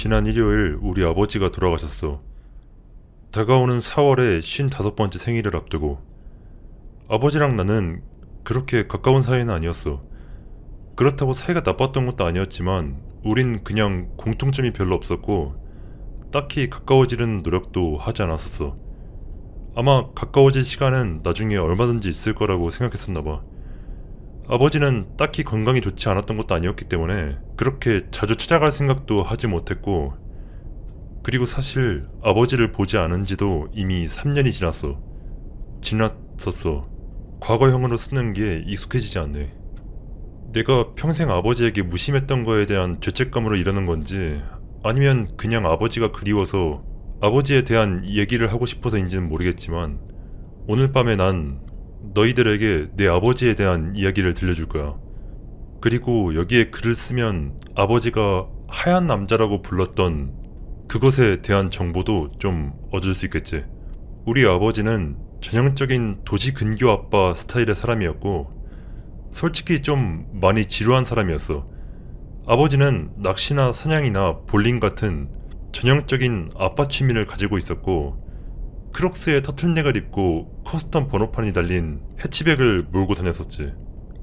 지난 일요일 우리 아버지가 돌아가셨어. 다가오는 4월에 55번째 생일을 앞두고 아버지랑 나는 그렇게 가까운 사이는 아니었어. 그렇다고 사이가 나빴던 것도 아니었지만 우린 그냥 공통점이 별로 없었고 딱히 가까워지려는 노력도 하지 않았었어. 아마 가까워질 시간은 나중에 얼마든지 있을 거라고 생각했었나 봐. 아버지는 딱히 건강이 좋지 않았던 것도 아니었기 때문에 그렇게 자주 찾아갈 생각도 하지 못했고, 그리고 사실 아버지를 보지 않은 지도 이미 3년이 지났었어. 과거형으로 쓰는 게 익숙해지지 않네. 내가 평생 아버지에게 무심했던 거에 대한 죄책감으로 이러는 건지, 아니면 그냥 아버지가 그리워서 아버지에 대한 얘기를 하고 싶어서인지는 모르겠지만, 오늘 밤에 난 너희들에게 내 아버지에 대한 이야기를 들려줄 거야. 그리고 여기에 글을 쓰면 아버지가 하얀 남자라고 불렀던 그것에 대한 정보도 좀 얻을 수 있겠지. 우리 아버지는 전형적인 도시 근교 아빠 스타일의 사람이었고, 솔직히 좀 많이 지루한 사람이었어. 아버지는 낚시나 사냥이나 볼링 같은 전형적인 아빠 취미를 가지고 있었고, 크록스에 터틀넥을 입고 커스텀 번호판이 달린 해치백을 몰고 다녔었지.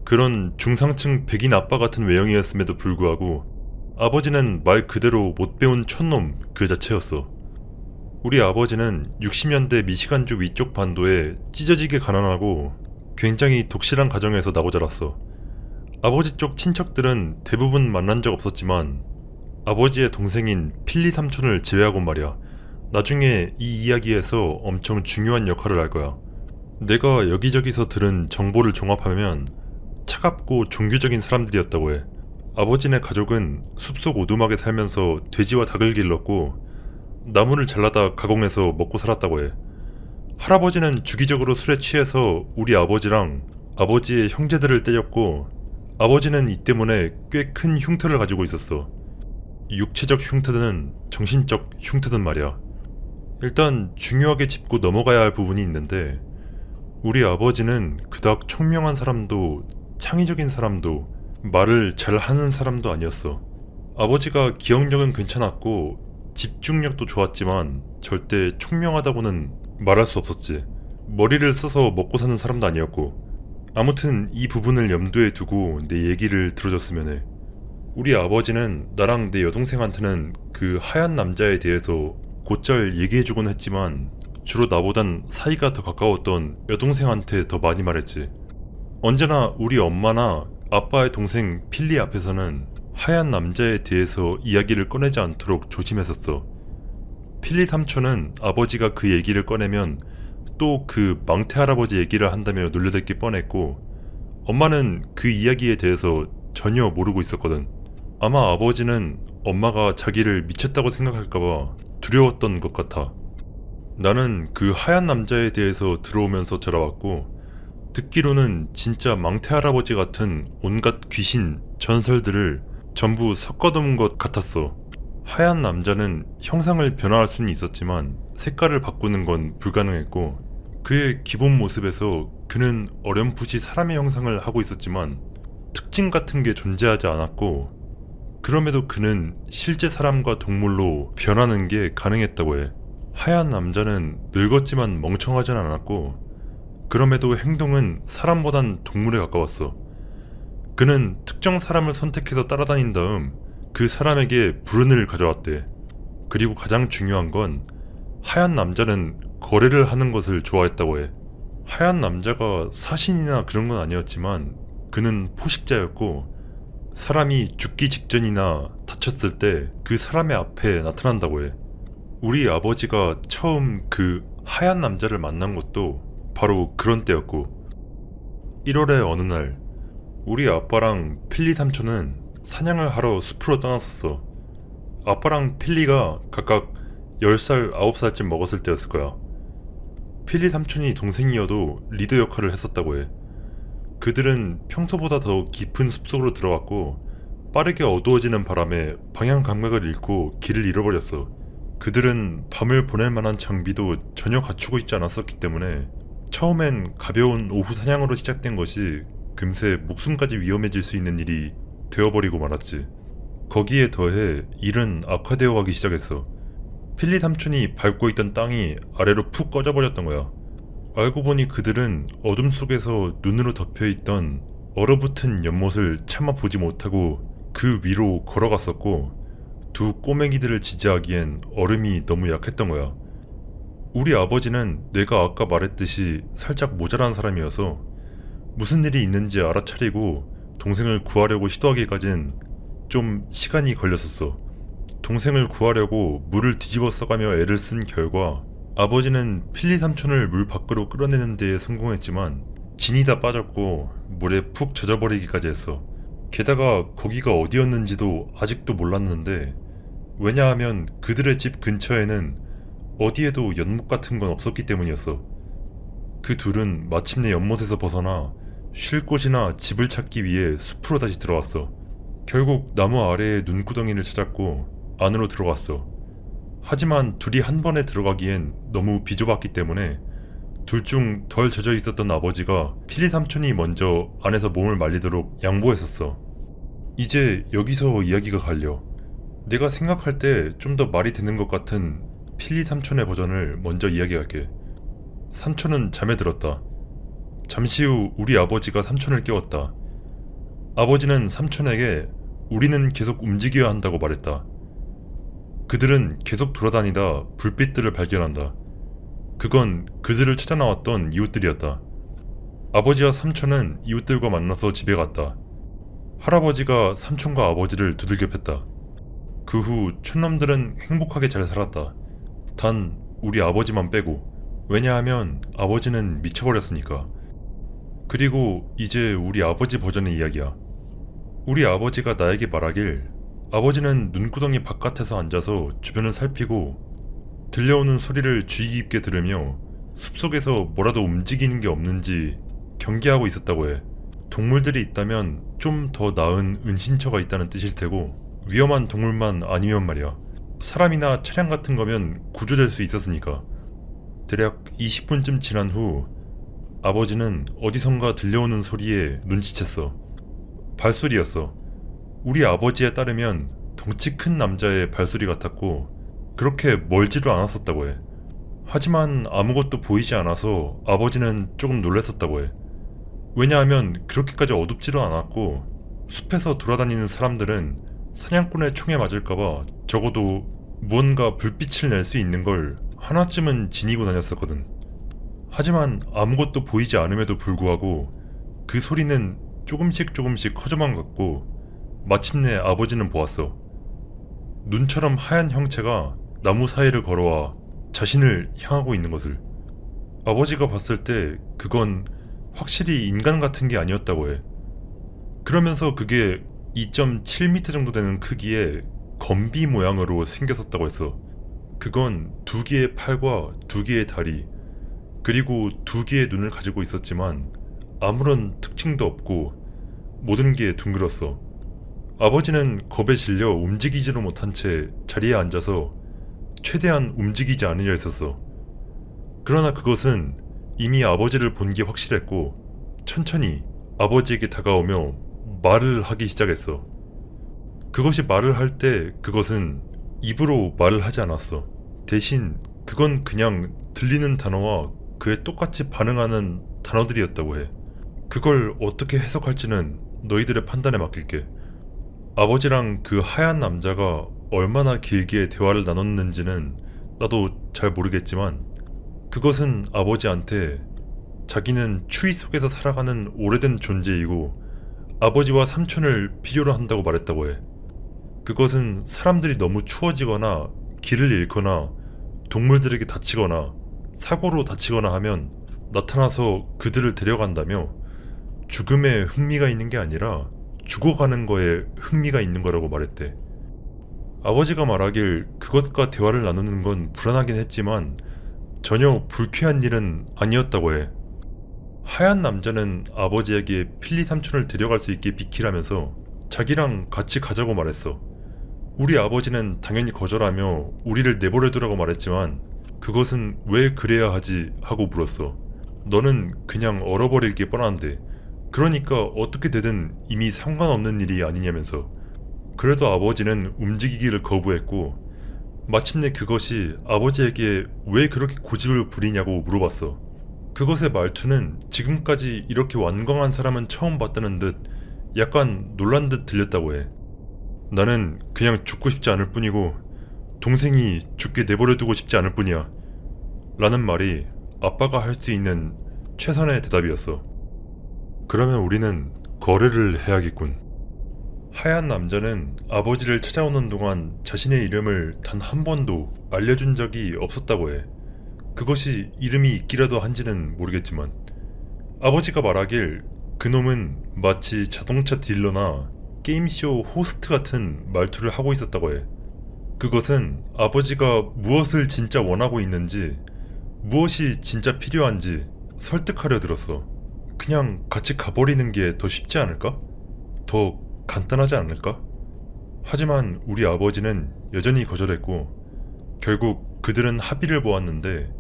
그런 중상층 백인 아빠 같은 외형이었음에도 불구하고 아버지는 말 그대로 못 배운 촌놈 그 자체였어. 우리 아버지는 60년대 미시간주 위쪽 반도에 찢어지게 가난하고 굉장히 독실한 가정에서 나고 자랐어. 아버지 쪽 친척들은 대부분 만난 적 없었지만 아버지의 동생인 필리 삼촌을 제외하고 말이야, 나중에 이 이야기에서 엄청 중요한 역할을 할 거야. 내가 여기저기서 들은 정보를 종합하면 차갑고 종교적인 사람들이었다고 해. 아버지네 가족은 숲속 오두막에 살면서 돼지와 닭을 길렀고 나무를 잘라다 가공해서 먹고 살았다고 해. 할아버지는 주기적으로 술에 취해서 우리 아버지랑 아버지의 형제들을 때렸고, 아버지는 이 때문에 꽤 큰 흉터를 가지고 있었어. 육체적 흉터든 정신적 흉터든 말이야. 일단 중요하게 짚고 넘어가야 할 부분이 있는데, 우리 아버지는 그닥 총명한 사람도 창의적인 사람도 말을 잘 하는 사람도 아니었어. 아버지가 기억력은 괜찮았고 집중력도 좋았지만 절대 총명하다고는 말할 수 없었지. 머리를 써서 먹고 사는 사람도 아니었고. 아무튼 이 부분을 염두에 두고 내 얘기를 들어줬으면 해. 우리 아버지는 나랑 내 여동생한테는 그 하얀 남자에 대해서 곧잘 얘기해주곤 했지만 주로 나보단 사이가 더 가까웠던 여동생한테 더 많이 말했지. 언제나 우리 엄마나 아빠의 동생 필리 앞에서는 하얀 남자에 대해서 이야기를 꺼내지 않도록 조심했었어. 필리 삼촌은 아버지가 그 얘기를 꺼내면 또 그 망태 할아버지 얘기를 한다며 놀려댔기 뻔했고, 엄마는 그 이야기에 대해서 전혀 모르고 있었거든. 아마 아버지는 엄마가 자기를 미쳤다고 생각할까봐 두려웠던 것 같아. 나는 그 하얀 남자에 대해서 들어오면서 자라왔고, 듣기로는 진짜 망태 할아버지 같은 온갖 귀신, 전설들을 전부 섞어놓은 것 같았어. 하얀 남자는 형상을 변화할 수는 있었지만 색깔을 바꾸는 건 불가능했고, 그의 기본 모습에서 그는 어렴풋이 사람의 형상을 하고 있었지만 특징 같은 게 존재하지 않았고, 그럼에도 그는 실제 사람과 동물로 변하는 게 가능했다고 해. 하얀 남자는 늙었지만 멍청하진 않았고, 그럼에도 행동은 사람보단 동물에 가까웠어. 그는 특정 사람을 선택해서 따라다닌 다음 그 사람에게 불운을 가져왔대. 그리고 가장 중요한 건 하얀 남자는 거래를 하는 것을 좋아했다고 해. 하얀 남자가 사신이나 그런 건 아니었지만 그는 포식자였고, 사람이 죽기 직전이나 다쳤을 때 그 사람의 앞에 나타난다고 해. 우리 아버지가 처음 그 하얀 남자를 만난 것도 바로 그런 때였고, 1월의 어느 날 우리 아빠랑 필리 삼촌은 사냥을 하러 숲으로 떠났었어. 아빠랑 필리가 각각 10살, 9살쯤 먹었을 때였을 거야. 필리 삼촌이 동생이어도 리더 역할을 했었다고 해. 그들은 평소보다 더 깊은 숲속으로 들어갔고 빠르게 어두워지는 바람에 방향 감각을 잃고 길을 잃어버렸어. 그들은 밤을 보낼 만한 장비도 전혀 갖추고 있지 않았었기 때문에 처음엔 가벼운 오후 사냥으로 시작된 것이 금세 목숨까지 위험해질 수 있는 일이 되어버리고 말았지. 거기에 더해 일은 악화되어 가기 시작했어. 필리 삼촌이 밟고 있던 땅이 아래로 푹 꺼져버렸던 거야. 알고 보니 그들은 어둠 속에서 눈으로 덮여있던 얼어붙은 연못을 차마 보지 못하고 그 위로 걸어갔었고, 두 꼬맹이들을 지지하기엔 얼음이 너무 약했던 거야. 우리 아버지는 내가 아까 말했듯이 살짝 모자란 사람이어서 무슨 일이 있는지 알아차리고 동생을 구하려고 시도하기까진 좀 시간이 걸렸었어. 동생을 구하려고 물을 뒤집어 써가며 애를 쓴 결과 아버지는 필리 삼촌을 물 밖으로 끌어내는 데에 성공했지만 진이 다 빠졌고 물에 푹 젖어버리기까지 했어. 게다가 거기가 어디였는지도 아직도 몰랐는데, 왜냐하면 그들의 집 근처에는 어디에도 연못 같은 건 없었기 때문이었어. 그 둘은 마침내 연못에서 벗어나 쉴 곳이나 집을 찾기 위해 숲으로 다시 들어왔어. 결국 나무 아래에 눈구덩이를 찾았고 안으로 들어갔어. 하지만 둘이 한 번에 들어가기엔 너무 비좁았기 때문에 둘 중 덜 젖어 있었던 아버지가 필리 삼촌이 먼저 안에서 몸을 말리도록 양보했었어. 이제 여기서 이야기가 갈려. 내가 생각할 때 좀 더 말이 되는 것 같은 필리 삼촌의 버전을 먼저 이야기할게. 삼촌은 잠에 들었다. 잠시 후 우리 아버지가 삼촌을 깨웠다. 아버지는 삼촌에게 우리는 계속 움직여야 한다고 말했다. 그들은 계속 돌아다니다 불빛들을 발견한다. 그건 그들을 찾아 나왔던 이웃들이었다. 아버지와 삼촌은 이웃들과 만나서 집에 갔다. 할아버지가 삼촌과 아버지를 두들겨 팼다. 그 후 촌놈들은 행복하게 잘 살았다. 단 우리 아버지만 빼고. 왜냐하면 아버지는 미쳐버렸으니까. 그리고 이제 우리 아버지 버전의 이야기야. 우리 아버지가 나에게 말하길, 아버지는 눈구덩이 바깥에서 앉아서 주변을 살피고 들려오는 소리를 주의 깊게 들으며 숲속에서 뭐라도 움직이는 게 없는지 경계하고 있었다고 해. 동물들이 있다면 좀 더 나은 은신처가 있다는 뜻일 테고, 위험한 동물만 아니면 말이야. 사람이나 차량 같은 거면 구조될 수 있었으니까. 대략 20분쯤 지난 후 아버지는 어디선가 들려오는 소리에 눈치챘어. 발소리였어. 우리 아버지에 따르면 덩치 큰 남자의 발소리 같았고 그렇게 멀지도 않았었다고 해. 하지만 아무것도 보이지 않아서 아버지는 조금 놀랐었다고 해. 왜냐하면 그렇게까지 어둡지도 않았고 숲에서 돌아다니는 사람들은 사냥꾼의 총에 맞을까봐 적어도 무언가 불빛을 낼 수 있는 걸 하나쯤은 지니고 다녔었거든. 하지만 아무것도 보이지 않음에도 불구하고 그 소리는 조금씩 커져만 갔고 마침내 아버지는 보았어. 눈처럼 하얀 형체가 나무 사이를 걸어와 자신을 향하고 있는 것을. 아버지가 봤을 때 그건 확실히 인간 같은 게 아니었다고 해. 그러면서 그게 2.7m 정도 되는 크기의 건비 모양으로 생겼었다고 했어. 그건 2개의 팔과 2개의 다리, 그리고 2개의 눈을 가지고 있었지만 아무런 특징도 없고 모든 게 둥글었어. 아버지는 겁에 질려 움직이지도 못한 채 자리에 앉아서 최대한 움직이지 않으려 했었어. 그러나 그것은 이미 아버지를 본 게 확실했고 천천히 아버지에게 다가오며 말을 하기 시작했어. 그것이 말을 할 때 그것은 입으로 말을 하지 않았어. 대신 그건 그냥 들리는 단어와 그에 똑같이 반응하는 단어들이었다고 해. 그걸 어떻게 해석할지는 너희들의 판단에 맡길게. 아버지랑 그 하얀 남자가 얼마나 길게 대화를 나눴는지는 나도 잘 모르겠지만 그것은 아버지한테 자기는 추위 속에서 살아가는 오래된 존재이고 아버지와 삼촌을 필요로 한다고 말했다고 해. 그것은 사람들이 너무 추워지거나 길을 잃거나 동물들에게 다치거나 사고로 다치거나 하면 나타나서 그들을 데려간다며 죽음에 흥미가 있는 게 아니라 죽어가는 거에 흥미가 있는 거라고 말했대. 아버지가 말하길 그것과 대화를 나누는 건 불안하긴 했지만 전혀 불쾌한 일은 아니었다고 해. 하얀 남자는 아버지에게 필리 삼촌을 데려갈 수 있게 비키라면서 자기랑 같이 가자고 말했어. 우리 아버지는 당연히 거절하며 우리를 내버려두라고 말했지만 그것은 왜 그래야 하지 하고 물었어. 너는 그냥 얼어버릴 게 뻔한데 그러니까 어떻게 되든 이미 상관없는 일이 아니냐면서. 그래도 아버지는 움직이기를 거부했고 마침내 그것이 아버지에게 왜 그렇게 고집을 부리냐고 물어봤어. 그것의 말투는 지금까지 이렇게 완강한 사람은 처음 봤다는 듯 약간 놀란 듯 들렸다고 해. 나는 그냥 죽고 싶지 않을 뿐이고 동생이 죽게 내버려두고 싶지 않을 뿐이야 라는 말이 아빠가 할 수 있는 최선의 대답이었어. 그러면 우리는 거래를 해야겠군. 하얀 남자는 아버지를 찾아오는 동안 자신의 이름을 단 한 번도 알려준 적이 없었다고 해. 그것이 이름이 있기라도 한지는 모르겠지만 아버지가 말하길 그놈은 마치 자동차 딜러나 게임쇼 호스트 같은 말투를 하고 있었다고 해. 그것은 아버지가 무엇을 진짜 원하고 있는지, 무엇이 진짜 필요한지 설득하려 들었어. 그냥 같이 가버리는 게 더 쉽지 않을까? 더 간단하지 않을까? 하지만 우리 아버지는 여전히 거절했고 결국 그들은 합의를 보았는데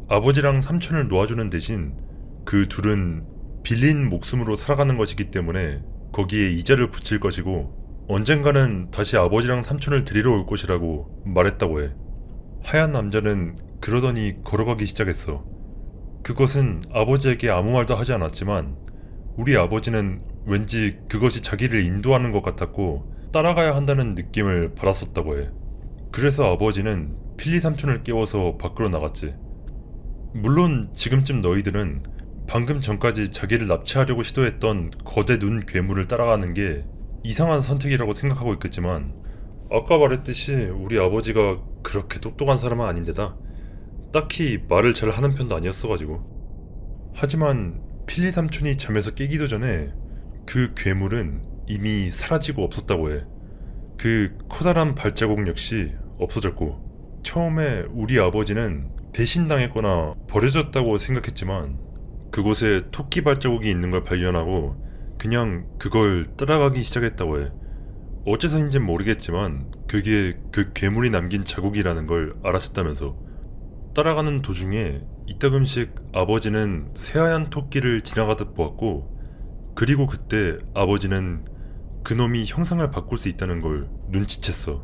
아버지랑 삼촌을 놓아주는 대신 그 둘은 빌린 목숨으로 살아가는 것이기 때문에 거기에 이자를 붙일 것이고 언젠가는 다시 아버지랑 삼촌을 데리러 올 것이라고 말했다고 해. 하얀 남자는 그러더니 걸어가기 시작했어. 그것은 아버지에게 아무 말도 하지 않았지만 우리 아버지는 왠지 그것이 자기를 인도하는 것 같았고 따라가야 한다는 느낌을 받았었다고 해. 그래서 아버지는 필리 삼촌을 깨워서 밖으로 나갔지. 물론 지금쯤 너희들은 방금 전까지 자기를 납치하려고 시도했던 거대 눈 괴물을 따라가는 게 이상한 선택이라고 생각하고 있겠지만 아까 말했듯이 우리 아버지가 그렇게 똑똑한 사람은 아닌데다 딱히 말을 잘 하는 편도 아니었어가지고. 하지만 필리 삼촌이 잠에서 깨기도 전에 그 괴물은 이미 사라지고 없었다고 해. 그 커다란 발자국 역시 없어졌고 처음에 우리 아버지는 배신당했거나 버려졌다고 생각했지만 그곳에 토끼 발자국이 있는 걸 발견하고 그냥 그걸 따라가기 시작했다고 해. 어째서인진 모르겠지만 그게 그 괴물이 남긴 자국이라는 걸 알아챘다면서. 따라가는 도중에 이따금씩 아버지는 새하얀 토끼를 지나가듯 보았고 그리고 그때 아버지는 그놈이 형상을 바꿀 수 있다는 걸 눈치챘어.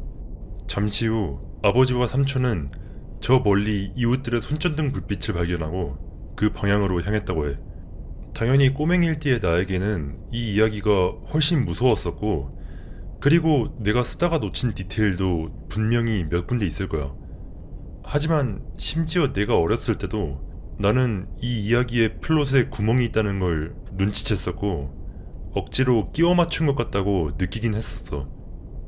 잠시 후 아버지와 삼촌은 저 멀리 이웃들의 손전등 불빛을 발견하고 그 방향으로 향했다고 해. 당연히 꼬맹이일 때의 나에게는 이 이야기가 훨씬 무서웠었고 그리고 내가 쓰다가 놓친 디테일도 분명히 몇 군데 있을 거야. 하지만 심지어 내가 어렸을 때도 나는 이 이야기의 플롯에 구멍이 있다는 걸 눈치챘었고 억지로 끼워 맞춘 것 같다고 느끼긴 했었어.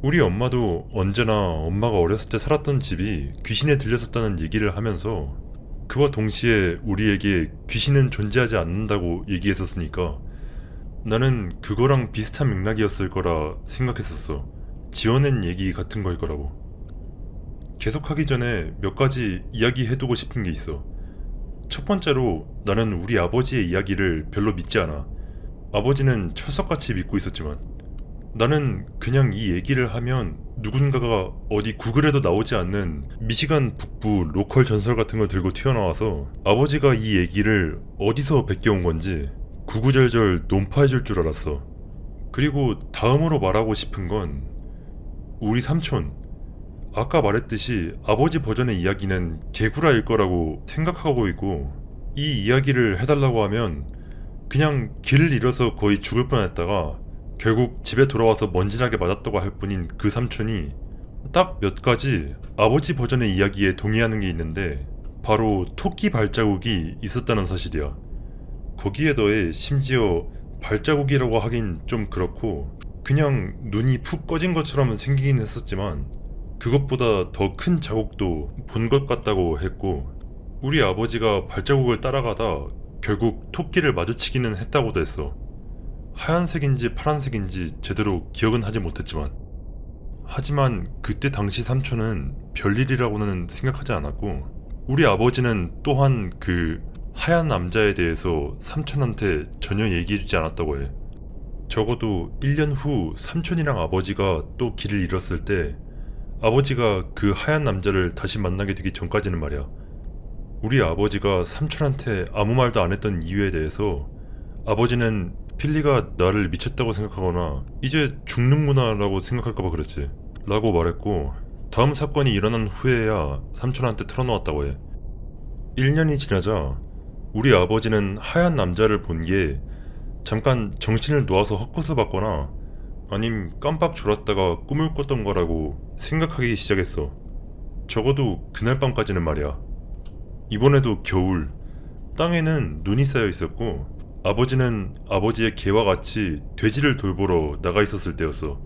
우리 엄마도 언제나 엄마가 어렸을 때 살았던 집이 귀신에 들렸었다는 얘기를 하면서 그와 동시에 우리에게 귀신은 존재하지 않는다고 얘기했었으니까 나는 그거랑 비슷한 맥락이었을 거라 생각했었어. 지어낸 얘기 같은 거일 거라고. 계속하기 전에 몇 가지 이야기해두고 싶은 게 있어. 첫 번째로 나는 우리 아버지의 이야기를 별로 믿지 않아. 아버지는 철석같이 믿고 있었지만 나는 그냥 이 얘기를 하면 누군가가 어디 구글에도 나오지 않는 미시간 북부 로컬 전설 같은 걸 들고 튀어나와서 아버지가 이 얘기를 어디서 베껴온 건지 구구절절 논파해줄 줄 알았어. 그리고 다음으로 말하고 싶은 건 우리 삼촌. 아까 말했듯이 아버지 버전의 이야기는 개구라일 거라고 생각하고 있고 이 이야기를 해달라고 하면 그냥 길을 잃어서 거의 죽을 뻔했다가 결국 집에 돌아와서 먼지나게 맞았다고 할 뿐인 그 삼촌이 딱 몇 가지 아버지 버전의 이야기에 동의하는 게 있는데 바로 토끼 발자국이 있었다는 사실이야. 거기에 더해 심지어 발자국이라고 하긴 좀 그렇고 그냥 눈이 푹 꺼진 것처럼 생기긴 했었지만 그것보다 더 큰 자국도 본 것 같다고 했고 우리 아버지가 발자국을 따라가다 결국 토끼를 마주치기는 했다고도 했어. 하얀색인지 파란색인지 제대로 기억은 하지 못했지만 하지만 그때 당시 삼촌은 별일이라고는 생각하지 않았고 우리 아버지는 또한 그 하얀 남자에 대해서 삼촌한테 전혀 얘기해주지 않았다고 해. 적어도 1년 후 삼촌이랑 아버지가 또 길을 잃었을 때 아버지가 그 하얀 남자를 다시 만나게 되기 전까지는 말이야. 우리 아버지가 삼촌한테 아무 말도 안 했던 이유에 대해서 아버지는 필리가 나를 미쳤다고 생각하거나 이제 죽는구나 라고 생각할까봐 그랬지 라고 말했고, 다음 사건이 일어난 후에야 삼촌한테 털어놓았다고 해. 1년이 지나자 우리 아버지는 하얀 남자를 본 게 잠깐 정신을 놓아서 헛것을 봤거나 아님 깜빡 졸았다가 꿈을 꿨던 거라고 생각하기 시작했어. 적어도 그날 밤까지는 말이야. 이번에도 겨울, 땅에는 눈이 쌓여 있었고 아버지는 아버지의 개와 같이 돼지를 돌보러 나가 있었을 때였어.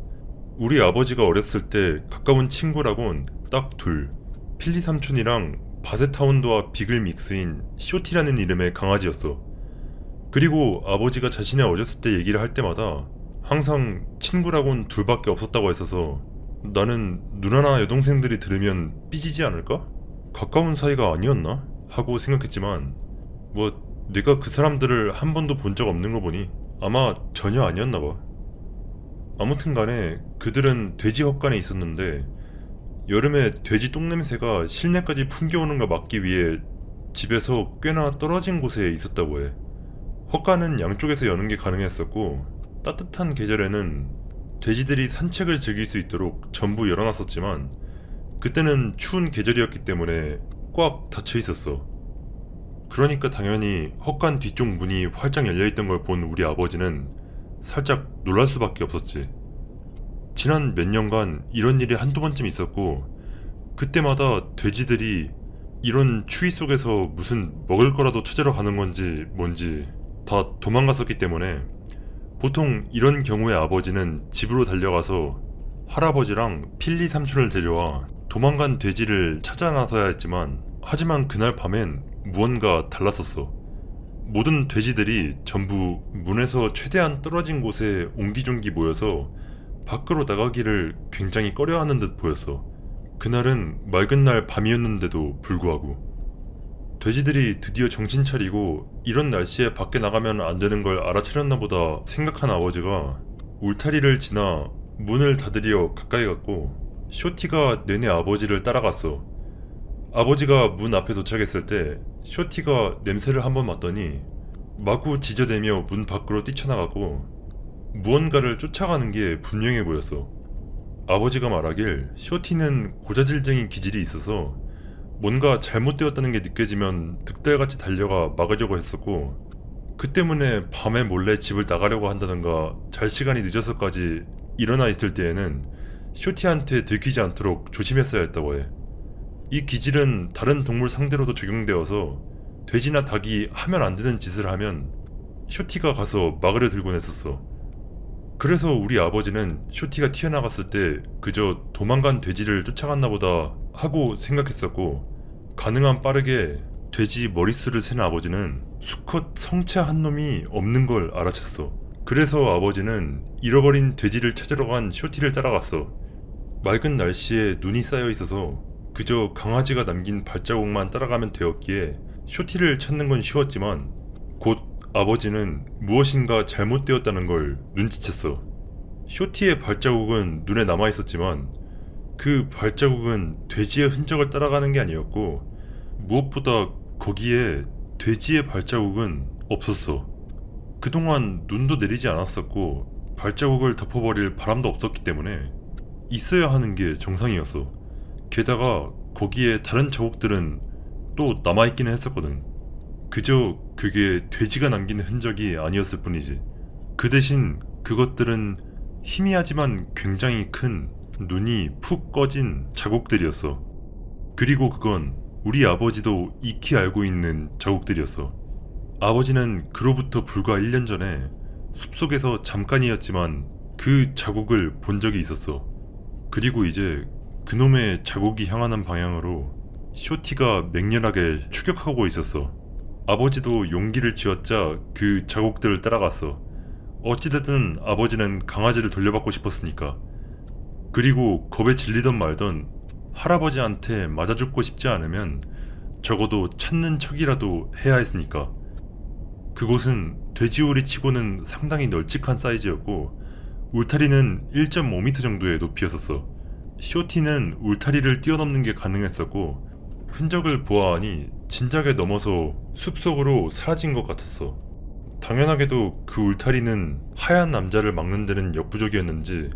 우리 아버지가 어렸을 때 가까운 친구라곤 딱 둘, 필리 삼촌이랑 바세타운드와 비글 믹스인 쇼티라는 이름의 강아지였어. 그리고 아버지가 자신의 어렸을 때 얘기를 할 때마다 항상 친구라곤 둘밖에 없었다고 했어서 나는 누나나 여동생들이 들으면 삐지지 않을까? 가까운 사이가 아니었나? 하고 생각했지만 내가 그 사람들을 한 번도 본 적 없는 거 보니 아마 전혀 아니었나 봐. 아무튼 간에 그들은 돼지 헛간에 있었는데 여름에 돼지 똥냄새가 실내까지 풍겨오는 걸 막기 위해 집에서 꽤나 떨어진 곳에 있었다고 해. 헛간은 양쪽에서 여는 게 가능했었고 따뜻한 계절에는 돼지들이 산책을 즐길 수 있도록 전부 열어놨었지만 그때는 추운 계절이었기 때문에 꽉 닫혀 있었어. 그러니까 당연히 헛간 뒤쪽 문이 활짝 열려있던 걸 본 우리 아버지는 살짝 놀랄 수밖에 없었지. 지난 몇 년간 이런 일이 한두 번쯤 있었고 그때마다 돼지들이 이런 추위 속에서 무슨 먹을 거라도 찾으러 가는 건지 뭔지 다 도망갔었기 때문에 보통 이런 경우에 아버지는 집으로 달려가서 할아버지랑 필리 삼촌을 데려와 도망간 돼지를 찾아 나서야 했지만 하지만 그날 밤엔 무언가 달랐었어. 모든 돼지들이 전부 문에서 최대한 떨어진 곳에 옹기종기 모여서 밖으로 나가기를 굉장히 꺼려하는 듯 보였어. 그날은 맑은 날 밤이었는데도 불구하고 돼지들이 드디어 정신 차리고 이런 날씨에 밖에 나가면 안 되는 걸 알아차렸나 보다 생각한 아버지가 울타리를 지나 문을 닫으려 가까이 갔고 쇼티가 내내 아버지를 따라갔어. 아버지가 문 앞에 도착했을 때 쇼티가 냄새를 한번 맡더니 마구 지저대며 문 밖으로 뛰쳐나가고 무언가를 쫓아가는 게 분명해 보였어. 아버지가 말하길 쇼티는 고자질쟁이 기질이 있어서 뭔가 잘못되었다는 게 느껴지면 득달같이 달려가 막으려고 했었고 그 때문에 밤에 몰래 집을 나가려고 한다던가 잘 시간이 늦어서까지 일어나 있을 때에는 쇼티한테 들키지 않도록 조심했어야 했다고 해. 이 기질은 다른 동물 상대로도 적용되어서 돼지나 닭이 하면 안 되는 짓을 하면 쇼티가 가서 막으려 들곤 했었어. 그래서 우리 아버지는 쇼티가 튀어나갔을 때 그저 도망간 돼지를 쫓아갔나 보다 하고 생각했었고 가능한 빠르게 돼지 머릿수를 세는 아버지는 수컷 성체 한 놈이 없는 걸 알아챘어. 그래서 아버지는 잃어버린 돼지를 찾으러 간 쇼티를 따라갔어. 맑은 날씨에 눈이 쌓여 있어서 그저 강아지가 남긴 발자국만 따라가면 되었기에 쇼티를 찾는 건 쉬웠지만 곧 아버지는 무엇인가 잘못되었다는 걸 눈치챘어. 쇼티의 발자국은 눈에 남아있었지만 그 발자국은 돼지의 흔적을 따라가는 게 아니었고 무엇보다 거기에 돼지의 발자국은 없었어. 그동안 눈도 내리지 않았었고 발자국을 덮어버릴 바람도 없었기 때문에 있어야 하는 게 정상이었어. 게다가 거기에 다른 자국들은 또 남아있기는 했었거든. 그저 그게 돼지가 남긴 흔적이 아니었을 뿐이지. 그 대신 그것들은 희미하지만 굉장히 큰 눈이 푹 꺼진 자국들이었어. 그리고 그건 우리 아버지도 익히 알고 있는 자국들이었어. 아버지는 그로부터 불과 1년 전에 숲속에서 잠깐이었지만 그 자국을 본 적이 있었어. 그리고 이제 그놈의 자국이 향하는 방향으로 쇼티가 맹렬하게 추격하고 있었어. 아버지도 용기를 쥐었자 그 자국들을 따라갔어. 어찌됐든 아버지는 강아지를 돌려받고 싶었으니까. 그리고 겁에 질리던 말던 할아버지한테 맞아 죽고 싶지 않으면 적어도 찾는 척이라도 해야 했으니까. 그곳은 돼지우리 치고는 상당히 널찍한 사이즈였고 울타리는 1.5m 정도의 높이였었어. 쇼티는 울타리를 뛰어넘는 게 가능했었고 흔적을 보아하니 진작에 넘어서 숲속으로 사라진 것 같았어. 당연하게도 그 울타리는 하얀 남자를 막는 데는 역부족이었는지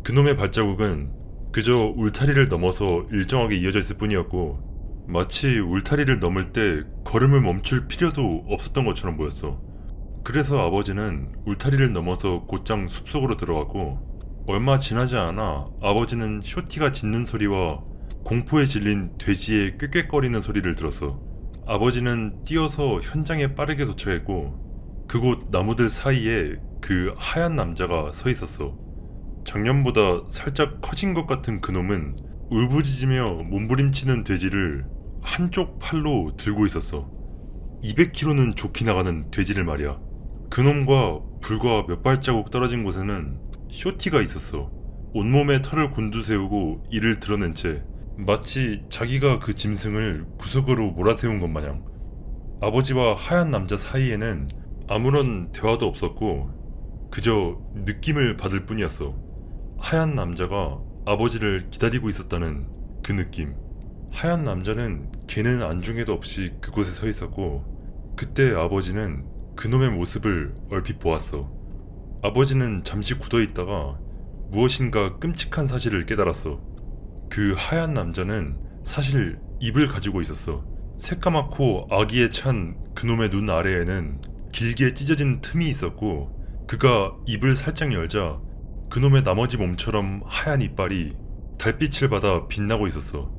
그놈의 발자국은 그저 울타리를 넘어서 일정하게 이어져 있을 뿐이었고 마치 울타리를 넘을 때 걸음을 멈출 필요도 없었던 것처럼 보였어. 그래서 아버지는 울타리를 넘어서 곧장 숲속으로 들어갔고 얼마 지나지 않아 아버지는 쇼티가 짖는 소리와 공포에 질린 돼지의 꾀꾀거리는 소리를 들었어. 아버지는 뛰어서 현장에 빠르게 도착했고 그곳 나무들 사이에 그 하얀 남자가 서 있었어. 작년보다 살짝 커진 것 같은 그놈은 울부짖으며 몸부림치는 돼지를 한쪽 팔로 들고 있었어. 200km는 좋게 나가는 돼지를 말이야. 그놈과 불과 몇 발자국 떨어진 곳에는 쇼티가 있었어. 온몸에 털을 곤두세우고 이를 드러낸 채 마치 자기가 그 짐승을 구석으로 몰아세운 것 마냥. 아버지와 하얀 남자 사이에는 아무런 대화도 없었고 그저 느낌을 받을 뿐이었어. 하얀 남자가 아버지를 기다리고 있었다는 그 느낌. 하얀 남자는 개는 안중에도 없이 그곳에 서 있었고 그때 아버지는 그놈의 모습을 얼핏 보았어. 아버지는 잠시 굳어있다가 무엇인가 끔찍한 사실을 깨달았어. 그 하얀 남자는 사실 입을 가지고 있었어. 새까맣고 아기에 찬 그놈의 눈 아래에는 길게 찢어진 틈이 있었고 그가 입을 살짝 열자 그놈의 나머지 몸처럼 하얀 이빨이 달빛을 받아 빛나고 있었어.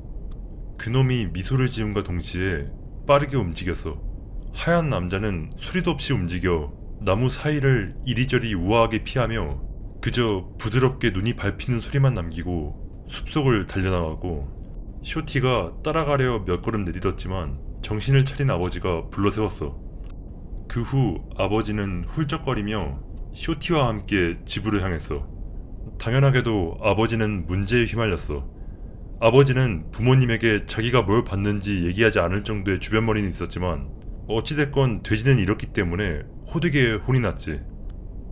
그놈이 미소를 지음과 동시에 빠르게 움직였어. 하얀 남자는 소리도 없이 움직여 나무 사이를 이리저리 우아하게 피하며 그저 부드럽게 눈이 밟히는 소리만 남기고 숲속을 달려나가고 쇼티가 따라가려 몇 걸음 내딛었지만 정신을 차린 아버지가 불러세웠어. 그 후 아버지는 훌쩍거리며 쇼티와 함께 집으로 향했어. 당연하게도 아버지는 문제에 휘말렸어. 아버지는 부모님에게 자기가 뭘 봤는지 얘기하지 않을 정도의 주변머리는 있었지만 어찌됐건 돼지는 이렇기 때문에 호되게 혼이 났지.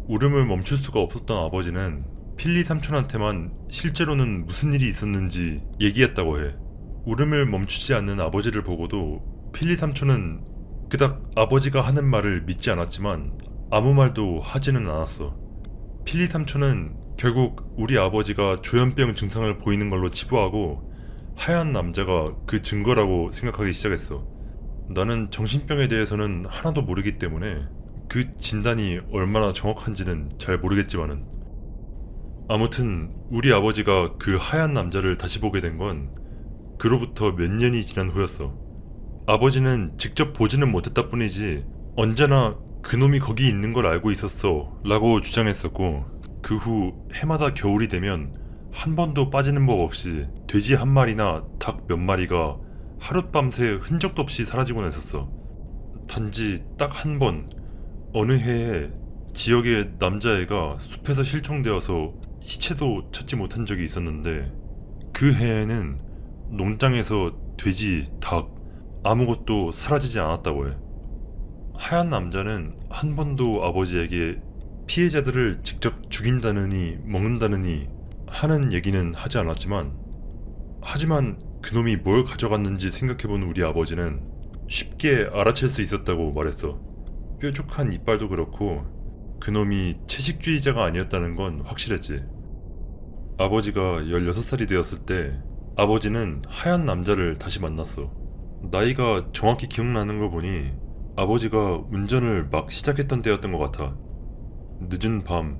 울음을 멈출 수가 없었던 아버지는 필리 삼촌한테만 실제로는 무슨 일이 있었는지 얘기했다고 해. 울음을 멈추지 않는 아버지를 보고도 필리 삼촌은 그닥 아버지가 하는 말을 믿지 않았지만 아무 말도 하지는 않았어. 필리 삼촌은 결국 우리 아버지가 조현병 증상을 보이는 걸로 치부하고 하얀 남자가 그 증거라고 생각하기 시작했어. 나는 정신병에 대해서는 하나도 모르기 때문에 그 진단이 얼마나 정확한지는 잘 모르겠지만은 아무튼 우리 아버지가 그 하얀 남자를 다시 보게 된 건 그로부터 몇 년이 지난 후였어. 아버지는 직접 보지는 못했다 뿐이지 언제나 그놈이 거기 있는 걸 알고 있었어 라고 주장했었고 그 후 해마다 겨울이 되면 한 번도 빠지는 법 없이 돼지 한 마리나 닭 몇 마리가 하룻밤새 흔적도 없이 사라지곤 했었어. 단지 딱 한 번 어느 해에 지역의 남자애가 숲에서 실종되어서 시체도 찾지 못한 적이 있었는데 그 해에는 농장에서 돼지, 닭 아무것도 사라지지 않았다고 해. 하얀 남자는 한 번도 아버지에게 피해자들을 직접 죽인다느니 먹는다느니 하는 얘기는 하지 않았지만 하지만 그놈이 뭘 가져갔는지 생각해본 우리 아버지는 쉽게 알아챌 수 있었다고 말했어. 뾰족한 이빨도 그렇고 그놈이 채식주의자가 아니었다는 건 확실했지. 아버지가 16살이 되었을 때 아버지는 하얀 남자를 다시 만났어. 나이가 정확히 기억나는 걸 보니 아버지가 운전을 막 시작했던 때였던 것 같아. 늦은 밤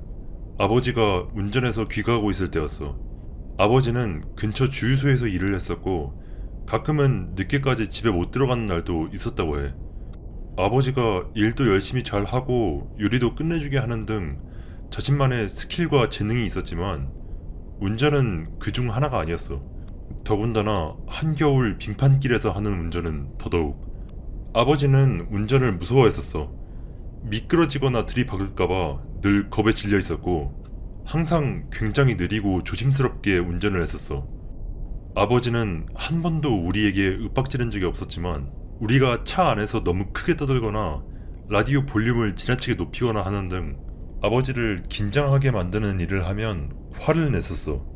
아버지가 운전해서 귀가하고 있을 때였어. 아버지는 근처 주유소에서 일을 했었고 가끔은 늦게까지 집에 못 들어가는 날도 있었다고 해. 아버지가 일도 열심히 잘 하고 요리도 끝내주게 하는 등 자신만의 스킬과 재능이 있었지만 운전은 그중 하나가 아니었어. 더군다나 한겨울 빙판길에서 하는 운전은 더더욱. 아버지는 운전을 무서워했었어. 미끄러지거나 들이박을까봐 늘 겁에 질려 있었고 항상 굉장히 느리고 조심스럽게 운전을 했었어. 아버지는 한 번도 우리에게 윽박지른 적이 없었지만 우리가 차 안에서 너무 크게 떠들거나 라디오 볼륨을 지나치게 높이거나 하는 등 아버지를 긴장하게 만드는 일을 하면 화를 냈었어.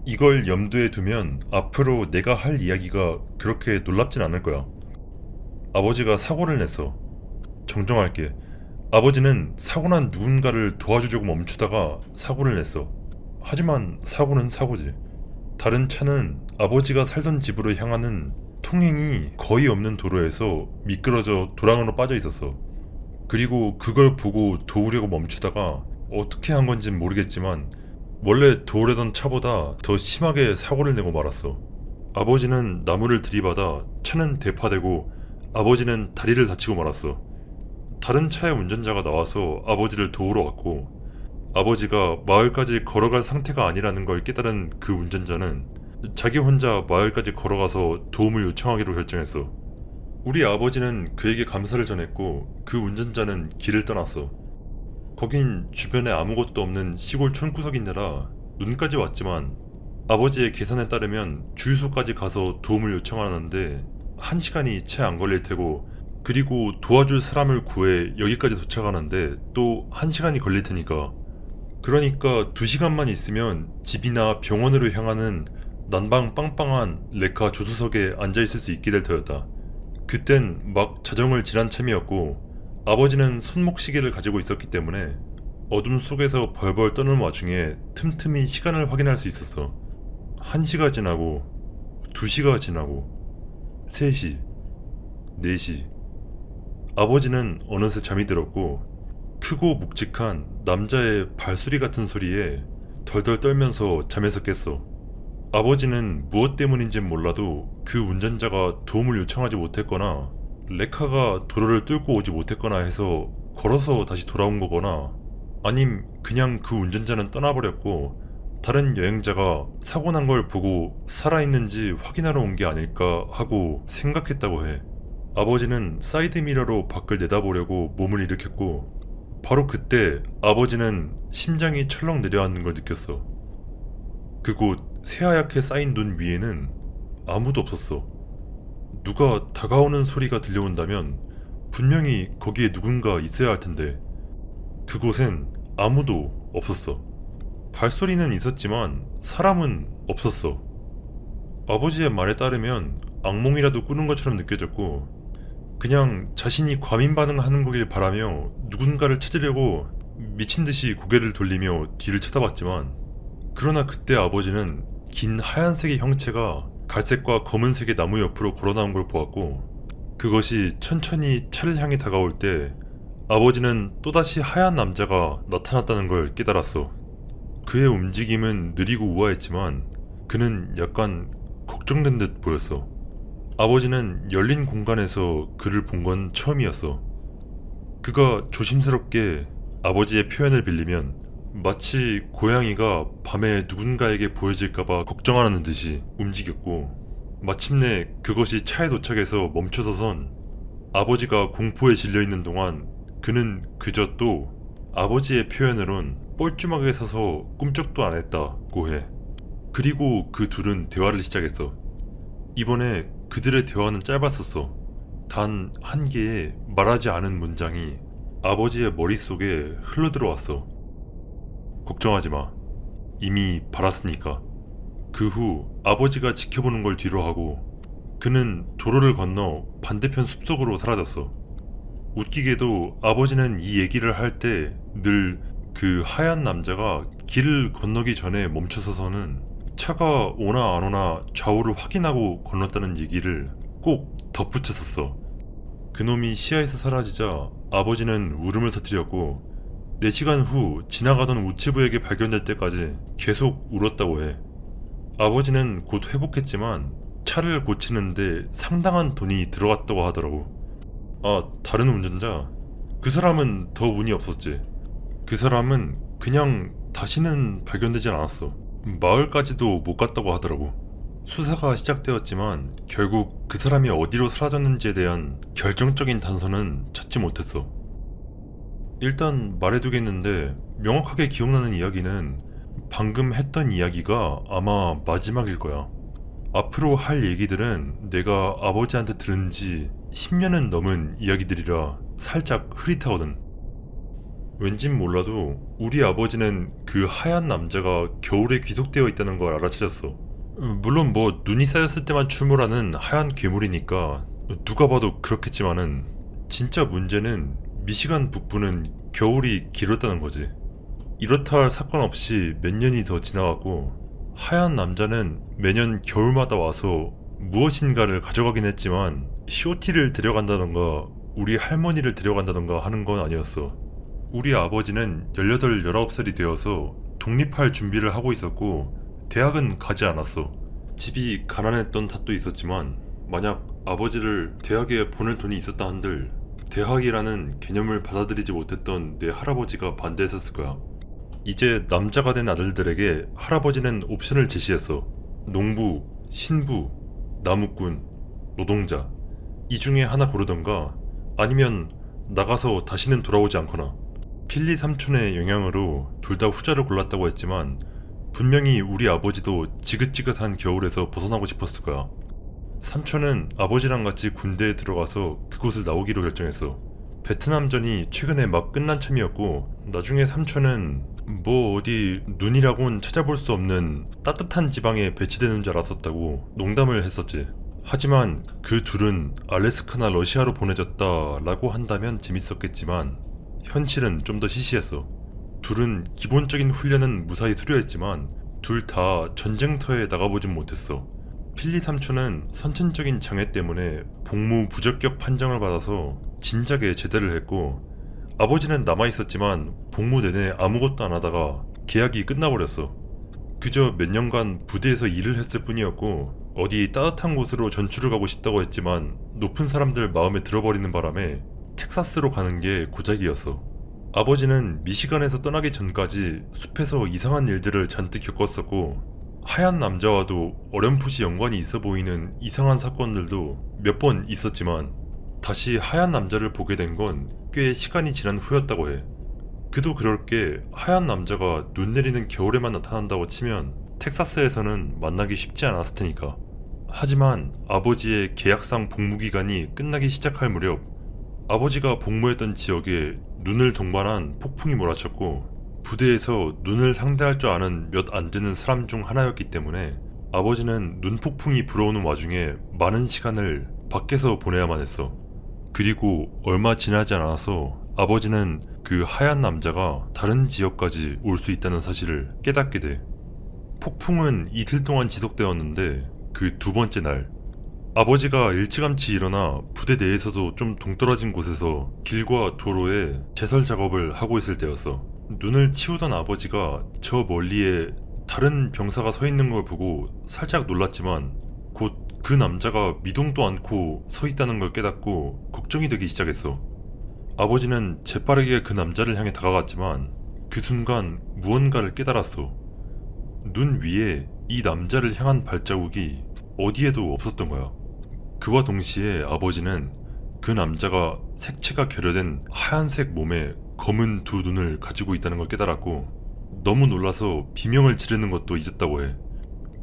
이걸 염두에 두면 앞으로 내가 할 이야기가 그렇게 놀랍진 않을 거야. 아버지가 사고를 냈어. 정정할게. 아버지는 사고 난 누군가를 도와주려고 멈추다가 사고를 냈어. 하지만 사고는 사고지. 다른 차는 아버지가 살던 집으로 향하는 통행이 거의 없는 도로에서 미끄러져 도랑으로 빠져 있었어. 그리고 그걸 보고 도우려고 멈추다가 어떻게 한 건진 모르겠지만 원래 도우려던 차보다 더 심하게 사고를 내고 말았어. 아버지는 나무를 들이받아 차는 대파되고 아버지는 다리를 다치고 말았어. 다른 차의 운전자가 나와서 아버지를 도우러 왔고 아버지가 마을까지 걸어갈 상태가 아니라는 걸 깨달은 그 운전자는 자기 혼자 마을까지 걸어가서 도움을 요청하기로 결정했어. 우리 아버지는 그에게 감사를 전했고 그 운전자는 길을 떠났어. 거긴 주변에 아무것도 없는 시골 촌구석인데라 눈까지 왔지만 아버지의 계산에 따르면 주유소까지 가서 도움을 요청하는데 1시간이 채 안 걸릴 테고 그리고 도와줄 사람을 구해 여기까지 도착하는데 또 1시간이 걸릴 테니까 그러니까 2시간만 있으면 집이나 병원으로 향하는 난방 빵빵한 레카 조수석에 앉아있을 수 있게 될 터였다. 그땐 막 자정을 지난 참이었고 아버지는 손목시계를 가지고 있었기 때문에 어둠 속에서 벌벌 떠는 와중에 틈틈이 시간을 확인할 수 있었어. 1시가 지나고 2시가 지나고 3시 4시 아버지는 어느새 잠이 들었고 크고 묵직한 남자의 발소리 같은 소리에 덜덜 떨면서 잠에서 깼어. 아버지는 무엇 때문인진 몰라도 그 운전자가 도움을 요청하지 못했거나 레카가 도로를 뚫고 오지 못했거나 해서 걸어서 다시 돌아온 거거나 아님 그냥 그 운전자는 떠나버렸고 다른 여행자가 사고 난 걸 보고 살아있는지 확인하러 온 게 아닐까 하고 생각했다고 해. 아버지는 사이드미러로 밖을 내다보려고 몸을 일으켰고 바로 그때 아버지는 심장이 철렁 내려앉는 걸 느꼈어. 그곳 새하얗게 쌓인 눈 위에는 아무도 없었어. 누가 다가오는 소리가 들려온다면 분명히 거기에 누군가 있어야 할 텐데 그곳엔 아무도 없었어. 발소리는 있었지만 사람은 없었어. 아버지의 말에 따르면 악몽이라도 꾸는 것처럼 느껴졌고 그냥 자신이 과민 반응하는 거길 바라며 누군가를 찾으려고 미친듯이 고개를 돌리며 뒤를 쳐다봤지만 그러나 그때 아버지는 긴 하얀색의 형체가 갈색과 검은색의 나무 옆으로 걸어나온 걸 보았고 그것이 천천히 차를 향해 다가올 때 아버지는 또다시 하얀 남자가 나타났다는 걸 깨달았어. 그의 움직임은 느리고 우아했지만 그는 약간 걱정된 듯 보였어. 아버지는 열린 공간에서 그를 본 건 처음이었어. 그가 조심스럽게 아버지의 표현을 빌리면 마치 고양이가 밤에 누군가에게 보여질까봐 걱정하는 듯이 움직였고 마침내 그것이 차에 도착해서 멈춰서선 아버지가 공포에 질려있는 동안 그는 그저 또 아버지의 표현으론 뻘쭘하게 서서 꿈쩍도 안 했다고 해. 그리고 그 둘은 대화를 시작했어. 이번에 그들의 대화는 짧았었어. 단 한 개의 말하지 않은 문장이 아버지의 머릿속에 흘러들어왔어. 걱정하지 마. 이미 바랐으니까. 그 후 아버지가 지켜보는 걸 뒤로하고 그는 도로를 건너 반대편 숲속으로 사라졌어. 웃기게도 아버지는 이 얘기를 할 때 늘 그 하얀 남자가 길을 건너기 전에 멈춰서서는 차가 오나 안 오나 좌우를 확인하고 건넜다는 얘기를 꼭 덧붙였었어. 그놈이 시야에서 사라지자 아버지는 울음을 터뜨렸고 4시간 후 지나가던 우체부에게 발견될 때까지 계속 울었다고 해. 아버지는 곧 회복했지만 차를 고치는데 상당한 돈이 들어갔다고 하더라고. 아, 다른 운전자? 그 사람은 더 운이 없었지. 그 사람은 그냥 다시는 발견되진 않았어. 마을까지도 못 갔다고 하더라고. 수사가 시작되었지만 결국 그 사람이 어디로 사라졌는지에 대한 결정적인 단서는 찾지 못했어. 일단 말해두겠는데 명확하게 기억나는 이야기는 방금 했던 이야기가 아마 마지막일 거야. 앞으로 할 얘기들은 내가 아버지한테 들은 지 10년은 넘은 이야기들이라 살짝 흐릿하거든. 왠진 몰라도 우리 아버지는 그 하얀 남자가 겨울에 귀속되어 있다는 걸 알아차렸어. 물론 뭐 눈이 쌓였을 때만 출몰하는 하얀 괴물이니까 누가 봐도 그렇겠지만은 진짜 문제는 미시간 북부는 겨울이 길었다는 거지. 이렇다 할 사건 없이 몇 년이 더 지나갔고 하얀 남자는 매년 겨울마다 와서 무엇인가를 가져가긴 했지만 쇼티를 데려간다던가 우리 할머니를 데려간다던가 하는 건 아니었어. 우리 아버지는 18, 19살이 되어서 독립할 준비를 하고 있었고 대학은 가지 않았어. 집이 가난했던 탓도 있었지만 만약 아버지를 대학에 보낼 돈이 있었다 한들 대학이라는 개념을 받아들이지 못했던 내 할아버지가 반대했었을 거야. 이제 남자가 된 아들들에게 할아버지는 옵션을 제시했어. 농부, 신부, 나무꾼, 노동자. 이 중에 하나 고르던가 아니면 나가서 다시는 돌아오지 않거나. 필리 삼촌의 영향으로 둘 다 후자를 골랐다고 했지만 분명히 우리 아버지도 지긋지긋한 겨울에서 벗어나고 싶었을 거야. 삼촌은 아버지랑 같이 군대에 들어가서 그곳을 나오기로 결정했어. 베트남전이 최근에 막 끝난 참이었고 나중에 삼촌은 뭐 어디 눈이라곤 찾아볼 수 없는 따뜻한 지방에 배치되는 줄 알았었다고 농담을 했었지. 하지만 그 둘은 알래스카나 러시아로 보내졌다 라고 한다면 재밌었겠지만 현실은 좀 더 시시했어. 둘은 기본적인 훈련은 무사히 수료했지만 둘 다 전쟁터에 나가보진 못했어. 필리 삼촌은 선천적인 장애 때문에 복무 부적격 판정을 받아서 진작에 제대를 했고 아버지는 남아있었지만 복무 내내 아무것도 안 하다가 계약이 끝나버렸어. 그저 몇 년간 부대에서 일을 했을 뿐이었고 어디 따뜻한 곳으로 전출을 가고 싶다고 했지만 높은 사람들 마음에 들어버리는 바람에 텍사스로 가는 게 고작이었어. 아버지는 미시간에서 떠나기 전까지 숲에서 이상한 일들을 잔뜩 겪었었고 하얀 남자와도 어렴풋이 연관이 있어 보이는 이상한 사건들도 몇 번 있었지만 다시 하얀 남자를 보게 된 건 꽤 시간이 지난 후였다고 해. 그도 그럴 게 하얀 남자가 눈 내리는 겨울에만 나타난다고 치면 텍사스에서는 만나기 쉽지 않았을 테니까. 하지만 아버지의 계약상 복무기간이 끝나기 시작할 무렵 아버지가 복무했던 지역에 눈을 동반한 폭풍이 몰아쳤고 부대에서 눈을 상대할 줄 아는 몇 안 되는 사람 중 하나였기 때문에 아버지는 눈폭풍이 불어오는 와중에 많은 시간을 밖에서 보내야만 했어. 그리고 얼마 지나지 않아서 아버지는 그 하얀 남자가 다른 지역까지 올 수 있다는 사실을 깨닫게 돼. 폭풍은 이틀 동안 지속되었는데 그 두 번째 날 아버지가 일찌감치 일어나 부대 내에서도 좀 동떨어진 곳에서 길과 도로에 제설 작업을 하고 있을 때였어. 눈을 치우던 아버지가 저 멀리에 다른 병사가 서 있는 걸 보고 살짝 놀랐지만 곧 그 남자가 미동도 않고 서 있다는 걸 깨닫고 걱정이 되기 시작했어. 아버지는 재빠르게 그 남자를 향해 다가갔지만 그 순간 무언가를 깨달았어. 눈 위에 이 남자를 향한 발자국이 어디에도 없었던 거야. 그와 동시에 아버지는 그 남자가 색채가 결여된 하얀색 몸에 검은 두 눈을 가지고 있다는 걸 깨달았고 너무 놀라서 비명을 지르는 것도 잊었다고 해.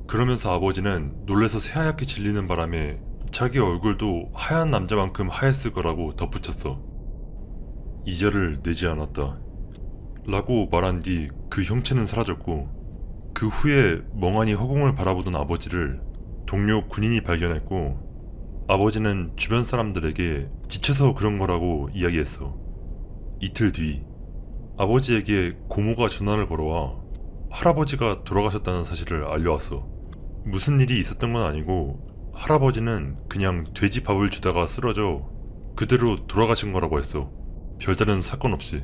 그러면서 아버지는 놀라서 새하얗게 질리는 바람에 자기 얼굴도 하얀 남자만큼 하였을 거라고 덧붙였어. 이자를 내지 않았다 라고 말한 뒤 그 형체는 사라졌고 그 후에 멍하니 허공을 바라보던 아버지를 동료 군인이 발견했고 아버지는 주변 사람들에게 지쳐서 그런 거라고 이야기했어. 이틀 뒤 아버지에게 고모가 전화를 걸어와 할아버지가 돌아가셨다는 사실을 알려왔어. 무슨 일이 있었던 건 아니고 할아버지는 그냥 돼지 밥을 주다가 쓰러져 그대로 돌아가신 거라고 했어. 별다른 사건 없이.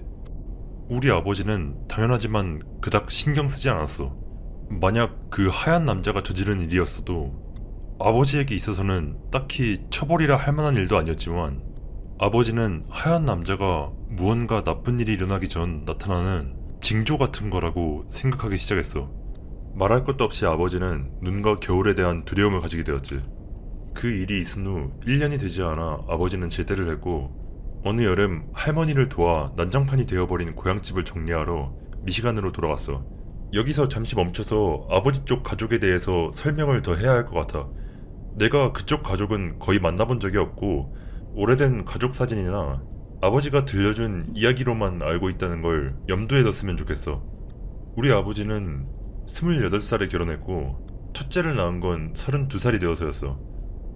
우리 아버지는 당연하지만 그닥 신경 쓰지 않았어. 만약 그 하얀 남자가 저지른 일이었어도 아버지에게 있어서는 딱히 처벌이라 할 만한 일도 아니었지만 아버지는 하얀 남자가 무언가 나쁜 일이 일어나기 전 나타나는 징조 같은 거라고 생각하기 시작했어. 말할 것도 없이 아버지는 눈과 겨울에 대한 두려움을 가지게 되었지. 그 일이 있은 후 1년이 되지 않아 아버지는 제대를 했고 어느 여름 할머니를 도와 난장판이 되어버린 고향집을 정리하러 미시간으로 돌아갔어. 여기서 잠시 멈춰서 아버지 쪽 가족에 대해서 설명을 더 해야 할 것 같아. 내가 그쪽 가족은 거의 만나본 적이 없고 오래된 가족 사진이나 아버지가 들려준 이야기로만 알고 있다는 걸 염두에 뒀으면 좋겠어. 우리 아버지는 28살에 결혼했고 첫째를 낳은 건 32살이 되어서였어.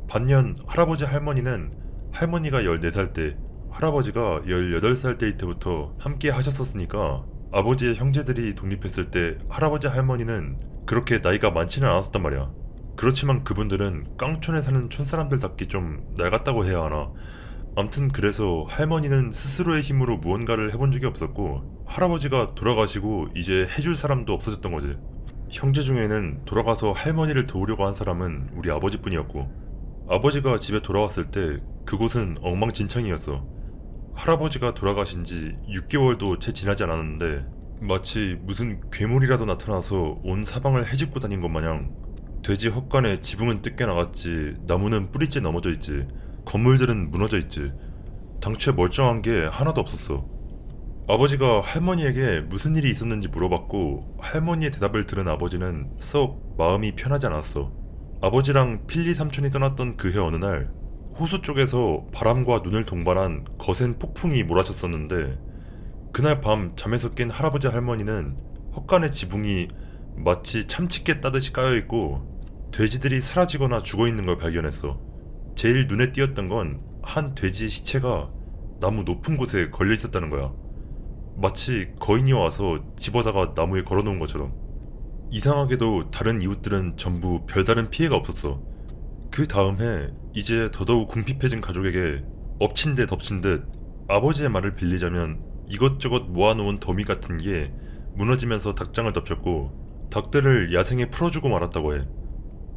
반면 할아버지 할머니는 할머니가 14살 때 할아버지가 18살 때부터 함께 하셨었으니까 아버지의 형제들이 독립했을 때 할아버지 할머니는 그렇게 나이가 많지는 않았었단 말이야. 그렇지만 그분들은 깡촌에 사는 촌사람들답게 좀 낡았다고 해야 하나. 암튼 그래서 할머니는 스스로의 힘으로 무언가를 해본 적이 없었고 할아버지가 돌아가시고 이제 해줄 사람도 없어졌던 거지. 형제 중에는 돌아가서 할머니를 도우려고 한 사람은 우리 아버지뿐이었고 아버지가 집에 돌아왔을 때 그곳은 엉망진창이었어. 할아버지가 돌아가신 지 6개월도 채 지나지 않았는데 마치 무슨 괴물이라도 나타나서 온 사방을 헤집고 다닌 것 마냥 돼지 헛간에 지붕은 뜯겨 나갔지, 나무는 뿌리째 넘어져 있지, 건물들은 무너져 있지. 당최 멀쩡한 게 하나도 없었어. 아버지가 할머니에게 무슨 일이 있었는지 물어봤고 할머니의 대답을 들은 아버지는 썩 마음이 편하지 않았어. 아버지랑 필리 삼촌이 떠났던 그해 어느 날 호수 쪽에서 바람과 눈을 동반한 거센 폭풍이 몰아쳤었는데 그날 밤 잠에서 깬 할아버지 할머니는 헛간의 지붕이 마치 참치깨 따듯이 까여있고 돼지들이 사라지거나 죽어있는 걸 발견했어. 제일 눈에 띄었던 건 한 돼지의 시체가 나무 높은 곳에 걸려있었다는 거야. 마치 거인이 와서 집어다가 나무에 걸어놓은 것처럼. 이상하게도 다른 이웃들은 전부 별다른 피해가 없었어. 그 다음 해 이제 더더욱 궁핍해진 가족에게 엎친 데 덮친 듯 아버지의 말을 빌리자면 이것저것 모아놓은 더미 같은 게 무너지면서 닭장을 덮쳤고 닭들을 야생에 풀어주고 말았다고 해.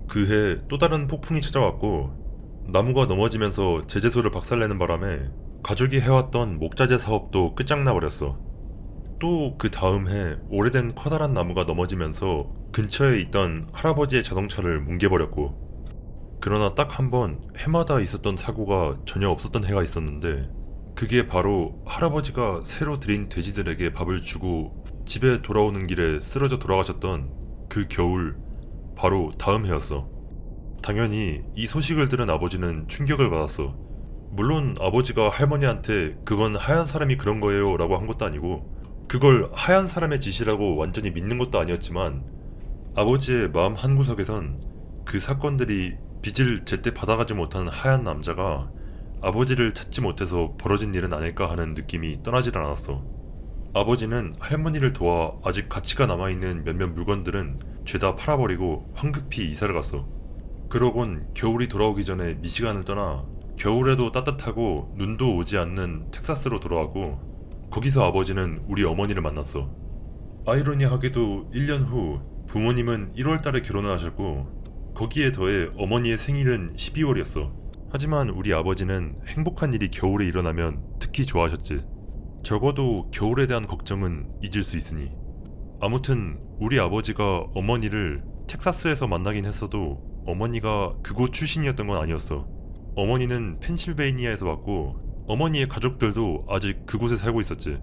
그해 또 다른 폭풍이 찾아왔고 나무가 넘어지면서 제재소를 박살내는 바람에 가족이 해왔던 목자재 사업도 끝장나버렸어. 또 그 다음 해 오래된 커다란 나무가 넘어지면서 근처에 있던 할아버지의 자동차를 뭉개버렸고 그러나 딱 한 번 해마다 있었던 사고가 전혀 없었던 해가 있었는데 그게 바로 할아버지가 새로 들인 돼지들에게 밥을 주고 집에 돌아오는 길에 쓰러져 돌아가셨던 그 겨울 바로 다음 해였어. 당연히 이 소식을 들은 아버지는 충격을 받았어. 물론 아버지가 할머니한테 그건 하얀 사람이 그런 거예요 라고 한 것도 아니고 그걸 하얀 사람의 짓이라고 완전히 믿는 것도 아니었지만 아버지의 마음 한구석에선 그 사건들이 빚을 제때 받아가지 못한 하얀 남자가 아버지를 찾지 못해서 벌어진 일은 아닐까 하는 느낌이 떠나질 않았어. 아버지는 할머니를 도와 아직 가치가 남아있는 몇몇 물건들은 죄다 팔아버리고 황급히 이사를 갔어. 그러곤 겨울이 돌아오기 전에 미시간을 떠나 겨울에도 따뜻하고 눈도 오지 않는 텍사스로 돌아가고 거기서 아버지는 우리 어머니를 만났어. 아이러니하게도 1년 후 부모님은 1월달에 결혼을 하셨고 거기에 더해 어머니의 생일은 12월이었어. 하지만 우리 아버지는 행복한 일이 겨울에 일어나면 특히 좋아하셨지. 적어도 겨울에 대한 걱정은 잊을 수 있으니. 아무튼 우리 아버지가 어머니를 텍사스에서 만나긴 했어도 어머니가 그곳 출신이었던 건 아니었어. 어머니는 펜실베이니아에서 왔고 어머니의 가족들도 아직 그곳에 살고 있었지.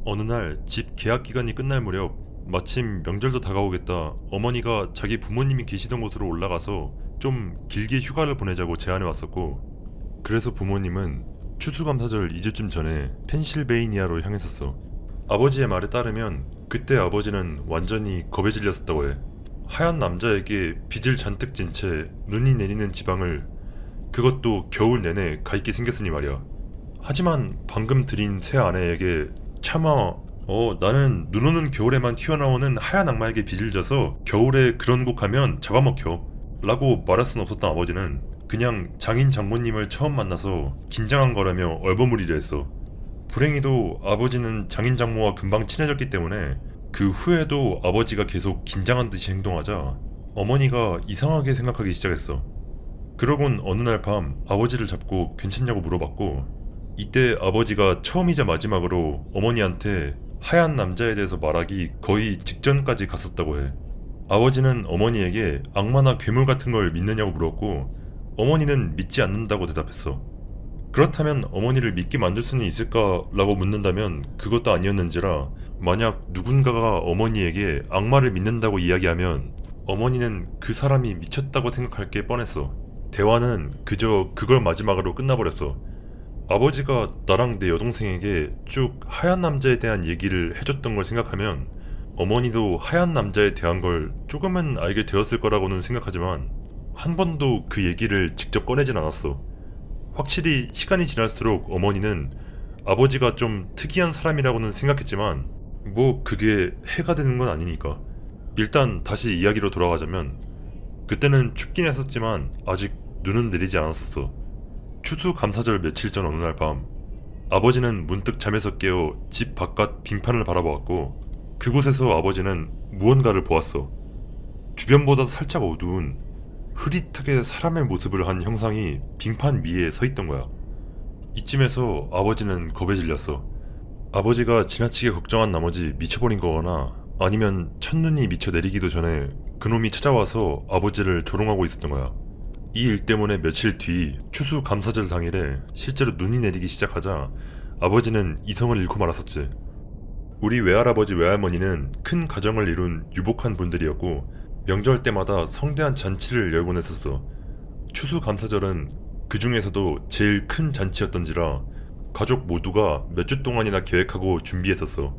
어느 날 집 계약 기간이 끝날 무렵 마침 명절도 다가오겠다 어머니가 자기 부모님이 계시던 곳으로 올라가서 좀 길게 휴가를 보내자고 제안해 왔었고 그래서 부모님은 추수감사절 2주쯤 전에 펜실베이니아로 향했었어. 아버지의 말에 따르면 그때 아버지는 완전히 겁에 질렸었다고 해. 하얀 남자에게 빚을 잔뜩 진 채 눈이 내리는 지방을 그것도 겨울 내내 가 있게 생겼으니 말이야. 하지만 방금 들인 새 아내에게 차마 나는 눈 오는 겨울에만 튀어나오는 하얀 악마에게 빚을 져서 겨울에 그런 곳 가면 잡아먹혀 라고 말할 순 없었던 아버지는 그냥 장인 장모님을 처음 만나서 긴장한 거라며 얼버무리려 했어. 불행히도 아버지는 장인 장모와 금방 친해졌기 때문에 그 후에도 아버지가 계속 긴장한 듯이 행동하자 어머니가 이상하게 생각하기 시작했어. 그러곤 어느 날 밤 아버지를 잡고 괜찮냐고 물어봤고 이때 아버지가 처음이자 마지막으로 어머니한테 하얀 남자에 대해서 말하기 거의 직전까지 갔었다고 해. 아버지는 어머니에게 악마나 괴물 같은 걸 믿느냐고 물었고 어머니는 믿지 않는다고 대답했어. 그렇다면 어머니를 믿게 만들 수는 있을까라고 묻는다면 그것도 아니었는지라 만약 누군가가 어머니에게 악마를 믿는다고 이야기하면 어머니는 그 사람이 미쳤다고 생각할 게 뻔했어. 대화는 그저 그걸 마지막으로 끝나버렸어. 아버지가 나랑 내 여동생에게 쭉 하얀 남자에 대한 얘기를 해줬던 걸 생각하면 어머니도 하얀 남자에 대한 걸 조금은 알게 되었을 거라고는 생각하지만 한 번도 그 얘기를 직접 꺼내진 않았어. 확실히 시간이 지날수록 어머니는 아버지가 좀 특이한 사람이라고는 생각했지만 뭐 그게 해가 되는 건 아니니까. 일단 다시 이야기로 돌아가자면 그때는 춥긴 했었지만 아직 눈은 내리지 않았었어. 추수감사절 며칠 전 어느 날 밤 아버지는 문득 잠에서 깨어 집 바깥 빙판을 바라보았고 그곳에서 아버지는 무언가를 보았어. 주변보다 살짝 어두운 흐릿하게 사람의 모습을 한 형상이 빙판 위에 서 있던 거야. 이쯤에서 아버지는 겁에 질렸어. 아버지가 지나치게 걱정한 나머지 미쳐버린 거거나 아니면 첫눈이 미쳐 내리기도 전에 그놈이 찾아와서 아버지를 조롱하고 있었던 거야. 이 일 때문에 며칠 뒤 추수감사절 당일에 실제로 눈이 내리기 시작하자 아버지는 이성을 잃고 말았었지. 우리 외할아버지 외할머니는 큰 가정을 이룬 유복한 분들이었고 명절 때마다 성대한 잔치를 열곤 했었어. 추수감사절은 그 중에서도 제일 큰 잔치였던지라 가족 모두가 몇 주 동안이나 계획하고 준비했었어.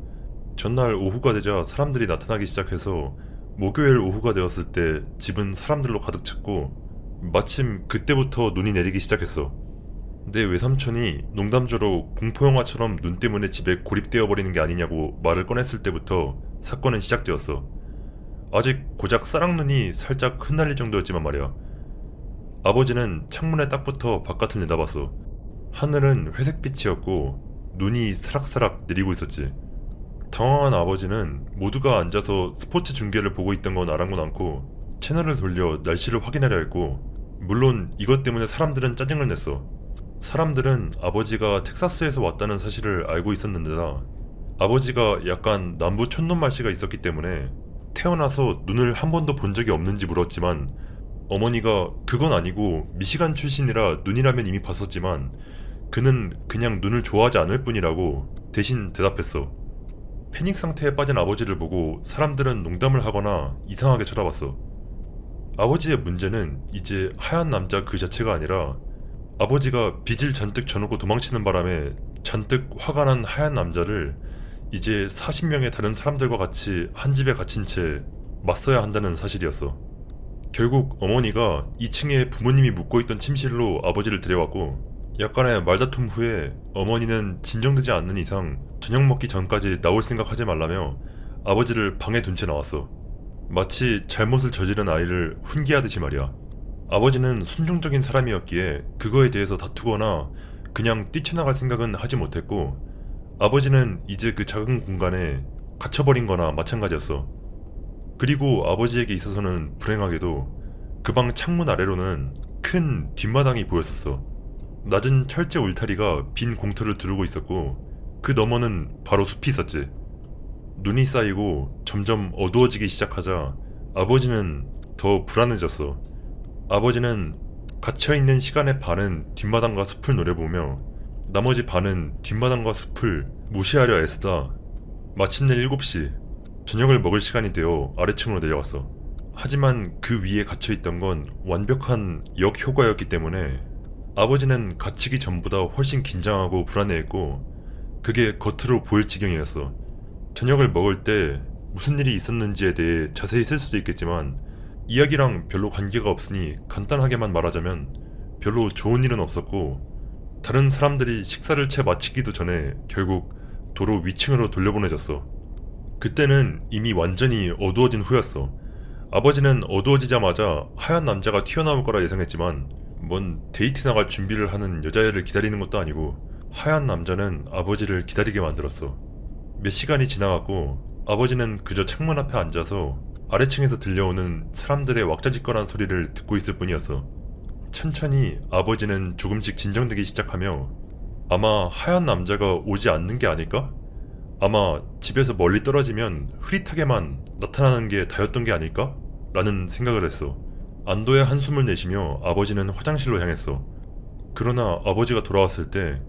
전날 오후가 되자 사람들이 나타나기 시작해서 목요일 오후가 되었을 때 집은 사람들로 가득 찼고 마침 그때부터 눈이 내리기 시작했어. 내 외삼촌이 농담조로 공포영화처럼 눈 때문에 집에 고립되어 버리는 게 아니냐고 말을 꺼냈을 때부터 사건은 시작되었어. 아직 고작 싸랑눈이 살짝 흩날릴 정도였지만 말이야. 아버지는 창문에 딱 붙어 바깥을 내다봤어. 하늘은 회색빛이었고 눈이 사락사락 내리고 있었지. 당황한 아버지는 모두가 앉아서 스포츠 중계를 보고 있던 건 알아보고 않고 채널을 돌려 날씨를 확인하려 했고 물론 이것 때문에 사람들은 짜증을 냈어. 사람들은 아버지가 텍사스에서 왔다는 사실을 알고 있었는데다 아버지가 약간 남부 촌놈 말씨가 있었기 때문에 태어나서 눈을 한 번도 본 적이 없는지 물었지만 어머니가 그건 아니고 미시간 출신이라 눈이라면 이미 봤었지만 그는 그냥 눈을 좋아하지 않을 뿐이라고 대신 대답했어. 패닉 상태에 빠진 아버지를 보고 사람들은 농담을 하거나 이상하게 쳐다봤어. 아버지의 문제는 이제 하얀 남자 그 자체가 아니라 아버지가 빚을 잔뜩 져놓고 도망치는 바람에 잔뜩 화가 난 하얀 남자를 이제 40명의 다른 사람들과 같이 한 집에 갇힌 채 맞서야 한다는 사실이었어. 결국 어머니가 2층에 부모님이 묵고 있던 침실로 아버지를 데려왔고 약간의 말다툼 후에 어머니는 진정되지 않는 이상 저녁 먹기 전까지 나올 생각하지 말라며 아버지를 방에 둔 채 나왔어. 마치 잘못을 저지른 아이를 훈계하듯이 말이야. 아버지는 순종적인 사람이었기에 그거에 대해서 다투거나 그냥 뛰쳐나갈 생각은 하지 못했고 아버지는 이제 그 작은 공간에 갇혀버린 거나 마찬가지였어. 그리고 아버지에게 있어서는 불행하게도 그 방 창문 아래로는 큰 뒷마당이 보였었어. 낮은 철제 울타리가 빈 공터를 두르고 있었고 그 너머는 바로 숲이 있었지. 눈이 쌓이고 점점 어두워지기 시작하자 아버지는 더 불안해졌어. 아버지는 갇혀있는 시간의 반은 뒷마당과 숲을 노려보며 나머지 반은 뒷마당과 숲을 무시하려 애쓰다 마침내 7시 저녁을 먹을 시간이 되어 아래층으로 내려갔어. 하지만 그 위에 갇혀있던 건 완벽한 역효과였기 때문에 아버지는 갇히기 전보다 훨씬 긴장하고 불안해했고 그게 겉으로 보일 지경이었어. 저녁을 먹을 때 무슨 일이 있었는지에 대해 자세히 쓸 수도 있겠지만 이야기랑 별로 관계가 없으니 간단하게만 말하자면 별로 좋은 일은 없었고 다른 사람들이 식사를 채 마치기도 전에 결국 도로 위층으로 돌려보내졌어. 그때는 이미 완전히 어두워진 후였어. 아버지는 어두워지자마자 하얀 남자가 튀어나올 거라 예상했지만 뭔 데이트 나갈 준비를 하는 여자애를 기다리는 것도 아니고 하얀 남자는 아버지를 기다리게 만들었어. 몇 시간이 지나갔고 아버지는 그저 창문 앞에 앉아서 아래층에서 들려오는 사람들의 왁자지껄한 소리를 듣고 있을 뿐이었어. 천천히 아버지는 조금씩 진정되기 시작하며 아마 하얀 남자가 오지 않는 게 아닐까? 아마 집에서 멀리 떨어지면 흐릿하게만 나타나는 게 다였던 게 아닐까? 라는 생각을 했어. 안도의 한숨을 내쉬며 아버지는 화장실로 향했어. 그러나 아버지가 돌아왔을 때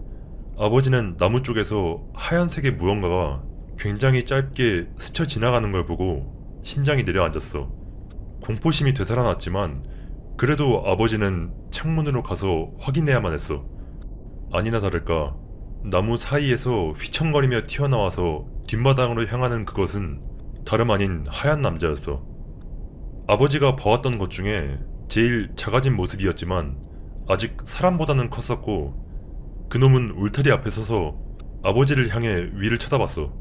아버지는 나무 쪽에서 하얀색의 무언가가 굉장히 짧게 스쳐 지나가는 걸 보고 심장이 내려앉았어. 공포심이 되살아났지만 그래도 아버지는 창문으로 가서 확인해야만 했어. 아니나 다를까 나무 사이에서 휘청거리며 튀어나와서 뒷마당으로 향하는 그것은 다름 아닌 하얀 남자였어. 아버지가 봐왔던 것 중에 제일 작아진 모습이었지만 아직 사람보다는 컸었고 그놈은 울타리 앞에 서서 아버지를 향해 위를 쳐다봤어.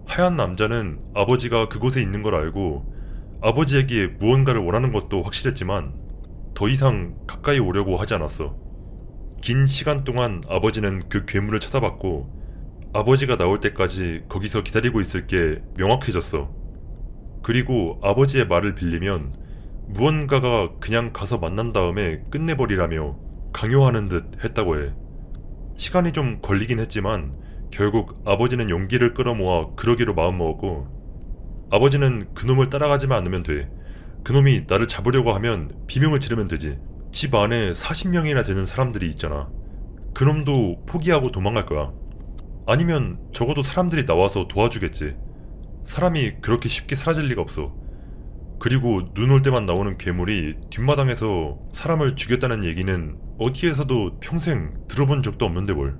하얀 남자는 아버지가 그곳에 있는 걸 알고 아버지에게 무언가를 원하는 것도 확실했지만 더 이상 가까이 오려고 하지 않았어. 긴 시간 동안 아버지는 그 괴물을 쳐다봤고 아버지가 나올 때까지 거기서 기다리고 있을 게 명확해졌어. 그리고 아버지의 말을 빌리면 무언가가 그냥 가서 만난 다음에 끝내버리라며 강요하는 듯 했다고 해. 시간이 좀 걸리긴 했지만 결국 아버지는 용기를 끌어모아 그러기로 마음먹었고 아버지는 그놈을 따라가지만 않으면 돼. 그놈이 나를 잡으려고 하면 비명을 지르면 되지. 집 안에 40명이나 되는 사람들이 있잖아. 그놈도 포기하고 도망갈 거야. 아니면 적어도 사람들이 나와서 도와주겠지. 사람이 그렇게 쉽게 사라질 리가 없어. 그리고 눈 올 때만 나오는 괴물이 뒷마당에서 사람을 죽였다는 얘기는 어디에서도 평생 들어본 적도 없는데 뭘.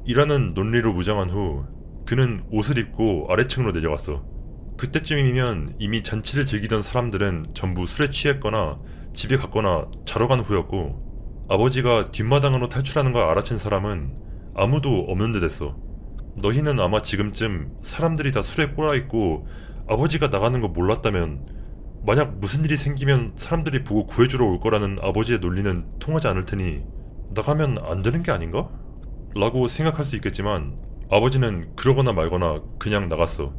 이라는 논리로 무장한 후 그는 옷을 입고 아래층으로 내려갔어. 그때쯤이면 이미 잔치를 즐기던 사람들은 전부 술에 취했거나 집에 갔거나 자러 간 후였고 아버지가 뒷마당으로 탈출하는 걸 알아챈 사람은 아무도 없는 듯 했어. 너희는 아마 지금쯤 사람들이 다 술에 꼬라있고 아버지가 나가는 거 몰랐다면 만약 무슨 일이 생기면 사람들이 보고 구해주러 올 거라는 아버지의 논리는 통하지 않을 테니 나가면 안 되는 게 아닌가? 라고 생각할 수 있겠지만 아버지는 그러거나 말거나 그냥 나갔어.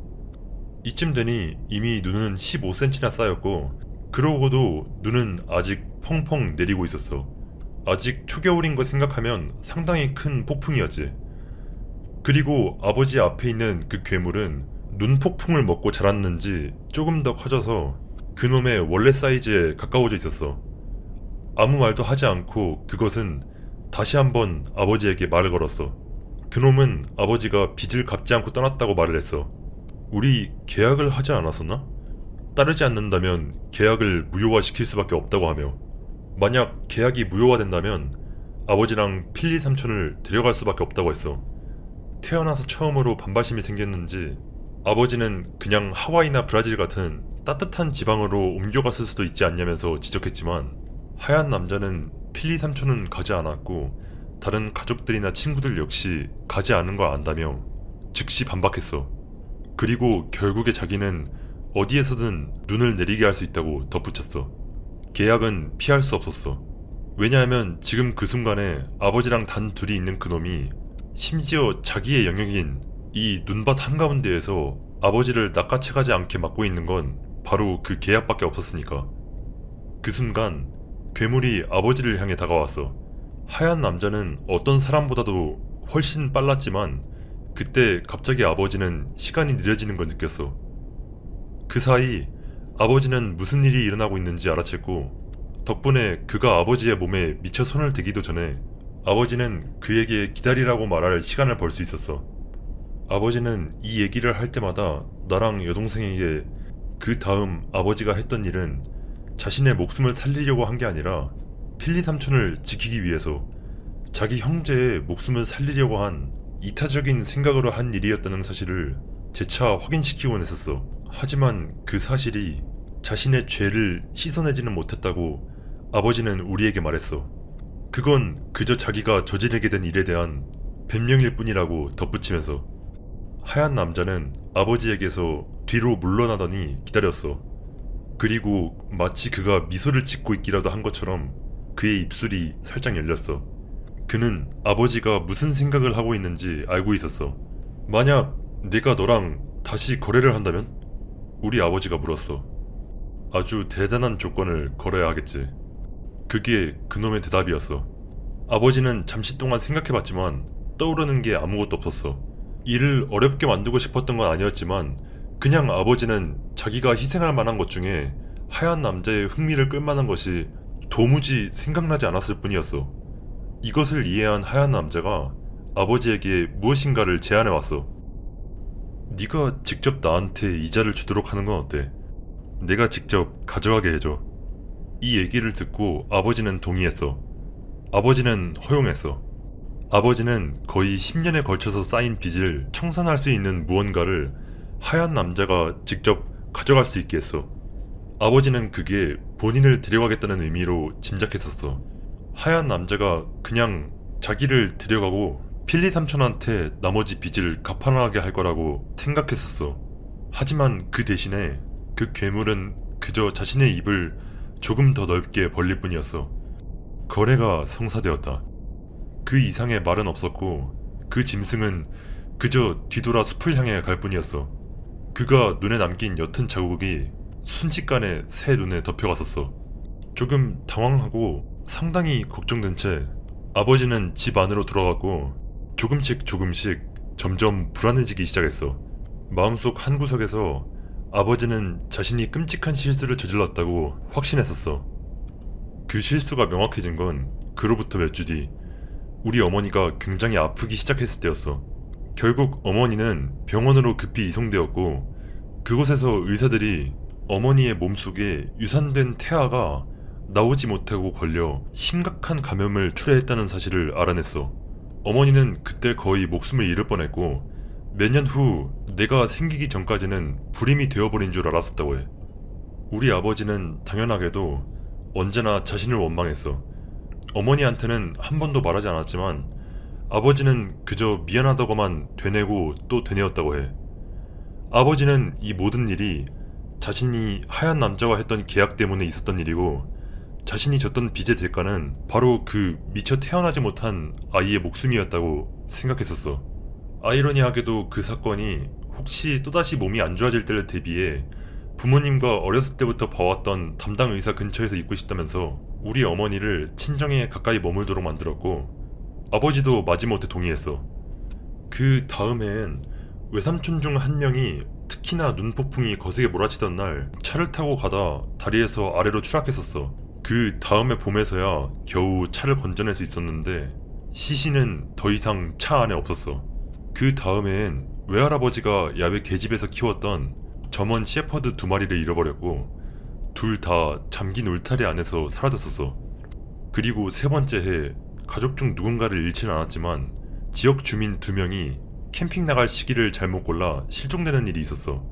이쯤 되니 이미 눈은 15cm나 쌓였고 그러고도 눈은 아직 펑펑 내리고 있었어. 아직 초겨울인 거 생각하면 상당히 큰 폭풍이었지. 그리고 아버지 앞에 있는 그 괴물은 눈폭풍을 먹고 자랐는지 조금 더 커져서 그놈의 원래 사이즈에 가까워져 있었어. 아무 말도 하지 않고 그것은 다시 한번 아버지에게 말을 걸었어. 그놈은 아버지가 빚을 갚지 않고 떠났다고 말을 했어. 우리 계약을 하지 않았었나? 따르지 않는다면 계약을 무효화시킬 수밖에 없다고 하며 만약 계약이 무효화된다면 아버지랑 필리 삼촌을 데려갈 수밖에 없다고 했어. 태어나서 처음으로 반발심이 생겼는지 아버지는 그냥 하와이나 브라질 같은 따뜻한 지방으로 옮겨갔을 수도 있지 않냐면서 지적했지만 하얀 남자는 필리 삼촌은 가지 않았고 다른 가족들이나 친구들 역시 가지 않은 걸 안다며 즉시 반박했어. 그리고 결국에 자기는 어디에서든 눈을 내리게 할 수 있다고 덧붙였어. 계약은 피할 수 없었어. 왜냐하면 지금 그 순간에 아버지랑 단 둘이 있는 그놈이 심지어 자기의 영역인 이 눈밭 한가운데에서 아버지를 낚아채가지 않게 막고 있는 건 바로 그 계약밖에 없었으니까. 그 순간 괴물이 아버지를 향해 다가왔어. 하얀 남자는 어떤 사람보다도 훨씬 빨랐지만 그때 갑자기 아버지는 시간이 느려지는 걸 느꼈어. 그 사이 아버지는 무슨 일이 일어나고 있는지 알아챘고 덕분에 그가 아버지의 몸에 미처 손을 대기도 전에 아버지는 그에게 기다리라고 말할 시간을 벌 수 있었어. 아버지는 이 얘기를 할 때마다 나랑 여동생에게 그 다음 아버지가 했던 일은 자신의 목숨을 살리려고 한 게 아니라 필리 삼촌을 지키기 위해서 자기 형제의 목숨을 살리려고 한 이타적인 생각으로 한 일이었다는 사실을 재차 확인시키곤 했었어. 하지만 그 사실이 자신의 죄를 씻어내지는 못했다고 아버지는 우리에게 말했어. 그건 그저 자기가 저지르게 된 일에 대한 변명일 뿐이라고 덧붙이면서 하얀 남자는 아버지에게서 뒤로 물러나더니 기다렸어. 그리고 마치 그가 미소를 짓고 있기라도 한 것처럼 그의 입술이 살짝 열렸어. 그는 아버지가 무슨 생각을 하고 있는지 알고 있었어. 만약 내가 너랑 다시 거래를 한다면? 우리 아버지가 물었어. 아주 대단한 조건을 걸어야 하겠지. 그게 그놈의 대답이었어. 아버지는 잠시 동안 생각해봤지만 떠오르는 게 아무것도 없었어. 일을 어렵게 만들고 싶었던 건 아니었지만 그냥 아버지는 자기가 희생할 만한 것 중에 하얀 남자의 흥미를 끌만한 것이 도무지 생각나지 않았을 뿐이었어. 이것을 이해한 하얀 남자가 아버지에게 무엇인가를 제안해왔어. 네가 직접 나한테 이자를 주도록 하는 건 어때? 내가 직접 가져가게 해줘. 이 얘기를 듣고 아버지는 동의했어. 아버지는 허용했어. 아버지는 거의 10년에 걸쳐서 쌓인 빚을 청산할 수 있는 무언가를 하얀 남자가 직접 가져갈 수 있게 했어. 아버지는 그게 본인을 데려가겠다는 의미로 짐작했었어. 하얀 남자가 그냥 자기를 데려가고 필리 삼촌한테 나머지 빚을 갚아나가게 할 거라고 생각했었어. 하지만 그 대신에 그 괴물은 그저 자신의 입을 조금 더 넓게 벌릴 뿐이었어. 거래가 성사되었다. 그 이상의 말은 없었고 그 짐승은 그저 뒤돌아 숲을 향해 갈 뿐이었어. 그가 눈에 남긴 옅은 자국이 순식간에 새 눈에 덮여갔었어. 조금 당황하고 상당히 걱정된 채 아버지는 집 안으로 돌아갔고 조금씩 점점 불안해지기 시작했어. 마음속 한구석에서 아버지는 자신이 끔찍한 실수를 저질렀다고 확신했었어. 그 실수가 명확해진 건 그로부터 몇 주 뒤 우리 어머니가 굉장히 아프기 시작했을 때였어. 결국 어머니는 병원으로 급히 이송되었고 그곳에서 의사들이 어머니의 몸속에 유산된 태아가 나오지 못하고 걸려 심각한 감염을 초래했다는 사실을 알아냈어. 어머니는 그때 거의 목숨을 잃을 뻔했고 몇 년 후 내가 생기기 전까지는 불임이 되어버린 줄 알았었다고 해. 우리 아버지는 당연하게도 언제나 자신을 원망했어. 어머니한테는 한 번도 말하지 않았지만 아버지는 그저 미안하다고만 되뇌고 또 되뇌었다고 해. 아버지는 이 모든 일이 자신이 하얀 남자와 했던 계약 때문에 있었던 일이고 자신이 졌던 빚의 대가는 바로 그 미처 태어나지 못한 아이의 목숨이었다고 생각했었어. 아이러니하게도 그 사건이 혹시 또다시 몸이 안 좋아질 때를 대비해 부모님과 어렸을 때부터 봐왔던 담당 의사 근처에서 있고 싶다면서 우리 어머니를 친정에 가까이 머물도록 만들었고 아버지도 마지못해 동의했어. 그 다음엔 외삼촌 중 한 명이 특히나 눈폭풍이 거세게 몰아치던 날 차를 타고 가다 다리에서 아래로 추락했었어. 그 다음에 봄에서야 겨우 차를 건져낼 수 있었는데 시신은 더 이상 차 안에 없었어. 그 다음엔 외할아버지가 야외 계집에서 키웠던 점원 셰퍼드 2마리를 잃어버렸고 둘 다 잠긴 울타리 안에서 사라졌었어. 그리고 세 번째 해 가족 중 누군가를 잃지는 않았지만 지역 주민 2명이 캠핑 나갈 시기를 잘못 골라 실종되는 일이 있었어.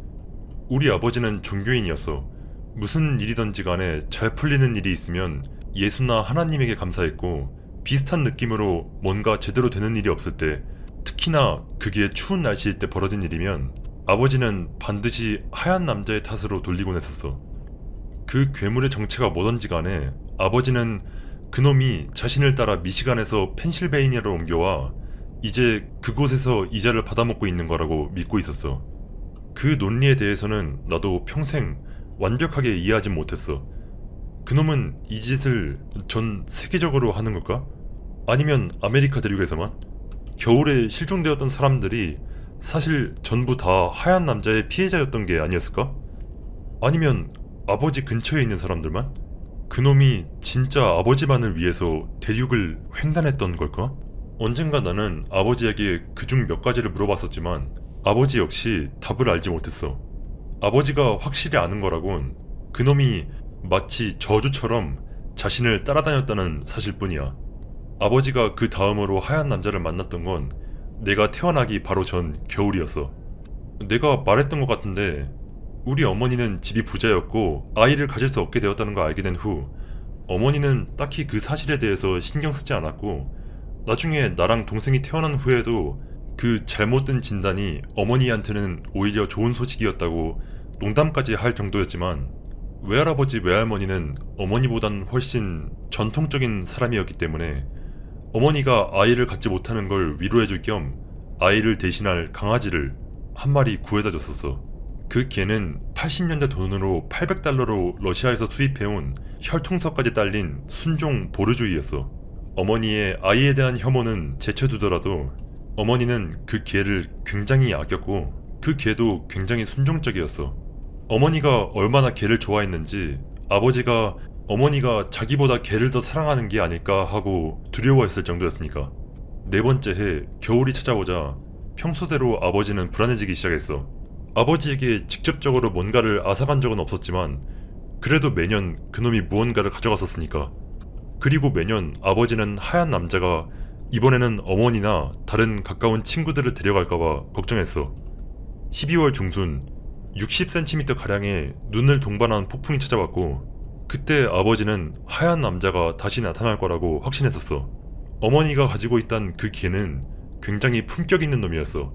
우리 아버지는 종교인이었어. 무슨 일이든지 간에 잘 풀리는 일이 있으면 예수나 하나님에게 감사했고 비슷한 느낌으로 뭔가 제대로 되는 일이 없을 때 특히나 그게 추운 날씨일 때 벌어진 일이면 아버지는 반드시 하얀 남자의 탓으로 돌리곤 했었어. 그 괴물의 정체가 뭐던지 간에 아버지는 그놈이 자신을 따라 미시간에서 펜실베이니아로 옮겨와 이제 그곳에서 이자를 받아먹고 있는 거라고 믿고 있었어. 그 논리에 대해서는 나도 평생 완벽하게 이해하진 못했어. 그놈은 이 짓을 전 세계적으로 하는 걸까? 아니면 아메리카 대륙에서만? 겨울에 실종되었던 사람들이 사실 전부 다 하얀 남자의 피해자였던 게 아니었을까? 아니면 아버지 근처에 있는 사람들만? 그놈이 진짜 아버지만을 위해서 대륙을 횡단했던 걸까? 언젠가 나는 아버지에게 그중 몇 가지를 물어봤었지만 아버지 역시 답을 알지 못했어. 아버지가 확실히 아는 거라곤 그놈이 마치 저주처럼 자신을 따라다녔다는 사실뿐이야. 아버지가 그 다음으로 하얀 남자를 만났던 건 내가 태어나기 바로 전 겨울이었어. 내가 말했던 것 같은데 우리 어머니는 집이 부자였고 아이를 가질 수 없게 되었다는 걸 알게 된 후 어머니는 딱히 그 사실에 대해서 신경 쓰지 않았고 나중에 나랑 동생이 태어난 후에도 그 잘못된 진단이 어머니한테는 오히려 좋은 소식이었다고 농담까지 할 정도였지만 외할아버지 외할머니는 어머니보단 훨씬 전통적인 사람이었기 때문에 어머니가 아이를 갖지 못하는 걸 위로해줄 겸 아이를 대신할 강아지를 한 마리 구해다 줬었어. 그 개는 80년대 돈으로 $800로 러시아에서 수입해온 혈통서까지 딸린 순종 보르조이였어. 어머니의 아이에 대한 혐오는 제쳐두더라도 어머니는 그 개를 굉장히 아꼈고 그 개도 굉장히 순종적이었어. 어머니가 얼마나 개를 좋아했는지 아버지가 어머니가 자기보다 개를 더 사랑하는 게 아닐까 하고 두려워했을 정도였으니까. 네 번째 해 겨울이 찾아오자 평소대로 아버지는 불안해지기 시작했어. 아버지에게 직접적으로 뭔가를 앗아간 적은 없었지만 그래도 매년 그놈이 무언가를 가져갔었으니까. 그리고 매년 아버지는 하얀 남자가 이번에는 어머니나 다른 가까운 친구들을 데려갈까봐 걱정했어. 12월 중순 60cm가량의 눈을 동반한 폭풍이 찾아왔고 그때 아버지는 하얀 남자가 다시 나타날 거라고 확신했었어. 어머니가 가지고 있던 그 개는 굉장히 품격 있는 놈이었어.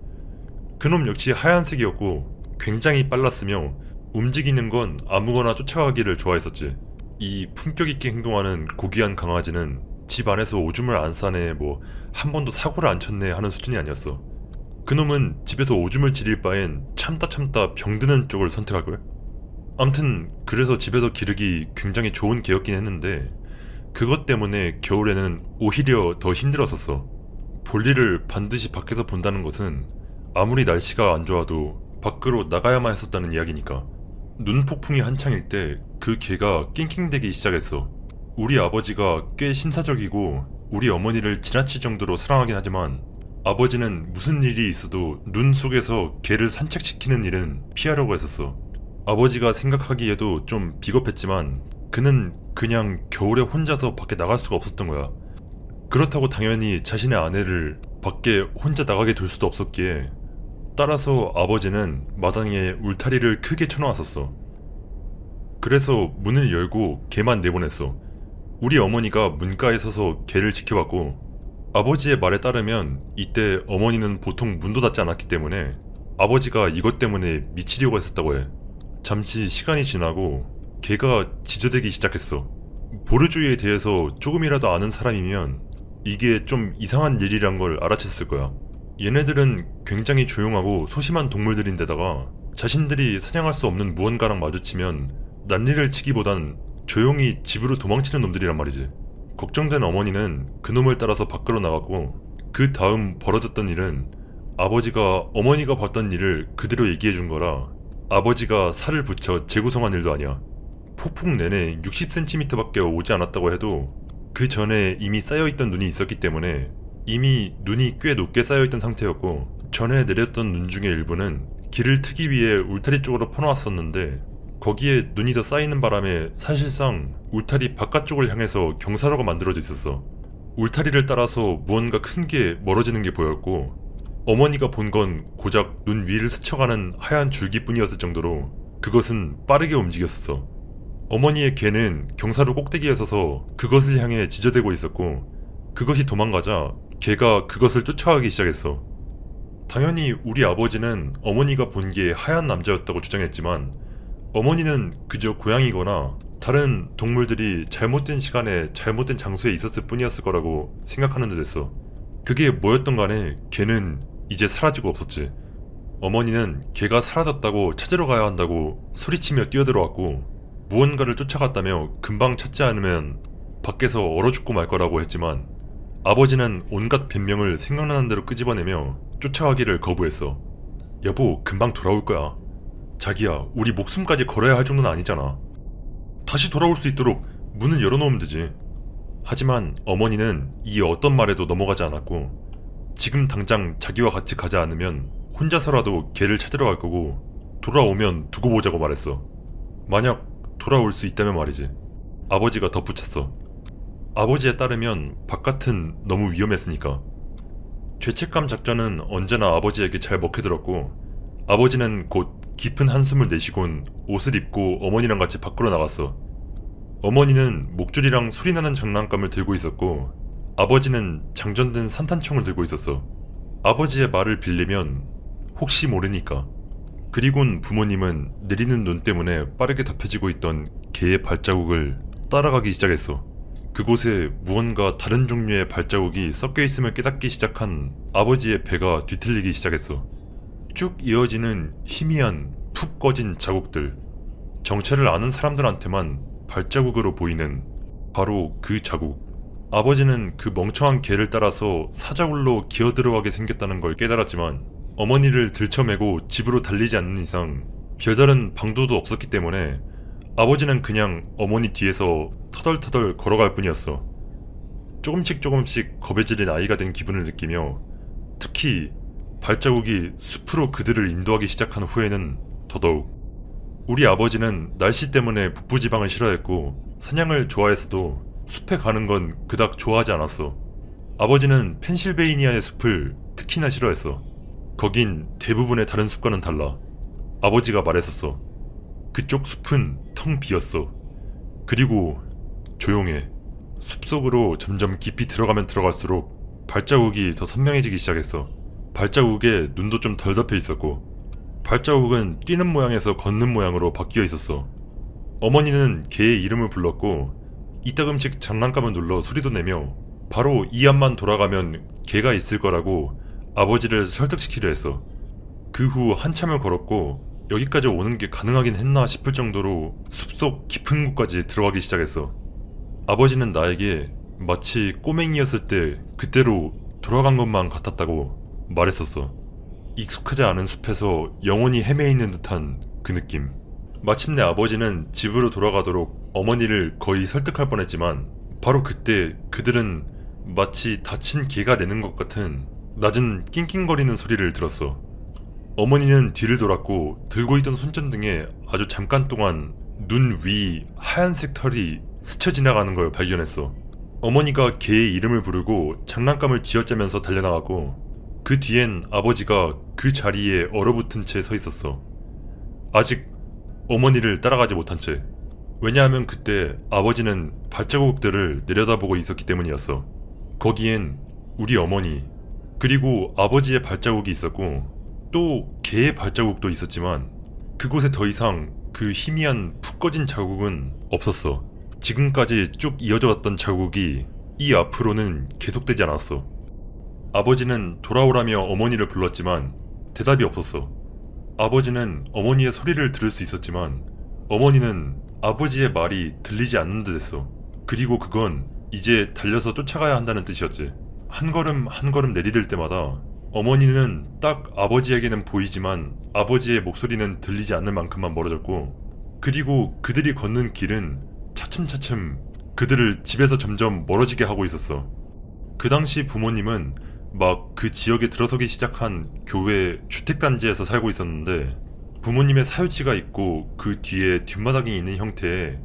그놈 역시 하얀색이었고 굉장히 빨랐으며 움직이는 건 아무거나 쫓아가기를 좋아했었지. 이 품격 있게 행동하는 고귀한 강아지는 집 안에서 오줌을 안 싸네 뭐 한 번도 사고를 안 쳤네 하는 수준이 아니었어. 그놈은 집에서 오줌을 지릴 바엔 참다 병드는 쪽을 선택할걸? 암튼 그래서 집에서 기르기 굉장히 좋은 개였긴 했는데 그것 때문에 겨울에는 오히려 더 힘들었었어. 볼일을 반드시 밖에서 본다는 것은 아무리 날씨가 안 좋아도 밖으로 나가야만 했었다는 이야기니까. 눈폭풍이 한창일 때 그 개가 낑낑대기 시작했어. 우리 아버지가 꽤 신사적이고 우리 어머니를 지나칠 정도로 사랑하긴 하지만 아버지는 무슨 일이 있어도 눈 속에서 개를 산책시키는 일은 피하려고 했었어. 아버지가 생각하기에도 좀 비겁했지만 그는 그냥 겨울에 혼자서 밖에 나갈 수가 없었던 거야. 그렇다고 당연히 자신의 아내를 밖에 혼자 나가게 둘 수도 없었기에 따라서 아버지는 마당에 울타리를 크게 쳐놓았었어. 그래서 문을 열고 개만 내보냈어. 우리 어머니가 문가에 서서 개를 지켜봤고 아버지의 말에 따르면 이때 어머니는 보통 문도 닫지 않았기 때문에 아버지가 이것 때문에 미치려고 했었다고 해. 잠시 시간이 지나고 개가 지저대기 시작했어. 보르주이에 대해서 조금이라도 아는 사람이면 이게 좀 이상한 일이란 걸 알아챘을 거야. 얘네들은 굉장히 조용하고 소심한 동물들인데다가 자신들이 사냥할 수 없는 무언가랑 마주치면 난리를 치기보단 조용히 집으로 도망치는 놈들이란 말이지. 걱정된 어머니는 그놈을 따라서 밖으로 나갔고 그 다음 벌어졌던 일은 아버지가 어머니가 봤던 일을 그대로 얘기해준 거라 아버지가 살을 붙여 재구성한 일도 아니야. 폭풍 내내 60cm 밖에 오지 않았다고 해도 그 전에 이미 쌓여있던 눈이 있었기 때문에 이미 눈이 꽤 높게 쌓여있던 상태였고 전에 내렸던 눈 중에 일부는 길을 트기 위해 울타리 쪽으로 퍼놓았었는데 거기에 눈이 더 쌓이는 바람에 사실상 울타리 바깥쪽을 향해서 경사로가 만들어져 있었어. 울타리를 따라서 무언가 큰 게 멀어지는 게 보였고 어머니가 본 건 고작 눈 위를 스쳐가는 하얀 줄기뿐이었을 정도로 그것은 빠르게 움직였었어. 어머니의 개는 경사로 꼭대기에 서서 그것을 향해 지저대고 있었고 그것이 도망가자 개가 그것을 쫓아가기 시작했어. 당연히 우리 아버지는 어머니가 본 게 하얀 남자였다고 주장했지만 어머니는 그저 고양이거나 다른 동물들이 잘못된 시간에 잘못된 장소에 있었을 뿐이었을 거라고 생각하는 듯 했어. 그게 뭐였던 간에 걔는 이제 사라지고 없었지. 어머니는 걔가 사라졌다고 찾으러 가야 한다고 소리치며 뛰어들어왔고 무언가를 쫓아갔다며 금방 찾지 않으면 밖에서 얼어 죽고 말 거라고 했지만 아버지는 온갖 변명을 생각나는 대로 끄집어내며 쫓아가기를 거부했어. 여보, 금방 돌아올 거야. 자기야, 우리 목숨까지 걸어야 할 정도는 아니잖아. 다시 돌아올 수 있도록 문을 열어놓으면 되지. 하지만 어머니는 이 어떤 말에도 넘어가지 않았고 지금 당장 자기와 같이 가지 않으면 혼자서라도 걔를 찾으러 갈 거고 돌아오면 두고 보자고 말했어. 만약 돌아올 수 있다면 말이지. 아버지가 덧붙였어. 아버지에 따르면 바깥은 너무 위험했으니까. 죄책감 작전은 언제나 아버지에게 잘 먹혀들었고 아버지는 곧 깊은 한숨을 내쉬곤 옷을 입고 어머니랑 같이 밖으로 나갔어. 어머니는 목줄이랑 소리나는 장난감을 들고 있었고 아버지는 장전된 산탄총을 들고 있었어. 아버지의 말을 빌리면 혹시 모르니까. 그리곤 부모님은 내리는 눈 때문에 빠르게 덮여지고 있던 개의 발자국을 따라가기 시작했어. 그곳에 무언가 다른 종류의 발자국이 섞여 있음을 깨닫기 시작한 아버지의 배가 뒤틀리기 시작했어. 쭉 이어지는 희미한 푹 꺼진 자국들. 정체를 아는 사람들한테만 발자국으로 보이는 바로 그 자국. 아버지는 그 멍청한 개를 따라서 사자굴로 기어들어가게 생겼다는 걸 깨달았지만 어머니를 들쳐매고 집으로 달리지 않는 이상 별다른 방도도 없었기 때문에 아버지는 그냥 어머니 뒤에서 터덜터덜 걸어갈 뿐이었어. 조금씩 겁에 질린 아이가 된 기분을 느끼며 특히 발자국이 숲으로 그들을 인도하기 시작한 후에는 더더욱. 우리 아버지는 날씨 때문에 북부지방을 싫어했고 사냥을 좋아했어도 숲에 가는 건 그닥 좋아하지 않았어. 아버지는 펜실베이니아의 숲을 특히나 싫어했어. 거긴 대부분의 다른 숲과는 달라. 아버지가 말했었어. 그쪽 숲은 텅 비었어. 그리고 조용해. 숲속으로 점점 깊이 들어가면 들어갈수록 발자국이 더 선명해지기 시작했어. 발자국에 눈도 좀 덜 덮여 있었고 발자국은 뛰는 모양에서 걷는 모양으로 바뀌어 있었어. 어머니는 개의 이름을 불렀고 이따금씩 장난감을 눌러 소리도 내며 바로 이 앞만 돌아가면 개가 있을 거라고 아버지를 설득시키려 했어. 그 후 한참을 걸었고 여기까지 오는 게 가능하긴 했나 싶을 정도로 숲속 깊은 곳까지 들어가기 시작했어. 아버지는 나에게 마치 꼬맹이였을 때 그때로 돌아간 것만 같았다고 말했었어. 익숙하지 않은 숲에서 영원히 헤매있는 듯한 그 느낌. 마침내 아버지는 집으로 돌아가도록 어머니를 거의 설득할 뻔했지만 바로 그때 그들은 마치 다친 개가 내는 것 같은 낮은 낑낑거리는 소리를 들었어. 어머니는 뒤를 돌았고 들고 있던 손전등에 아주 잠깐 동안 눈 위 하얀색 털이 스쳐 지나가는 걸 발견했어. 어머니가 개의 이름을 부르고 장난감을 쥐어짜면서 달려나갔고 그 뒤엔 아버지가 그 자리에 얼어붙은 채 서 있었어. 아직 어머니를 따라가지 못한 채. 왜냐하면 그때 아버지는 발자국들을 내려다보고 있었기 때문이었어. 거기엔 우리 어머니 그리고 아버지의 발자국이 있었고 또 개의 발자국도 있었지만 그곳에 더 이상 그 희미한 푹 꺼진 자국은 없었어. 지금까지 쭉 이어져 왔던 자국이 이 앞으로는 계속되지 않았어. 아버지는 돌아오라며 어머니를 불렀지만 대답이 없었어. 아버지는 어머니의 소리를 들을 수 있었지만 어머니는 아버지의 말이 들리지 않는 듯 했어. 그리고 그건 이제 달려서 쫓아가야 한다는 뜻이었지. 한 걸음 한 걸음 내디딜 때마다 어머니는 딱 아버지에게는 보이지만 아버지의 목소리는 들리지 않는 만큼만 멀어졌고 그리고 그들이 걷는 길은 차츰차츰 그들을 집에서 점점 멀어지게 하고 있었어. 그 당시 부모님은 막 그 지역에 들어서기 시작한 교회 주택단지에서 살고 있었는데 부모님의 사유지가 있고 그 뒤에 뒷마당이 있는 형태에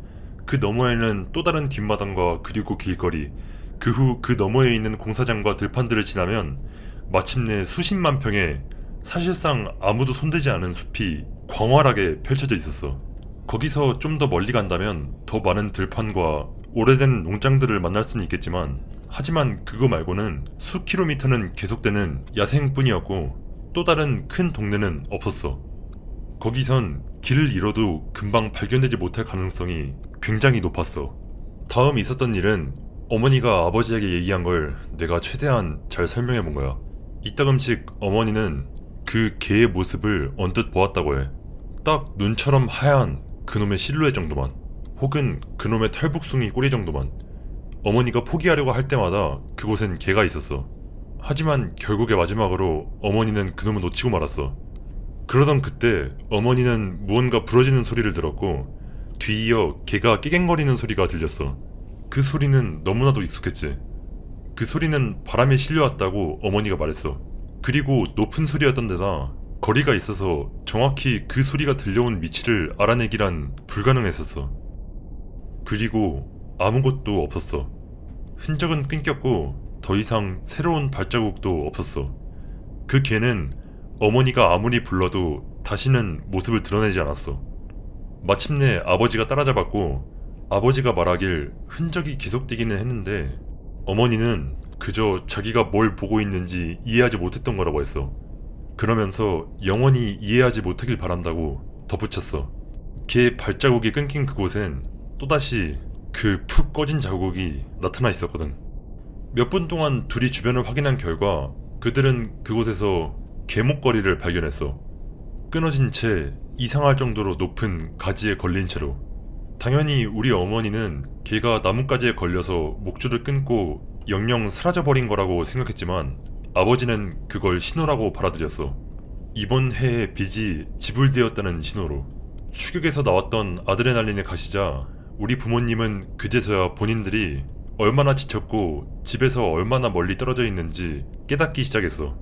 그 너머에는 또 다른 뒷마당과 그리고 길거리 그 후 그 너머에 있는 공사장과 들판들을 지나면 마침내 수십만 평의 사실상 아무도 손대지 않은 숲이 광활하게 펼쳐져 있었어. 거기서 좀 더 멀리 간다면 더 많은 들판과 오래된 농장들을 만날 수는 있겠지만 하지만 그거 말고는 수 킬로미터는 계속되는 야생뿐이었고 또 다른 큰 동네는 없었어. 거기선 길을 잃어도 금방 발견되지 못할 가능성이 굉장히 높았어. 다음 있었던 일은 어머니가 아버지에게 얘기한 걸 내가 최대한 잘 설명해 본 거야. 이따금씩 어머니는 그 개의 모습을 언뜻 보았다고 해. 딱 눈처럼 하얀 그놈의 실루엣 정도만, 혹은 그놈의 털북숭이 꼬리 정도만. 어머니가 포기하려고 할 때마다 그곳엔 개가 있었어. 하지만 결국에 마지막으로 어머니는 그놈을 놓치고 말았어. 그러던 그때 어머니는 무언가 부러지는 소리를 들었고 뒤이어 개가 깨갱거리는 소리가 들렸어. 그 소리는 너무나도 익숙했지. 그 소리는 바람에 실려왔다고 어머니가 말했어. 그리고 높은 소리였던 데다 거리가 있어서 정확히 그 소리가 들려온 위치를 알아내기란 불가능했었어. 그리고 아무것도 없었어. 흔적은 끊겼고 더 이상 새로운 발자국도 없었어. 그 개는 어머니가 아무리 불러도 다시는 모습을 드러내지 않았어. 마침내 아버지가 따라잡았고 아버지가 말하길 흔적이 계속되기는 했는데 어머니는 그저 자기가 뭘 보고 있는지 이해하지 못했던 거라고 했어. 그러면서 영원히 이해하지 못하길 바란다고 덧붙였어. 개 발자국이 끊긴 그곳엔 또다시 그 푹 꺼진 자국이 나타나 있었거든. 몇 분 동안 둘이 주변을 확인한 결과 그들은 그곳에서 개목걸이를 발견했어. 끊어진 채 이상할 정도로 높은 가지에 걸린 채로. 당연히 우리 어머니는 개가 나뭇가지에 걸려서 목줄을 끊고 영영 사라져버린 거라고 생각했지만 아버지는 그걸 신호라고 받아들였어. 이번 해의 빚이 지불되었다는 신호로. 추격에서 나왔던 아드레날린에 가시자 우리 부모님은 그제서야 본인들이 얼마나 지쳤고 집에서 얼마나 멀리 떨어져 있는지 깨닫기 시작했어.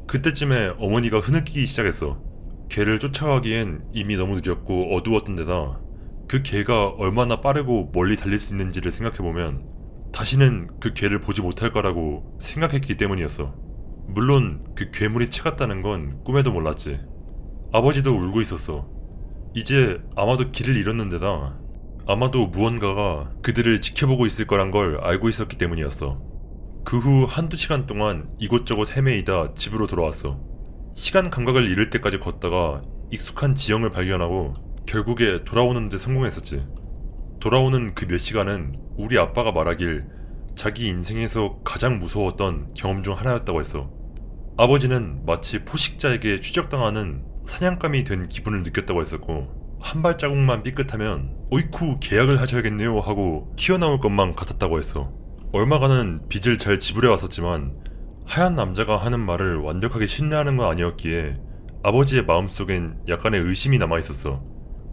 그때쯤에 어머니가 흐느끼기 시작했어. 개를 쫓아가기엔 이미 너무 늦었고 어두웠던 데다 그 개가 얼마나 빠르고 멀리 달릴 수 있는지를 생각해보면 다시는 그 개를 보지 못할 거라고 생각했기 때문이었어. 물론 그 괴물이 채갔다는 건 꿈에도 몰랐지. 아버지도 울고 있었어. 이제 아마도 길을 잃었는 데다 아마도 무언가가 그들을 지켜보고 있을 거란 걸 알고 있었기 때문이었어. 그 후 한두 시간 동안 이곳저곳 헤매이다 집으로 돌아왔어. 시간 감각을 잃을 때까지 걷다가 익숙한 지형을 발견하고 결국에 돌아오는 데 성공했었지. 돌아오는 그 몇 시간은 우리 아빠가 말하길 자기 인생에서 가장 무서웠던 경험 중 하나였다고 했어. 아버지는 마치 포식자에게 추적당하는 사냥감이 된 기분을 느꼈다고 했었고, 한 발자국만 삐끗하면 어이쿠 계약을 하셔야겠네요 하고 튀어나올 것만 같았다고 했어. 얼마간은 빚을 잘 지불해 왔었지만 하얀 남자가 하는 말을 완벽하게 신뢰하는 건 아니었기에 아버지의 마음속엔 약간의 의심이 남아있었어.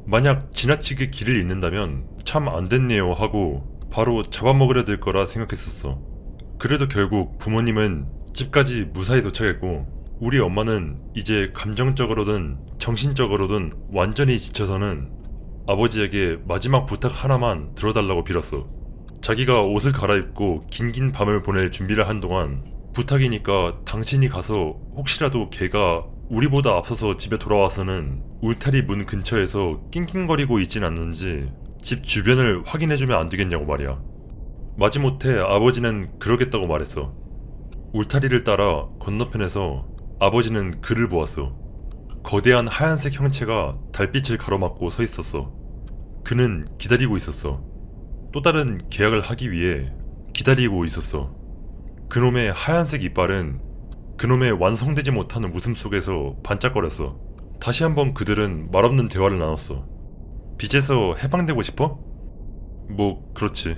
만약 지나치게 길을 잃는다면 참 안됐네요 하고 바로 잡아먹으려 들 거라 생각했었어. 그래도 결국 부모님은 집까지 무사히 도착했고, 우리 엄마는 이제 감정적으로든 정신적으로든 완전히 지쳐서는 아버지에게 마지막 부탁 하나만 들어달라고 빌었어. 자기가 옷을 갈아입고 긴긴 밤을 보낼 준비를 한 동안 부탁이니까 당신이 가서 혹시라도 걔가 우리보다 앞서서 집에 돌아와서는 울타리 문 근처에서 낑낑거리고 있진 않는지 집 주변을 확인해주면 안 되겠냐고 말이야. 마지못해 아버지는 그러겠다고 말했어. 울타리를 따라 건너편에서 아버지는 그를 보았어. 거대한 하얀색 형체가 달빛을 가로막고 서 있었어. 그는 기다리고 있었어. 또 다른 계약을 하기 위해 기다리고 있었어. 그놈의 하얀색 이빨은 그놈의 완성되지 못한 웃음 속에서 반짝거렸어. 다시 한번 그들은 말없는 대화를 나눴어. 빚에서 해방되고 싶어? 뭐 그렇지.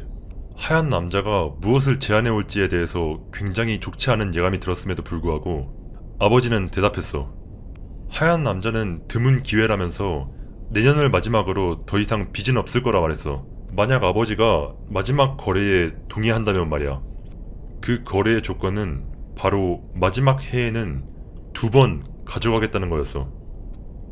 하얀 남자가 무엇을 제안해 올지에 대해서 굉장히 좋지 않은 예감이 들었음에도 불구하고 아버지는 대답했어. 하얀 남자는 드문 기회라면서 내년을 마지막으로 더 이상 빚은 없을 거라 말했어. 만약 아버지가 마지막 거래에 동의한다면 말이야. 그 거래의 조건은 바로 마지막 해에는 2번 가져가겠다는 거였어.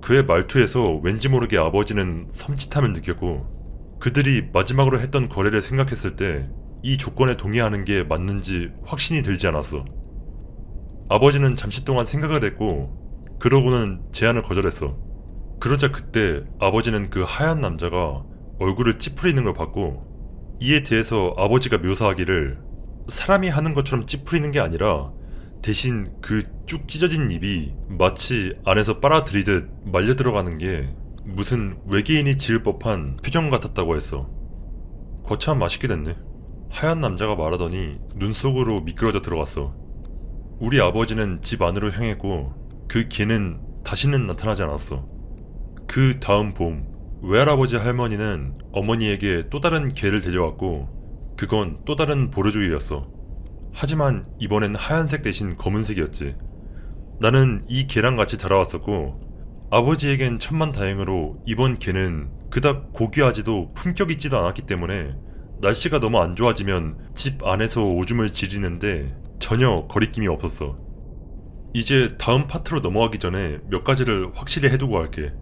그의 말투에서 왠지 모르게 아버지는 섬찟함을 느꼈고, 그들이 마지막으로 했던 거래를 생각했을 때 이 조건에 동의하는 게 맞는지 확신이 들지 않았어. 아버지는 잠시 동안 생각을 했고 그러고는 제안을 거절했어. 그러자 그때 아버지는 그 하얀 남자가 얼굴을 찌푸리는 걸 봤고, 이에 대해서 아버지가 묘사하기를 사람이 하는 것처럼 찌푸리는 게 아니라 대신 그 쭉 찢어진 입이 마치 안에서 빨아들이듯 말려 들어가는 게 무슨 외계인이 지을 법한 표정 같았다고 했어. 거참 맛있게 됐네. 하얀 남자가 말하더니 눈 속으로 미끄러져 들어갔어. 우리 아버지는 집 안으로 향했고 그 개는 다시는 나타나지 않았어. 그 다음 봄, 외할아버지 할머니는 어머니에게 또 다른 개를 데려왔고 그건 또 다른 보르조이였어. 하지만 이번엔 하얀색 대신 검은색이었지. 나는 이 개랑 같이 자라왔었고 아버지에겐 천만다행으로 이번 개는 그닥 고귀하지도 품격 있지도 않았기 때문에 날씨가 너무 안 좋아지면 집 안에서 오줌을 지리는데 전혀 거리낌이 없었어. 이제 다음 파트로 넘어가기 전에 몇 가지를 확실히 해두고 갈게.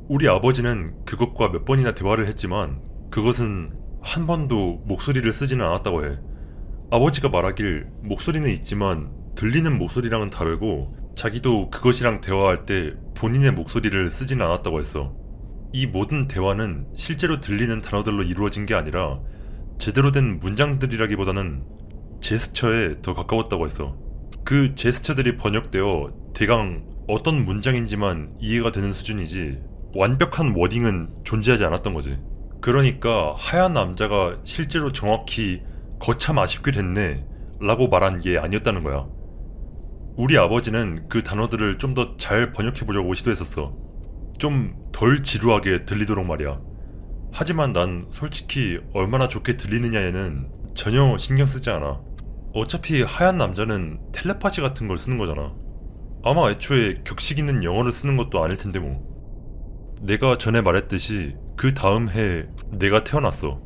우리 아버지는 그것과 몇 번이나 대화를 했지만 그것은 한 번도 목소리를 쓰지는 않았다고 해. 아버지가 말하길 목소리는 있지만 들리는 목소리랑은 다르고 자기도 그것이랑 대화할 때 본인의 목소리를 쓰지는 않았다고 했어. 이 모든 대화는 실제로 들리는 단어들로 이루어진 게 아니라 제대로 된 문장들이라기보다는 제스처에 더 가까웠다고 했어. 그 제스처들이 번역되어 대강 어떤 문장인지만 이해가 되는 수준이지 완벽한 워딩은 존재하지 않았던 거지. 그러니까 하얀 남자가 실제로 정확히 거참 아쉽게 됐네 라고 말한 게 아니었다는 거야. 우리 아버지는 그 단어들을 좀 더 잘 번역해보려고 시도했었어. 좀 덜 지루하게 들리도록 말이야. 하지만 난 솔직히 얼마나 좋게 들리느냐에는 전혀 신경 쓰지 않아. 어차피 하얀 남자는 텔레파시 같은 걸 쓰는 거잖아. 아마 애초에 격식 있는 영어를 쓰는 것도 아닐 텐데 뭐. 내가 전에 말했듯이 그 다음 해에 내가 태어났어.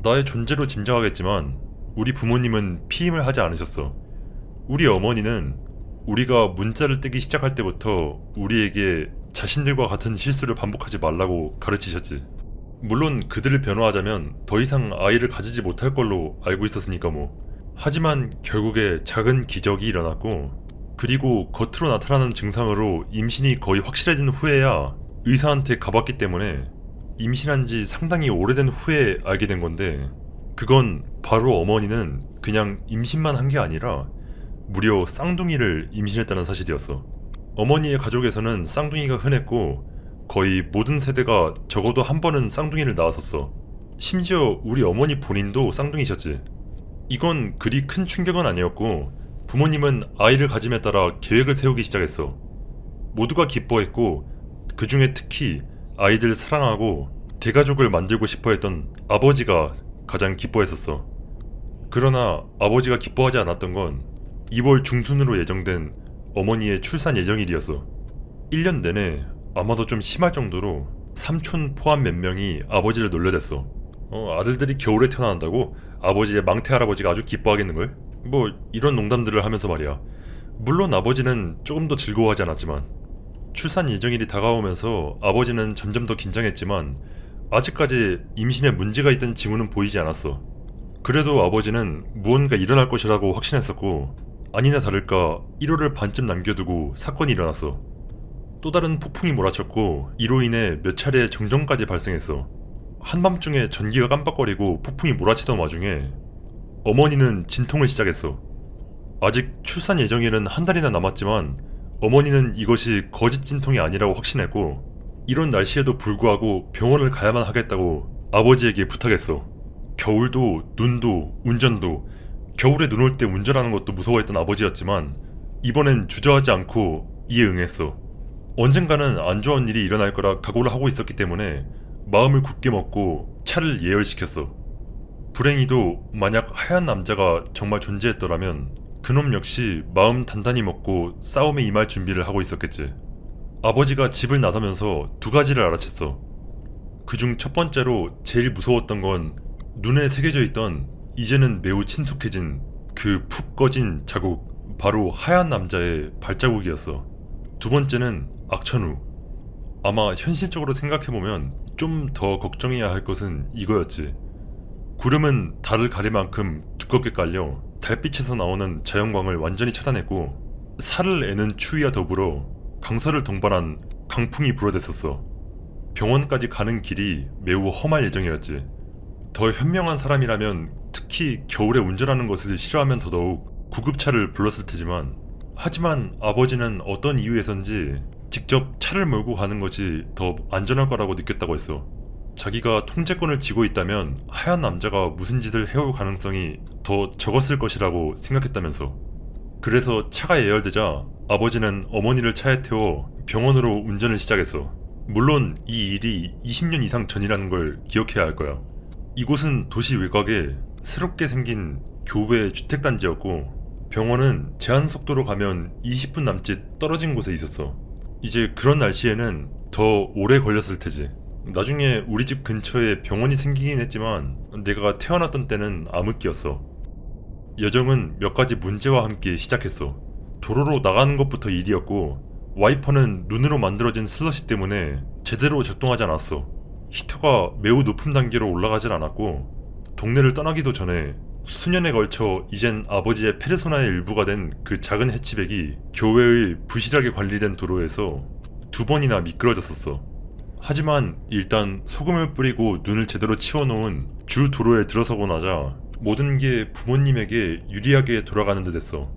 나의 존재로 짐작하겠지만 우리 부모님은 피임을 하지 않으셨어. 우리 어머니는 우리가 문자를 뜨기 시작할 때부터 우리에게 자신들과 같은 실수를 반복하지 말라고 가르치셨지. 물론 그들을 변호하자면 더 이상 아이를 가지지 못할 걸로 알고 있었으니까 뭐. 하지만 결국에 작은 기적이 일어났고, 그리고 겉으로 나타나는 증상으로 임신이 거의 확실해진 후에야 의사한테 가봤기 때문에 임신한 지 상당히 오래된 후에 알게 된 건데, 그건 바로 어머니는 그냥 임신만 한 게 아니라 무려 쌍둥이를 임신했다는 사실이었어. 어머니의 가족에서는 쌍둥이가 흔했고 거의 모든 세대가 적어도 한 번은 쌍둥이를 낳았었어. 심지어 우리 어머니 본인도 쌍둥이셨지. 이건 그리 큰 충격은 아니었고 부모님은 아이를 가짐에 따라 계획을 세우기 시작했어. 모두가 기뻐했고 그 중에 특히 아이들 사랑하고 대가족을 만들고 싶어 했던 아버지가 가장 기뻐했었어. 그러나 아버지가 기뻐하지 않았던 건 2월 중순으로 예정된 어머니의 출산 예정일이었어. 1년 내내 아마도 좀 심할 정도로 삼촌 포함 몇 명이 아버지를 놀려댔어. 아들들이 겨울에 태어난다고 아버지의 망태 할아버지가 아주 기뻐하겠는걸? 뭐 이런 농담들을 하면서 말이야. 물론 아버지는 조금 더 즐거워하지 않았지만 출산 예정일이 다가오면서 아버지는 점점 더 긴장했지만 아직까지 임신에 문제가 있다는 징후는 보이지 않았어. 그래도 아버지는 무언가 일어날 것이라고 확신했었고 아니나 다를까 1월을 반쯤 남겨두고 사건이 일어났어. 또 다른 폭풍이 몰아쳤고 이로 인해 몇 차례 정전까지 발생했어. 한밤중에 전기가 깜빡거리고 폭풍이 몰아치던 와중에 어머니는 진통을 시작했어. 아직 출산 예정일은 한 달이나 남았지만 어머니는 이것이 거짓 진통이 아니라고 확신했고 이런 날씨에도 불구하고 병원을 가야만 하겠다고 아버지에게 부탁했어. 겨울도 눈도 운전도 겨울에 눈 올 때 운전하는 것도 무서워했던 아버지였지만 이번엔 주저하지 않고 이에 응했어. 언젠가는 안 좋은 일이 일어날 거라 각오를 하고 있었기 때문에 마음을 굳게 먹고 차를 예열시켰어. 불행히도 만약 하얀 남자가 정말 존재했더라면 그놈 역시 마음 단단히 먹고 싸움에 임할 준비를 하고 있었겠지. 아버지가 집을 나서면서 두 가지를 알아챘어. 그중 첫 번째로 제일 무서웠던 건 눈에 새겨져 있던 이제는 매우 친숙해진 그 푹 꺼진 자국, 바로 하얀 남자의 발자국이었어. 두 번째는 악천후. 아마 현실적으로 생각해보면 좀 더 걱정해야 할 것은 이거였지. 구름은 달을 가릴 만큼 두껍게 깔려 달빛에서 나오는 자연광을 완전히 차단했고 살을 애는 추위와 더불어 강설을 동반한 강풍이 불어댔었어. 병원까지 가는 길이 매우 험할 예정이었지. 더 현명한 사람이라면 특히 겨울에 운전하는 것을 싫어하면 더더욱 구급차를 불렀을 테지만 하지만 아버지는 어떤 이유에선지 직접 차를 몰고 가는 것이 더 안전할 거라고 느꼈다고 했어. 자기가 통제권을 쥐고 있다면 하얀 남자가 무슨 짓을 해올 가능성이 더 적었을 것이라고 생각했다면서. 그래서 차가 예열되자 아버지는 어머니를 차에 태워 병원으로 운전을 시작했어. 물론 이 일이 20년 이상 전이라는 걸 기억해야 할 거야. 이곳은 도시 외곽에 새롭게 생긴 교외 주택단지였고 병원은 제한 속도로 가면 20분 남짓 떨어진 곳에 있었어. 이제 그런 날씨에는 더 오래 걸렸을 테지. 나중에 우리 집 근처에 병원이 생기긴 했지만 내가 태어났던 때는 암흑기였어. 여정은 몇 가지 문제와 함께 시작했어. 도로로 나가는 것부터 일이었고 와이퍼는 눈으로 만들어진 슬러시 때문에 제대로 작동하지 않았어. 히터가 매우 높은 단계로 올라가질 않았고 동네를 떠나기도 전에 수년에 걸쳐 이젠 아버지의 페르소나의 일부가 된 그 작은 해치백이 교외의 부실하게 관리된 도로에서 2번이나 미끄러졌었어. 하지만 일단 소금을 뿌리고 눈을 제대로 치워놓은 주 도로에 들어서고 나자 모든 게 부모님에게 유리하게 돌아가는 듯 했어.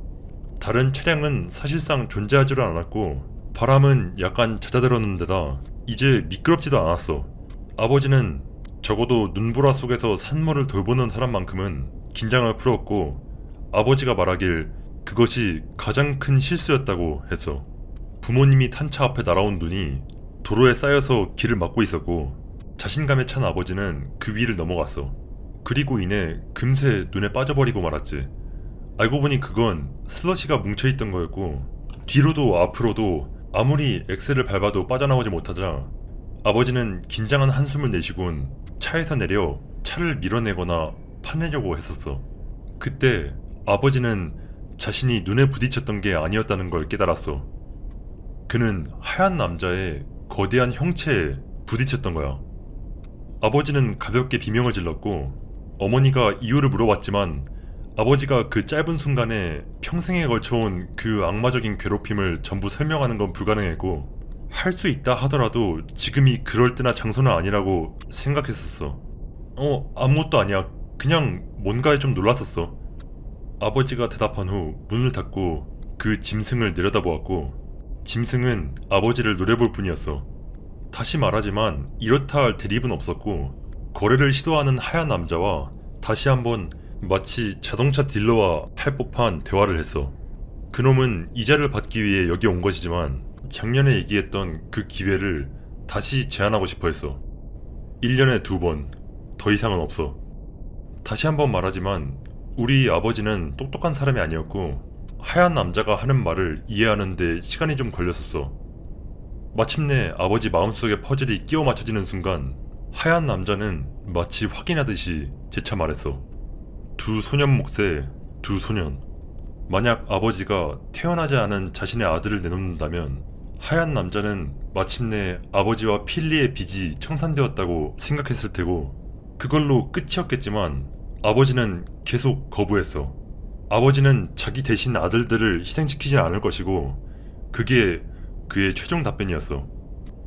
다른 차량은 사실상 존재하지도 않았고 바람은 약간 잦아들었는데다 이제 미끄럽지도 않았어. 아버지는 적어도 눈보라 속에서 산모를 돌보는 사람만큼은 긴장을 풀었고 아버지가 말하길 그것이 가장 큰 실수였다고 했어. 부모님이 탄 차 앞에 날아온 눈이 도로에 쌓여서 길을 막고 있었고 자신감에 찬 아버지는 그 위를 넘어갔어. 그리고 이내 금세 눈에 빠져버리고 말았지. 알고 보니 그건 슬러시가 뭉쳐있던 거였고 뒤로도 앞으로도 아무리 엑셀을 밟아도 빠져나오지 못하자 아버지는 긴장한 한숨을 내쉬곤 차에서 내려 차를 밀어내거나 파내려고 했었어. 그때 아버지는 자신이 눈에 부딪혔던 게 아니었다는 걸 깨달았어. 그는 하얀 남자의 거대한 형체에 부딪혔던 거야. 아버지는 가볍게 비명을 질렀고 어머니가 이유를 물어봤지만 아버지가 그 짧은 순간에 평생에 걸쳐온 그 악마적인 괴롭힘을 전부 설명하는 건 불가능했고 할 수 있다 하더라도 지금이 그럴 때나 장소는 아니라고 생각했었어. 아무것도 아니야. 그냥 뭔가에 좀 놀랐었어. 아버지가 대답한 후 문을 닫고 그 짐승을 내려다보았고 짐승은 아버지를 노려볼 뿐이었어. 다시 말하지만 이렇다 할 대립은 없었고 거래를 시도하는 하얀 남자와 다시 한번 마치 자동차 딜러와 할 법한 대화를 했어. 그놈은 이자를 받기 위해 여기 온 것이지만 작년에 얘기했던 그 기회를 다시 제안하고 싶어 했어. 1년에 2번, 더 이상은 없어. 다시 한번 말하지만 우리 아버지는 똑똑한 사람이 아니었고 하얀 남자가 하는 말을 이해하는데 시간이 좀 걸렸었어. 마침내 아버지 마음속의 퍼즐이 끼워 맞춰지는 순간 하얀 남자는 마치 확인하듯이 재차 말했어. 두 소년 몫의 두 소년. 만약 아버지가 태어나지 않은 자신의 아들을 내놓는다면 하얀 남자는 마침내 아버지와 필리의 빚이 청산되었다고 생각했을 테고 그걸로 끝이었겠지만 아버지는 계속 거부했어. 아버지는 자기 대신 아들들을 희생시키진 않을 것이고 그게 그의 최종 답변이었어.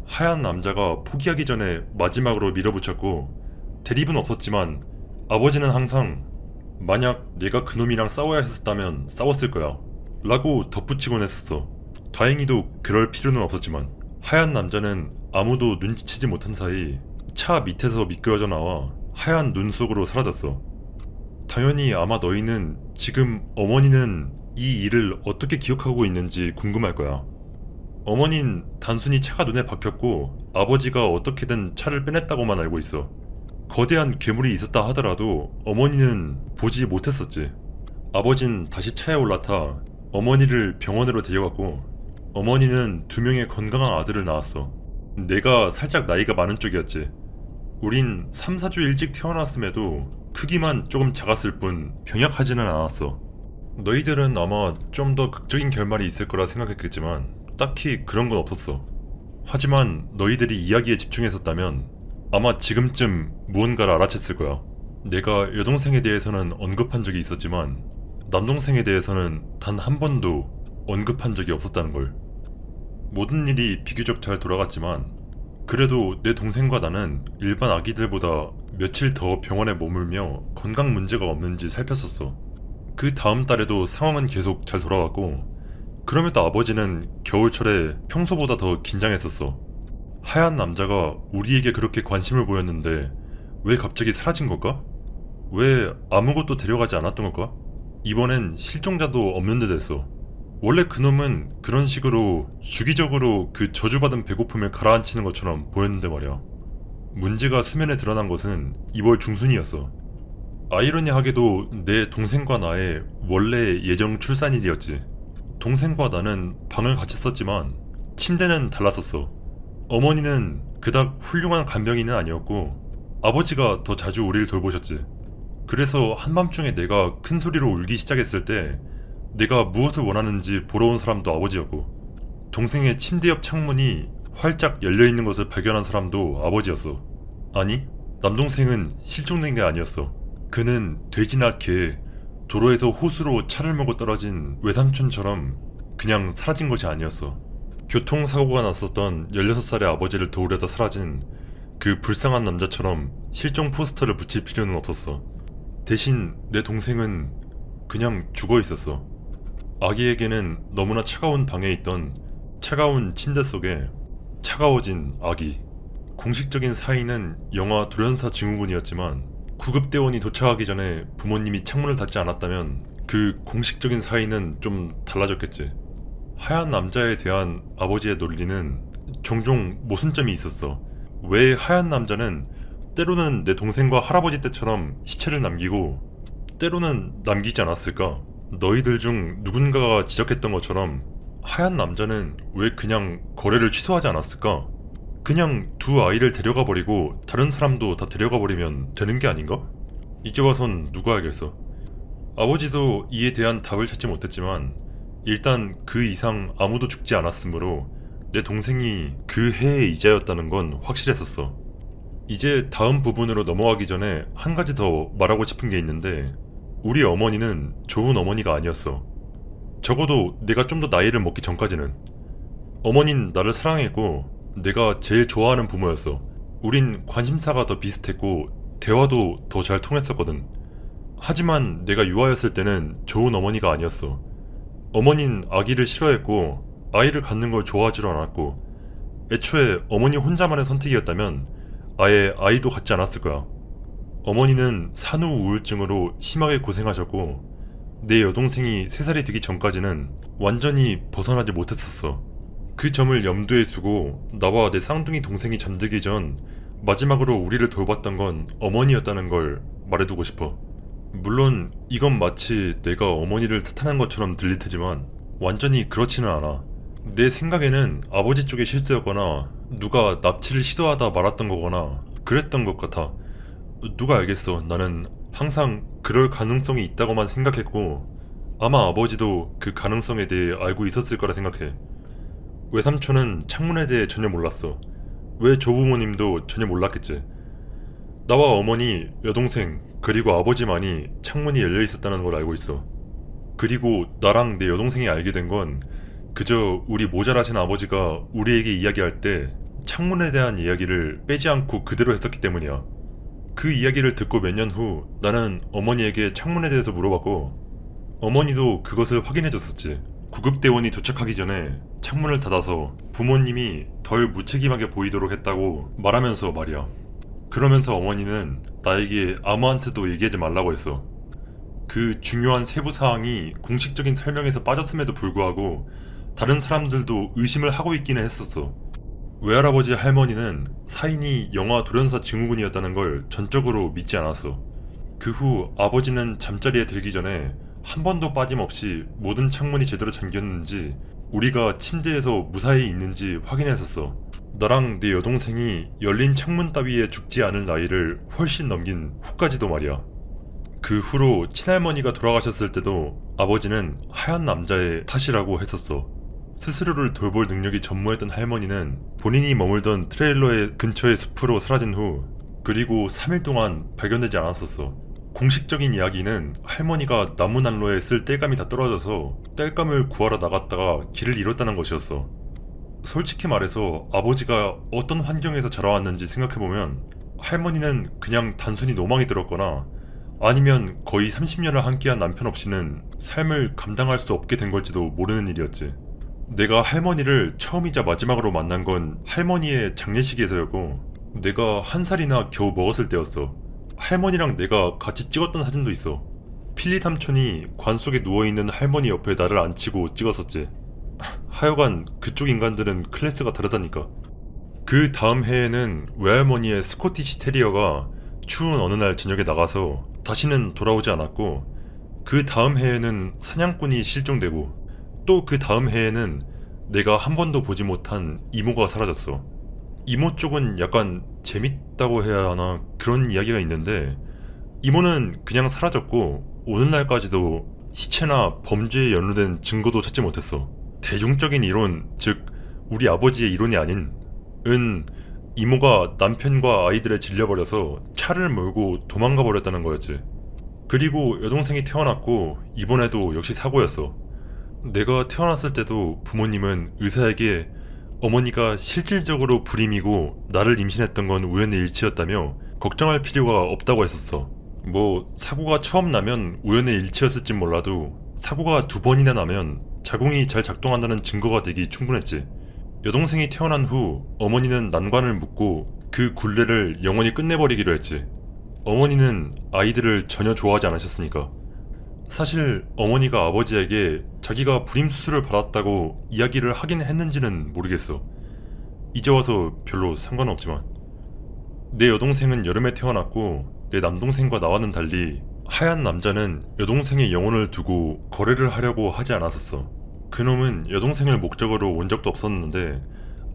하얀 남자가 포기하기 전에 마지막으로 밀어붙였고 대립은 없었지만 아버지는 항상 만약 내가 그놈이랑 싸워야 했었다면 싸웠을 거야 라고 덧붙이곤 했었어. 다행히도 그럴 필요는 없었지만 하얀 남자는 아무도 눈치채지 못한 사이 차 밑에서 미끄러져 나와 하얀 눈 속으로 사라졌어. 당연히 아마 너희는 지금 어머니는 이 일을 어떻게 기억하고 있는지 궁금할 거야. 어머닌 단순히 차가 눈에 박혔고 아버지가 어떻게든 차를 빼냈다고만 알고 있어. 거대한 괴물이 있었다 하더라도 어머니는 보지 못했었지. 아버진 다시 차에 올라타 어머니를 병원으로 데려갔고 어머니는 2명의 건강한 아들을 낳았어. 내가 살짝 나이가 많은 쪽이었지. 우린 3, 4주 일찍 태어났음에도 크기만 조금 작았을 뿐 병약하지는 않았어. 너희들은 아마 좀 더 극적인 결말이 있을 거라 생각했겠지만 딱히 그런 건 없었어. 하지만 너희들이 이야기에 집중했었다면 아마 지금쯤 무언가를 알아챘을 거야. 내가 여동생에 대해서는 언급한 적이 있었지만 남동생에 대해서는 단 한 번도 언급한 적이 없었다는 걸. 모든 일이 비교적 잘 돌아갔지만 그래도 내 동생과 나는 일반 아기들보다 며칠 더 병원에 머물며 건강 문제가 없는지 살폈었어. 그 다음 달에도 상황은 계속 잘 돌아갔고 그럼에도 아버지는 겨울철에 평소보다 더 긴장했었어. 하얀 남자가 우리에게 그렇게 관심을 보였는데 왜 갑자기 사라진 걸까? 왜 아무것도 데려가지 않았던 걸까? 이번엔 실종자도 없는 듯 했어. 원래 그놈은 그런 식으로 주기적으로 그 저주받은 배고픔을 가라앉히는 것처럼 보였는데 말이야. 문제가 수면에 드러난 것은 2월 중순이었어. 아이러니하게도 내 동생과 나의 원래 예정 출산일이었지. 동생과 나는 방을 같이 썼지만 침대는 달랐었어. 어머니는 그닥 훌륭한 간병인은 아니었고 아버지가 더 자주 우리를 돌보셨지. 그래서 한밤중에 내가 큰 소리로 울기 시작했을 때 내가 무엇을 원하는지 보러 온 사람도 아버지였고 동생의 침대 옆 창문이 활짝 열려있는 것을 발견한 사람도 아버지였어. 아니, 남동생은 실종된 게 아니었어. 그는 돼지나 개, 도로에서 호수로 차를 몰고 떨어진 외삼촌처럼 그냥 사라진 것이 아니었어. 교통사고가 났었던 16살의 아버지를 도우려다 사라진 그 불쌍한 남자처럼 실종 포스터를 붙일 필요는 없었어. 대신 내 동생은 그냥 죽어 있었어. 아기에게는 너무나 차가운 방에 있던 차가운 침대 속에 차가워진 아기. 공식적인 사인은 영화 돌연사 증후군이었지만 구급대원이 도착하기 전에 부모님이 창문을 닫지 않았다면 그 공식적인 사인은 좀 달라졌겠지. 하얀 남자에 대한 아버지의 논리는 종종 모순점이 있었어. 왜 하얀 남자는 때로는 내 동생과 할아버지 때처럼 시체를 남기고 때로는 남기지 않았을까? 너희들 중 누군가가 지적했던 것처럼 하얀 남자는 왜 그냥 거래를 취소하지 않았을까? 그냥 두 아이를 데려가 버리고 다른 사람도 다 데려가 버리면 되는 게 아닌가? 이제 와선 누가 알겠어. 아버지도 이에 대한 답을 찾지 못했지만 일단 그 이상 아무도 죽지 않았으므로 내 동생이 그 해의 이자였다는 건 확실했었어. 이제 다음 부분으로 넘어가기 전에 한 가지 더 말하고 싶은 게 있는데 우리 어머니는 좋은 어머니가 아니었어. 적어도 내가 좀 더 나이를 먹기 전까지는. 어머닌 나를 사랑했고 내가 제일 좋아하는 부모였어. 우린 관심사가 더 비슷했고 대화도 더 잘 통했었거든. 하지만 내가 유아였을 때는 좋은 어머니가 아니었어. 어머닌 아기를 싫어했고 아이를 갖는 걸 좋아하지도 않았고 애초에 어머니 혼자만의 선택이었다면 아예 아이도 갖지 않았을 거야. 어머니는 산후 우울증으로 심하게 고생하셨고 내 여동생이 3살이 되기 전까지는 완전히 벗어나지 못했었어. 그 점을 염두에 두고 나와 내 쌍둥이 동생이 잠들기 전 마지막으로 우리를 돌봤던 건 어머니였다는 걸 말해두고 싶어. 물론 이건 마치 내가 어머니를 탓하는 것처럼 들릴 테지만 완전히 그렇지는 않아. 내 생각에는 아버지 쪽의 실수였거나 누가 납치를 시도하다 말았던 거거나 그랬던 것 같아. 누가 알겠어. 나는 항상 그럴 가능성이 있다고만 생각했고 아마 아버지도 그 가능성에 대해 알고 있었을 거라 생각해. 외삼촌은 창문에 대해 전혀 몰랐어. 왜 조부모님도 전혀 몰랐겠지. 나와 어머니, 여동생, 그리고 아버지만이 창문이 열려 있었다는 걸 알고 있어. 그리고 나랑 내 여동생이 알게 된 건 그저 우리 모자라신 아버지가 우리에게 이야기할 때 창문에 대한 이야기를 빼지 않고 그대로 했었기 때문이야. 그 이야기를 듣고 몇 년 후 나는 어머니에게 창문에 대해서 물어봤고 어머니도 그것을 확인해줬었지. 구급대원이 도착하기 전에 창문을 닫아서 부모님이 덜 무책임하게 보이도록 했다고 말하면서 말이야. 그러면서 어머니는 나에게 아무한테도 얘기하지 말라고 했어. 그 중요한 세부 사항이 공식적인 설명에서 빠졌음에도 불구하고 다른 사람들도 의심을 하고 있기는 했었어. 외할아버지 할머니는 사인이 영화 돌연사 증후군이었다는 걸 전적으로 믿지 않았어. 그 후 아버지는 잠자리에 들기 전에 한 번도 빠짐없이 모든 창문이 제대로 잠겼는지 우리가 침대에서 무사히 있는지 확인했었어. 나랑 내 여동생이 열린 창문 따위에 죽지 않을 나이를 훨씬 넘긴 후까지도 말이야. 그 후로 친할머니가 돌아가셨을 때도 아버지는 하얀 남자의 탓이라고 했었어. 스스로를 돌볼 능력이 전무했던 할머니는 본인이 머물던 트레일러의 근처의 숲으로 사라진 후 그리고 3일 동안 발견되지 않았었어. 공식적인 이야기는 할머니가 나무 난로에 쓸 땔감이 다 떨어져서 땔감을 구하러 나갔다가 길을 잃었다는 것이었어. 솔직히 말해서 아버지가 어떤 환경에서 자라왔는지 생각해보면 할머니는 그냥 단순히 노망이 들었거나 아니면 거의 30년을 함께한 남편 없이는 삶을 감당할 수 없게 된 걸지도 모르는 일이었지. 내가 할머니를 처음이자 마지막으로 만난 건 할머니의 장례식에서였고 내가 1살이나 겨우 먹었을 때였어. 할머니랑 내가 같이 찍었던 사진도 있어. 필리 삼촌이 관 속에 누워있는 할머니 옆에 나를 앉히고 찍었었지. 하여간 그쪽 인간들은 클래스가 다르다니까. 그 다음 해에는 외할머니의 스코티시 테리어가 추운 어느 날 저녁에 나가서 다시는 돌아오지 않았고 그 다음 해에는 사냥꾼이 실종되고 또 그 다음 해에는 내가 한 번도 보지 못한 이모가 사라졌어. 이모 쪽은 약간 재밌다고 해야 하나 그런 이야기가 있는데 이모는 그냥 사라졌고 오늘날까지도 시체나 범죄에 연루된 증거도 찾지 못했어. 대중적인 이론, 즉 우리 아버지의 이론이 아닌 이모가 남편과 아이들에 질려버려서 차를 몰고 도망가 버렸다는 거였지. 그리고 여동생이 태어났고 이번에도 역시 사고였어. 내가 태어났을 때도 부모님은 의사에게 어머니가 실질적으로 불임이고 나를 임신했던 건 우연의 일치였다며 걱정할 필요가 없다고 했었어. 뭐 사고가 처음 나면 우연의 일치였을진 몰라도 사고가 2번이나 나면 자궁이 잘 작동한다는 증거가 되기 충분했지. 여동생이 태어난 후 어머니는 난관을 묻고 그 굴레를 영원히 끝내버리기로 했지. 어머니는 아이들을 전혀 좋아하지 않으셨으니까. 사실 어머니가 아버지에게 자기가 불임 수술을 받았다고 이야기를 하긴 했는지는 모르겠어. 이제 와서 별로 상관없지만. 내 여동생은 여름에 태어났고 내 남동생과 나와는 달리 하얀 남자는 여동생의 영혼을 두고 거래를 하려고 하지 않았었어. 그놈은 여동생을 목적으로 온 적도 없었는데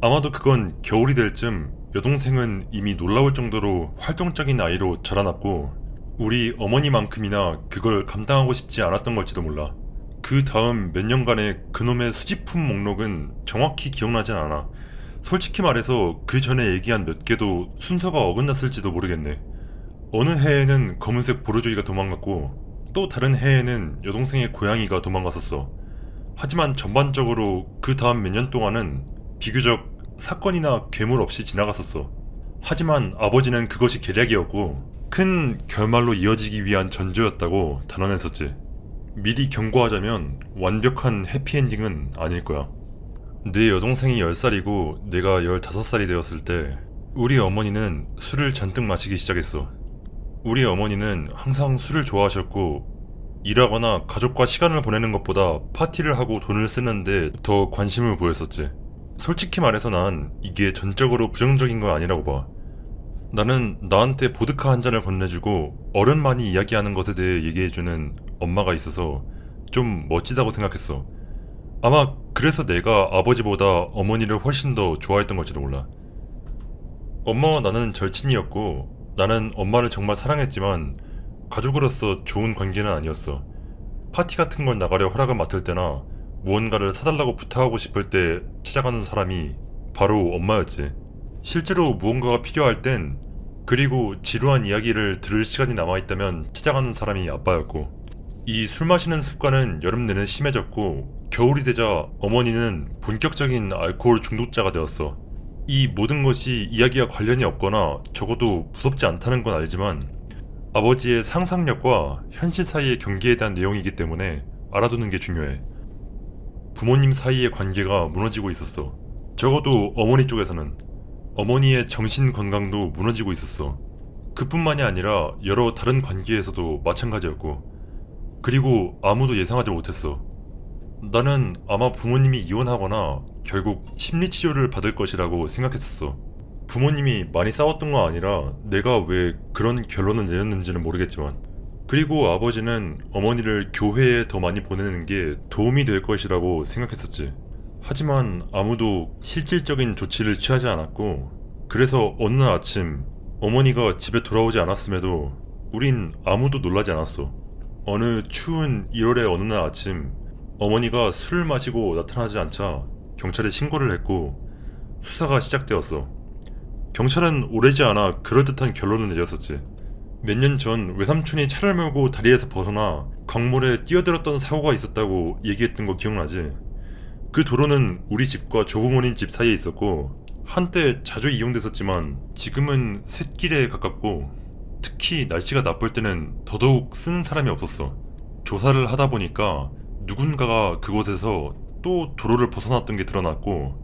아마도 그건 겨울이 될 쯤 여동생은 이미 놀라울 정도로 활동적인 아이로 자라났고 우리 어머니만큼이나 그걸 감당하고 싶지 않았던 걸지도 몰라. 그 다음 몇 년간의 그놈의 수집품 목록은 정확히 기억나진 않아. 솔직히 말해서 그 전에 얘기한 몇 개도 순서가 어긋났을지도 모르겠네. 어느 해에는 검은색 보르조이가 도망갔고 또 다른 해에는 여동생의 고양이가 도망갔었어. 하지만 전반적으로 그 다음 몇 년 동안은 비교적 사건이나 괴물 없이 지나갔었어. 하지만 아버지는 그것이 계략이었고 큰 결말로 이어지기 위한 전조였다고 단언했었지. 미리 경고하자면 완벽한 해피엔딩은 아닐 거야. 내 여동생이 10살이고 내가 15살이 되었을 때 우리 어머니는 술을 잔뜩 마시기 시작했어. 우리 어머니는 항상 술을 좋아하셨고 일하거나 가족과 시간을 보내는 것보다 파티를 하고 돈을 쓰는데 더 관심을 보였었지. 솔직히 말해서 난 이게 전적으로 부정적인 건 아니라고 봐. 나는 나한테 보드카 한 잔을 건네주고 어른만이 이야기하는 것에 대해 얘기해주는 엄마가 있어서 좀 멋지다고 생각했어. 아마 그래서 내가 아버지보다 어머니를 훨씬 더 좋아했던 걸지도 몰라. 엄마와 나는 절친이었고 나는 엄마를 정말 사랑했지만 가족으로서 좋은 관계는 아니었어. 파티 같은 걸 나가려 허락을 맡을 때나 무언가를 사달라고 부탁하고 싶을 때 찾아가는 사람이 바로 엄마였지. 실제로 무언가가 필요할 땐, 그리고 지루한 이야기를 들을 시간이 남아있다면 찾아가는 사람이 아빠였고, 이 술 마시는 습관은 여름 내내 심해졌고 겨울이 되자 어머니는 본격적인 알코올 중독자가 되었어. 이 모든 것이 이야기와 관련이 없거나 적어도 무섭지 않다는 건 알지만 아버지의 상상력과 현실 사이의 경계에 대한 내용이기 때문에 알아두는 게 중요해. 부모님 사이의 관계가 무너지고 있었어. 적어도 어머니 쪽에서는. 어머니의 정신 건강도 무너지고 있었어. 그뿐만이 아니라 여러 다른 관계에서도 마찬가지였고, 그리고 아무도 예상하지 못했어. 나는 아마 부모님이 이혼하거나 결국 심리치료를 받을 것이라고 생각했었어. 부모님이 많이 싸웠던 건 아니라 내가 왜 그런 결론을 내렸는지는 모르겠지만, 그리고 아버지는 어머니를 교회에 더 많이 보내는 게 도움이 될 것이라고 생각했었지. 하지만 아무도 실질적인 조치를 취하지 않았고, 그래서 어느 날 아침 어머니가 집에 돌아오지 않았음에도 우린 아무도 놀라지 않았어. 어느 추운 1월의 어느 날 아침 어머니가 술을 마시고 나타나지 않자 경찰에 신고를 했고 수사가 시작되었어. 경찰은 오래지 않아 그럴듯한 결론을 내렸었지. 몇 년 전 외삼촌이 차를 몰고 다리에서 벗어나 강물에 뛰어들었던 사고가 있었다고 얘기했던 거 기억나지? 그 도로는 우리 집과 조부모님 집 사이에 있었고 한때 자주 이용됐었지만 지금은 샛길에 가깝고 특히 날씨가 나쁠 때는 더더욱 쓰는 사람이 없었어. 조사를 하다 보니까 누군가가 그곳에서 또 도로를 벗어났던 게 드러났고,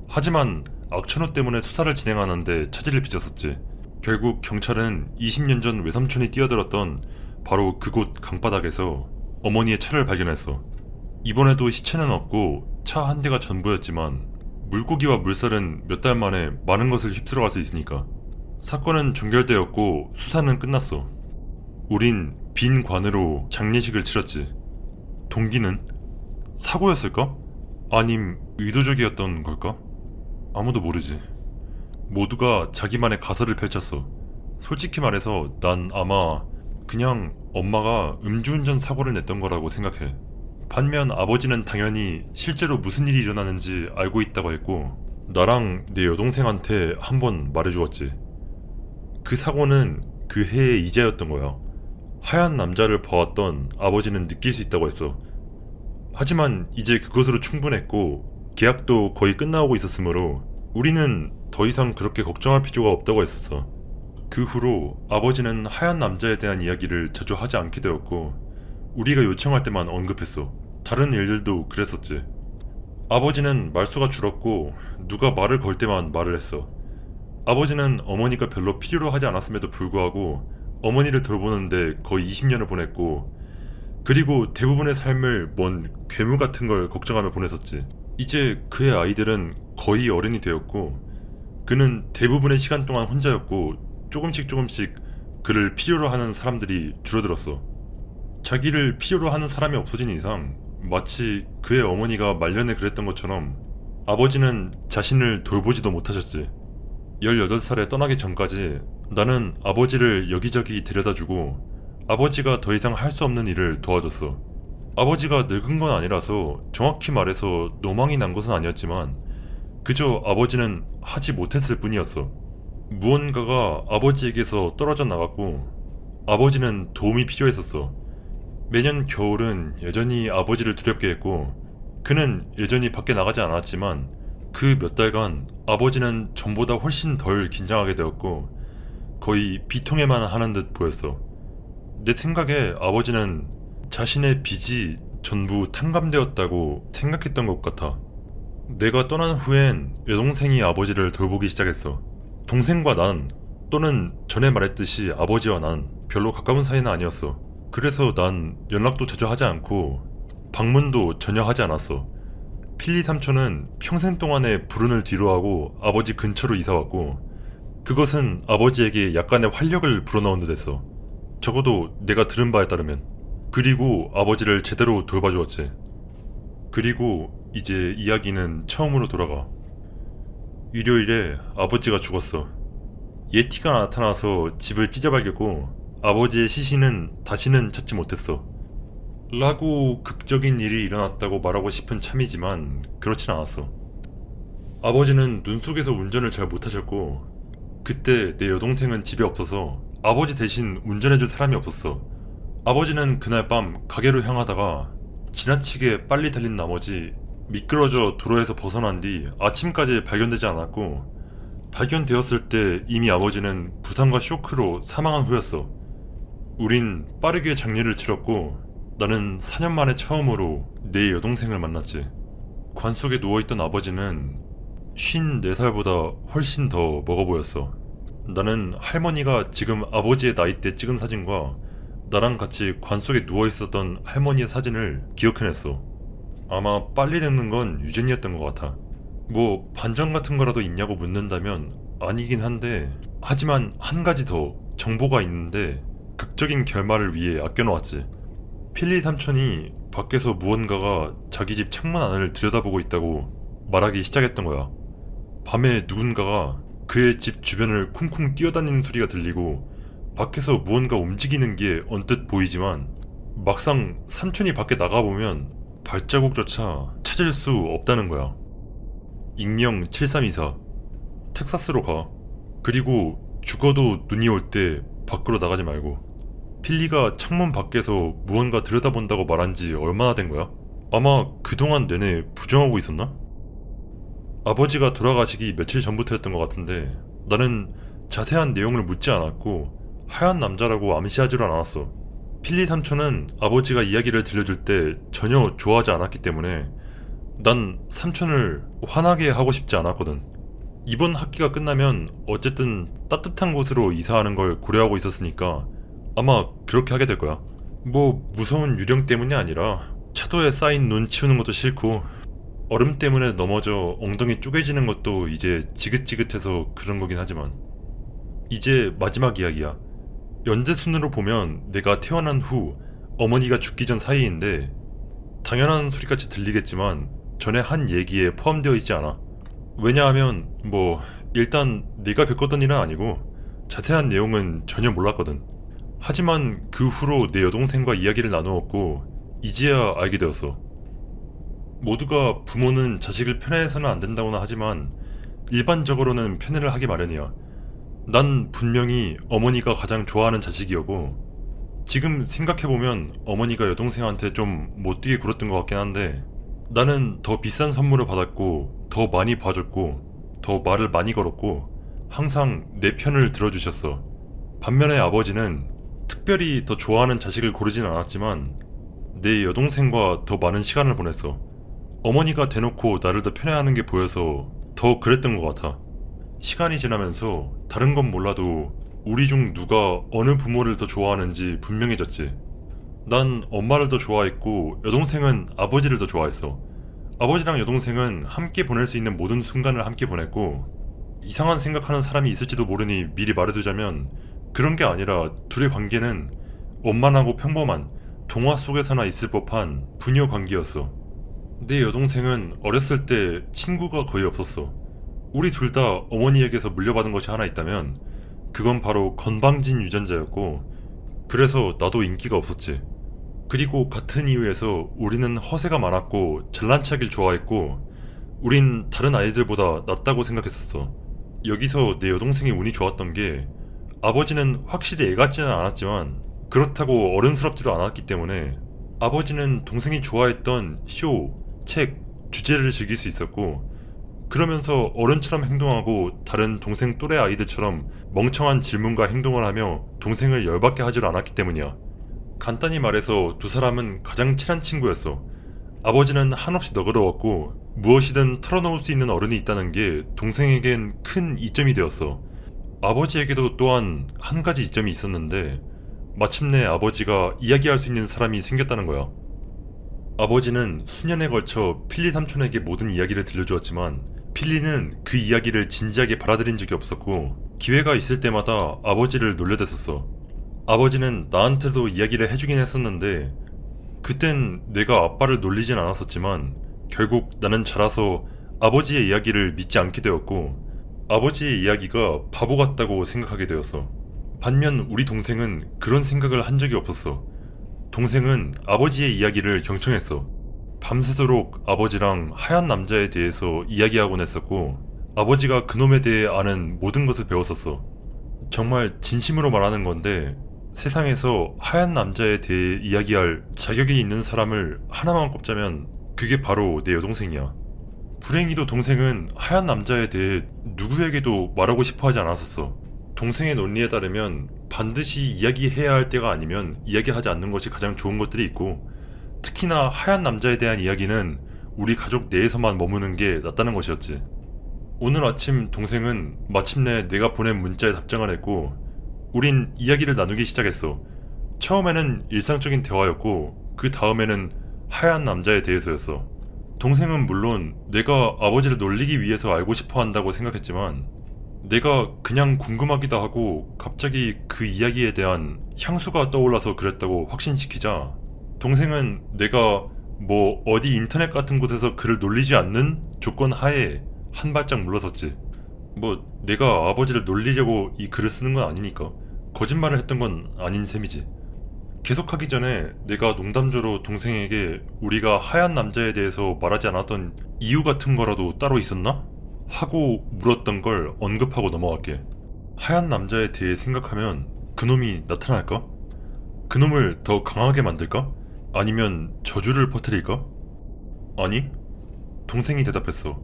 하지만 악천후 때문에 수사를 진행하는데 차질을 빚었었지. 결국 경찰은 20년 전 외삼촌이 뛰어들었던 바로 그곳 강바닥에서 어머니의 차를 발견했어. 이번에도 시체는 없고 차 한 대가 전부였지만 물고기와 물살은 몇 달 만에 많은 것을 휩쓸어갈 수 있으니까. 사건은 종결되었고 수사는 끝났어. 우린 빈 관으로 장례식을 치렀지. 동기는? 사고였을까? 아님 의도적이었던 걸까? 아무도 모르지. 모두가 자기만의 가설을 펼쳤어. 솔직히 말해서 난 아마 그냥 엄마가 음주운전 사고를 냈던 거라고 생각해. 반면 아버지는 당연히 실제로 무슨 일이 일어나는지 알고 있다고 했고, 나랑 내 여동생한테 한번 말해주었지. 그 사고는 그 해의 이자였던 거야. 하얀 남자를 봐왔던 아버지는 느낄 수 있다고 했어. 하지만 이제 그것으로 충분했고 계약도 거의 끝나오고 있었으므로 우리는 더 이상 그렇게 걱정할 필요가 없다고 했었어. 그 후로 아버지는 하얀 남자에 대한 이야기를 자주 하지 않게 되었고 우리가 요청할 때만 언급했어. 다른 일들도 그랬었지. 아버지는 말수가 줄었고 누가 말을 걸 때만 말을 했어. 아버지는 어머니가 별로 필요로 하지 않았음에도 불구하고 어머니를 돌보는데 거의 20년을 보냈고, 그리고 대부분의 삶을 뭔 괴물 같은 걸 걱정하며 보냈었지. 이제 그의 아이들은 거의 어른이 되었고 그는 대부분의 시간 동안 혼자였고 조금씩 그를 필요로 하는 사람들이 줄어들었어. 자기를 필요로 하는 사람이 없어진 이상 마치 그의 어머니가 말년에 그랬던 것처럼 아버지는 자신을 돌보지도 못하셨지. 18살에 떠나기 전까지 나는 아버지를 여기저기 데려다주고 아버지가 더 이상 할 수 없는 일을 도와줬어. 아버지가 늙은 건 아니라서 정확히 말해서 노망이 난 것은 아니었지만 그저 아버지는 하지 못했을 뿐이었어. 무언가가 아버지에게서 떨어져 나갔고 아버지는 도움이 필요했었어. 매년 겨울은 여전히 아버지를 두렵게 했고 그는 여전히 밖에 나가지 않았지만 그 몇 달간 아버지는 전보다 훨씬 덜 긴장하게 되었고 거의 비통해만 하는 듯 보였어. 내 생각에 아버지는 자신의 빚이 전부 탕감되었다고 생각했던 것 같아. 내가 떠난 후엔 여동생이 아버지를 돌보기 시작했어. 동생과 난, 또는 전에 말했듯이 아버지와 난 별로 가까운 사이는 아니었어. 그래서 난 연락도 자주 하지 않고 방문도 전혀 하지 않았어. 필리 삼촌은 평생 동안의 불운을 뒤로하고 아버지 근처로 이사왔고, 그것은 아버지에게 약간의 활력을 불어넣은 듯 했어. 적어도 내가 들은 바에 따르면. 그리고 아버지를 제대로 돌봐주었지. 그리고 이제 이야기는 처음으로 돌아가. 일요일에 아버지가 죽었어. 예티가 나타나서 집을 찢어발겼고 아버지의 시신은 다시는 찾지 못했어. 라고 극적인 일이 일어났다고 말하고 싶은 참이지만 그렇진 않았어. 아버지는 눈 속에서 운전을 잘 못하셨고, 그때 내 여동생은 집에 없어서 아버지 대신 운전해줄 사람이 없었어. 아버지는 그날 밤 가게로 향하다가 지나치게 빨리 달린 나머지 미끄러져 도로에서 벗어난 뒤 아침까지 발견되지 않았고, 발견되었을 때 이미 아버지는 부상과 쇼크로 사망한 후였어. 우린 빠르게 장례를 치렀고 나는 4년 만에 처음으로 내 여동생을 만났지. 관 속에 누워있던 아버지는 54살보다 훨씬 더 먹어 보였어. 나는 할머니가 지금 아버지의 나이 때 찍은 사진과 나랑 같이 관 속에 누워있었던 할머니의 사진을 기억해냈어. 아마 빨리 늙는 건 유전이었던 것 같아. 뭐 반전 같은 거라도 있냐고 묻는다면 아니긴 한데, 하지만 한 가지 더 정보가 있는데 극적인 결말을 위해 아껴놓았지. 필리 삼촌이 밖에서 무언가가 자기 집 창문 안을 들여다보고 있다고 말하기 시작했던 거야. 밤에 누군가가 그의 집 주변을 쿵쿵 뛰어다니는 소리가 들리고 밖에서 무언가 움직이는 게 언뜻 보이지만, 막상 삼촌이 밖에 나가보면 발자국조차 찾을 수 없다는 거야. 익명 7324. 텍사스로 가. 그리고 죽어도 눈이 올 때 밖으로 나가지 말고. 필리가 창문 밖에서 무언가 들여다본다고 말한 지 얼마나 된 거야? 아마 그동안 내내 부정하고 있었나? 아버지가 돌아가시기 며칠 전부터였던 것 같은데 나는 자세한 내용을 묻지 않았고 하얀 남자라고 암시하지를 않았어. 필리 삼촌은 아버지가 이야기를 들려줄 때 전혀 좋아하지 않았기 때문에 난 삼촌을 화나게 하고 싶지 않았거든. 이번 학기가 끝나면 어쨌든 따뜻한 곳으로 이사하는 걸 고려하고 있었으니까 아마 그렇게 하게 될 거야. 뭐 무서운 유령 때문이 아니라 차도에 쌓인 눈 치우는 것도 싫고, 얼음 때문에 넘어져 엉덩이 쪼개지는 것도 이제 지긋지긋해서 그런 거긴 하지만. 이제 마지막 이야기야. 연재순으로 보면 내가 태어난 후 어머니가 죽기 전 사이인데, 당연한 소리같이 들리겠지만 전에 한 얘기에 포함되어 있지 않아. 왜냐하면 뭐 일단 내가 겪었던 일은 아니고 자세한 내용은 전혀 몰랐거든. 하지만 그 후로 내 여동생과 이야기를 나누었고 이제야 알게 되었어. 모두가 부모는 자식을 편애해서는 안 된다고는 하지만 일반적으로는 편애를 하기 마련이야. 난 분명히 어머니가 가장 좋아하는 자식이었고, 지금 생각해보면 어머니가 여동생한테 좀 못되게 굴었던 것 같긴 한데, 나는 더 비싼 선물을 받았고 더 많이 봐줬고 더 말을 많이 걸었고 항상 내 편을 들어주셨어. 반면에 아버지는 특별히 더 좋아하는 자식을 고르진 않았지만 내 여동생과 더 많은 시간을 보냈어. 어머니가 대놓고 나를 더 편애하는 게 보여서 더 그랬던 것 같아. 시간이 지나면서 다른 건 몰라도 우리 중 누가 어느 부모를 더 좋아하는지 분명해졌지. 난 엄마를 더 좋아했고 여동생은 아버지를 더 좋아했어. 아버지랑 여동생은 함께 보낼 수 있는 모든 순간을 함께 보냈고, 이상한 생각하는 사람이 있을지도 모르니 미리 말해두자면 그런 게 아니라 둘의 관계는 원만하고 평범한 동화 속에서나 있을 법한 부녀 관계였어. 내 여동생은 어렸을 때 친구가 거의 없었어. 우리 둘 다 어머니에게서 물려받은 것이 하나 있다면 그건 바로 건방진 유전자였고, 그래서 나도 인기가 없었지. 그리고 같은 이유에서 우리는 허세가 많았고 잘난 척을 좋아했고 우린 다른 아이들보다 낫다고 생각했었어. 여기서 내 여동생이 운이 좋았던 게, 아버지는 확실히 애 같지는 않았지만 그렇다고 어른스럽지도 않았기 때문에 아버지는 동생이 좋아했던 쇼, 책, 주제를 즐길 수 있었고, 그러면서 어른처럼 행동하고 다른 동생 또래 아이들처럼 멍청한 질문과 행동을 하며 동생을 열받게 하질 않았기 때문이야. 간단히 말해서 두 사람은 가장 친한 친구였어. 아버지는 한없이 너그러웠고 무엇이든 털어놓을 수 있는 어른이 있다는 게 동생에겐 큰 이점이 되었어. 아버지에게도 또한 한 가지 이점이 있었는데 마침내 아버지가 이야기할 수 있는 사람이 생겼다는 거야. 아버지는 수년에 걸쳐 필리 삼촌에게 모든 이야기를 들려주었지만 필리는 그 이야기를 진지하게 받아들인 적이 없었고 기회가 있을 때마다 아버지를 놀려댔었어. 아버지는 나한테도 이야기를 해주긴 했었는데 그땐 내가 아빠를 놀리진 않았었지만 결국 나는 자라서 아버지의 이야기를 믿지 않게 되었고 아버지의 이야기가 바보 같다고 생각하게 되었어. 반면 우리 동생은 그런 생각을 한 적이 없었어. 동생은 아버지의 이야기를 경청했어. 밤새도록 아버지랑 하얀 남자에 대해서 이야기하곤 했었고 아버지가 그놈에 대해 아는 모든 것을 배웠었어. 정말 진심으로 말하는 건데 세상에서 하얀 남자에 대해 이야기할 자격이 있는 사람을 하나만 꼽자면 그게 바로 내 여동생이야. 불행히도 동생은 하얀 남자에 대해 누구에게도 말하고 싶어 하지 않았었어. 동생의 논리에 따르면 반드시 이야기해야 할 때가 아니면 이야기하지 않는 것이 가장 좋은 것들이 있고 특히나 하얀 남자에 대한 이야기는 우리 가족 내에서만 머무는 게 낫다는 것이었지. 오늘 아침 동생은 마침내 내가 보낸 문자에 답장을 했고 우린 이야기를 나누기 시작했어. 처음에는 일상적인 대화였고 그 다음에는 하얀 남자에 대해서였어. 동생은 물론 내가 아버지를 놀리기 위해서 알고 싶어 한다고 생각했지만 내가 그냥 궁금하기도 하고 갑자기 그 이야기에 대한 향수가 떠올라서 그랬다고 확신시키자 동생은 내가 뭐 어디 인터넷 같은 곳에서 그를 놀리지 않는 조건 하에 한 발짝 물러섰지. 뭐 내가 아버지를 놀리려고 이 글을 쓰는 건 아니니까 거짓말을 했던 건 아닌 셈이지. 계속하기 전에 내가 농담조로 동생에게 우리가 하얀 남자에 대해서 말하지 않았던 이유 같은 거라도 따로 있었나? 하고 물었던 걸 언급하고 넘어갈게. 하얀 남자에 대해 생각하면 그놈이 나타날까? 그놈을 더 강하게 만들까? 아니면 저주를 퍼뜨릴까? 아니? 동생이 대답했어.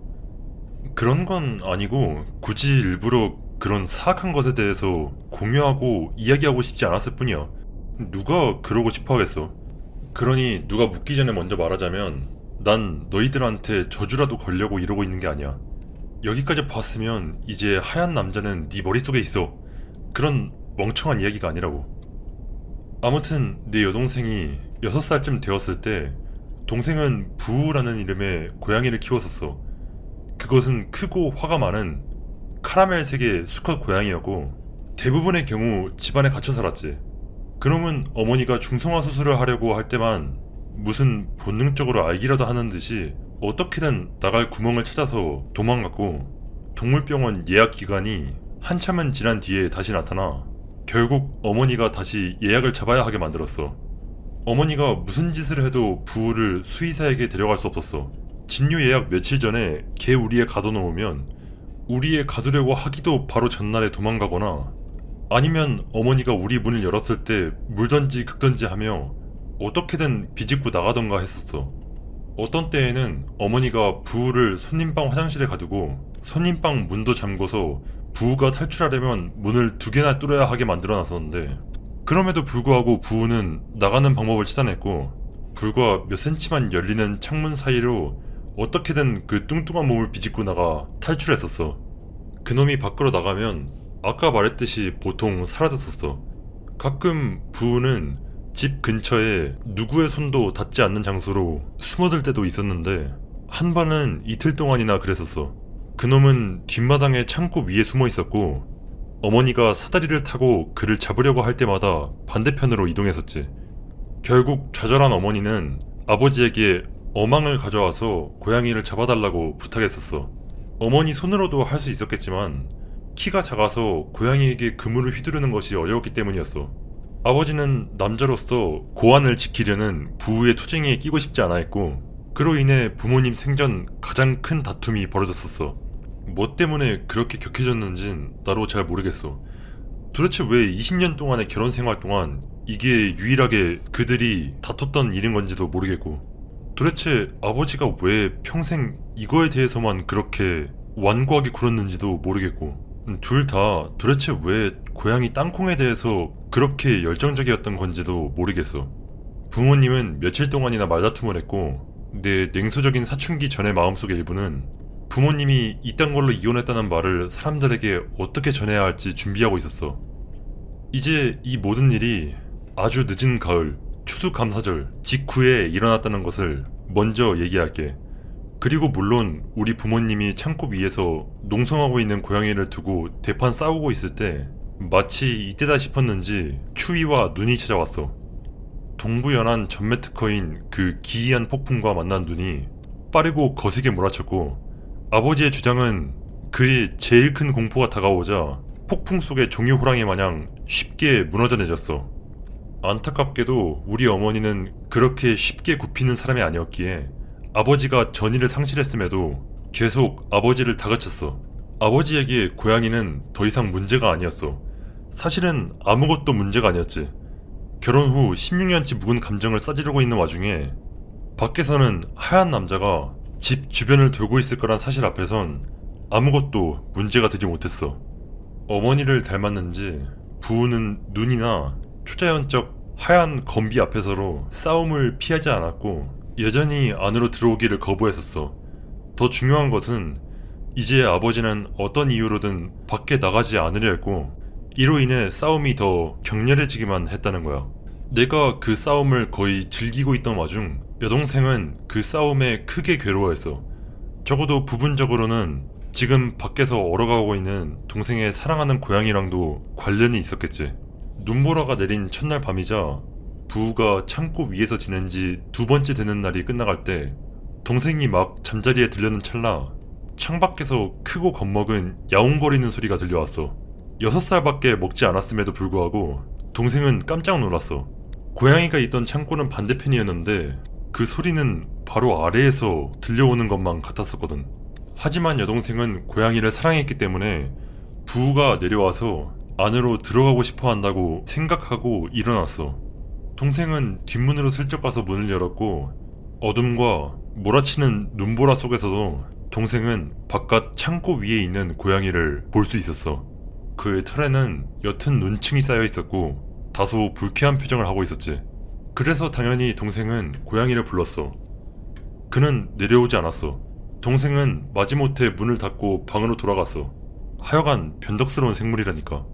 그런 건 아니고 굳이 일부러 그런 사악한 것에 대해서 공유하고 이야기하고 싶지 않았을 뿐이야. 누가 그러고 싶어 하겠어. 그러니 누가 묻기 전에 먼저 말하자면 난 너희들한테 저주라도 걸려고 이러고 있는 게 아니야. 여기까지 봤으면 이제 하얀 남자는 네 머릿속에 있어. 그런 멍청한 이야기가 아니라고. 아무튼 내 여동생이 6살쯤 되었을 때 동생은 부우라는 이름의 고양이를 키웠었어. 그것은 크고 화가 많은 카라멜색의 수컷 고양이였고 대부분의 경우 집안에 갇혀 살았지. 그놈은 어머니가 중성화 수술을 하려고 할 때만 무슨 본능적으로 알기라도 하는 듯이 어떻게든 나갈 구멍을 찾아서 도망갔고 동물병원 예약 기간이 한참은 지난 뒤에 다시 나타나 결국 어머니가 다시 예약을 잡아야 하게 만들었어. 어머니가 무슨 짓을 해도 부우를 수의사에게 데려갈 수 없었어. 진료 예약 며칠 전에 개 우리에 가둬놓으면 우리에 가두려고 하기도 바로 전날에 도망가거나 아니면 어머니가 우리 문을 열었을 때 물던지 긁던지 하며 어떻게든 비집고 나가던가 했었어. 어떤 때에는 어머니가 부우를 손님방 화장실에 가두고 손님방 문도 잠궈서 부우가 탈출하려면 문을 2개나 뚫어야 하게 만들어놨었는데 그럼에도 불구하고 부우는 나가는 방법을 찾아냈고 불과 몇 센치만 열리는 창문 사이로 어떻게든 그 뚱뚱한 몸을 비집고 나가 탈출했었어. 그놈이 밖으로 나가면 아까 말했듯이 보통 사라졌었어. 가끔 부우는 집 근처에 누구의 손도 닿지 않는 장소로 숨어들 때도 있었는데 한 번은 이틀 동안이나 그랬었어. 그놈은 뒷마당의 창고 위에 숨어 있었고 어머니가 사다리를 타고 그를 잡으려고 할 때마다 반대편으로 이동했었지. 결국 좌절한 어머니는 아버지에게 어망을 가져와서 고양이를 잡아달라고 부탁했었어. 어머니 손으로도 할 수 있었겠지만 키가 작아서 고양이에게 그물을 휘두르는 것이 어려웠기 때문이었어. 아버지는 남자로서 고안을 지키려는 부우의 투쟁에 끼고 싶지 않아 했고 그로 인해 부모님 생전 가장 큰 다툼이 벌어졌었어. 뭐 때문에 그렇게 격해졌는진 나도 잘 모르겠어. 도대체 왜 20년 동안의 결혼 생활 동안 이게 유일하게 그들이 다퉜던 일인 건지도 모르겠고 도대체 아버지가 왜 평생 이거에 대해서만 그렇게 완고하게 굴었는지도 모르겠고, 둘 다 도대체 왜 고양이 땅콩에 대해서 그렇게 열정적이었던 건지도 모르겠어. 부모님은 며칠 동안이나 말다툼을 했고, 내 냉소적인 사춘기 전의 마음속의 일부는 부모님이 이딴 걸로 이혼했다는 말을 사람들에게 어떻게 전해야 할지 준비하고 있었어. 이제 이 모든 일이 아주 늦은 가을, 추수감사절 직후에 일어났다는 것을 먼저 얘기할게. 그리고 물론 우리 부모님이 창고 위에서 농성하고 있는 고양이를 두고 대판 싸우고 있을 때 마치 이때다 싶었는지 추위와 눈이 찾아왔어. 동부연안 전매 특허인 그 기이한 폭풍과 만난 눈이 빠르고 거세게 몰아쳤고, 아버지의 주장은 그의 제일 큰 공포가 다가오자 폭풍 속의 종이호랑이 마냥 쉽게 무너져 내렸어. 안타깝게도 우리 어머니는 그렇게 쉽게 굽히는 사람이 아니었기에 아버지가 전의를 상실했음에도 계속 아버지를 다그쳤어. 아버지에게 고양이는 더 이상 문제가 아니었어. 사실은 아무것도 문제가 아니었지. 결혼 후 16년치 묵은 감정을 싸지르고 있는 와중에 밖에서는 하얀 남자가 집 주변을 돌고 있을 거란 사실 앞에선 아무것도 문제가 되지 못했어. 어머니를 닮았는지 부우는 눈이나 초자연적 하얀 건비 앞에서로 싸움을 피하지 않았고 여전히 안으로 들어오기를 거부했었어. 더 중요한 것은 이제 아버지는 어떤 이유로든 밖에 나가지 않으려 했고, 이로 인해 싸움이 더 격렬해지기만 했다는 거야. 내가 그 싸움을 거의 즐기고 있던 와중 여동생은 그 싸움에 크게 괴로워했어. 적어도 부분적으로는 지금 밖에서 얼어가고 있는 동생의 사랑하는 고양이랑도 관련이 있었겠지. 눈보라가 내린 첫날 밤이자 부우가 창고 위에서 지낸 지 2번째 되는 날이 끝나갈 때 동생이 막 잠자리에 들려는 찰나 창밖에서 크고 겁먹은 야옹거리는 소리가 들려왔어. 6살밖에 먹지 않았음에도 불구하고 동생은 깜짝 놀랐어. 고양이가 있던 창고는 반대편이었는데 그 소리는 바로 아래에서 들려오는 것만 같았었거든. 하지만 여동생은 고양이를 사랑했기 때문에 부우가 내려와서 안으로 들어가고 싶어 한다고 생각하고 일어났어. 동생은 뒷문으로 슬쩍 가서 문을 열었고, 어둠과 몰아치는 눈보라 속에서도 동생은 바깥 창고 위에 있는 고양이를 볼 수 있었어. 그의 털에는 옅은 눈층이 쌓여 있었고 다소 불쾌한 표정을 하고 있었지. 그래서 당연히 동생은 고양이를 불렀어. 그는 내려오지 않았어. 동생은 마지못해 문을 닫고 방으로 돌아갔어. 하여간 변덕스러운 생물이라니까.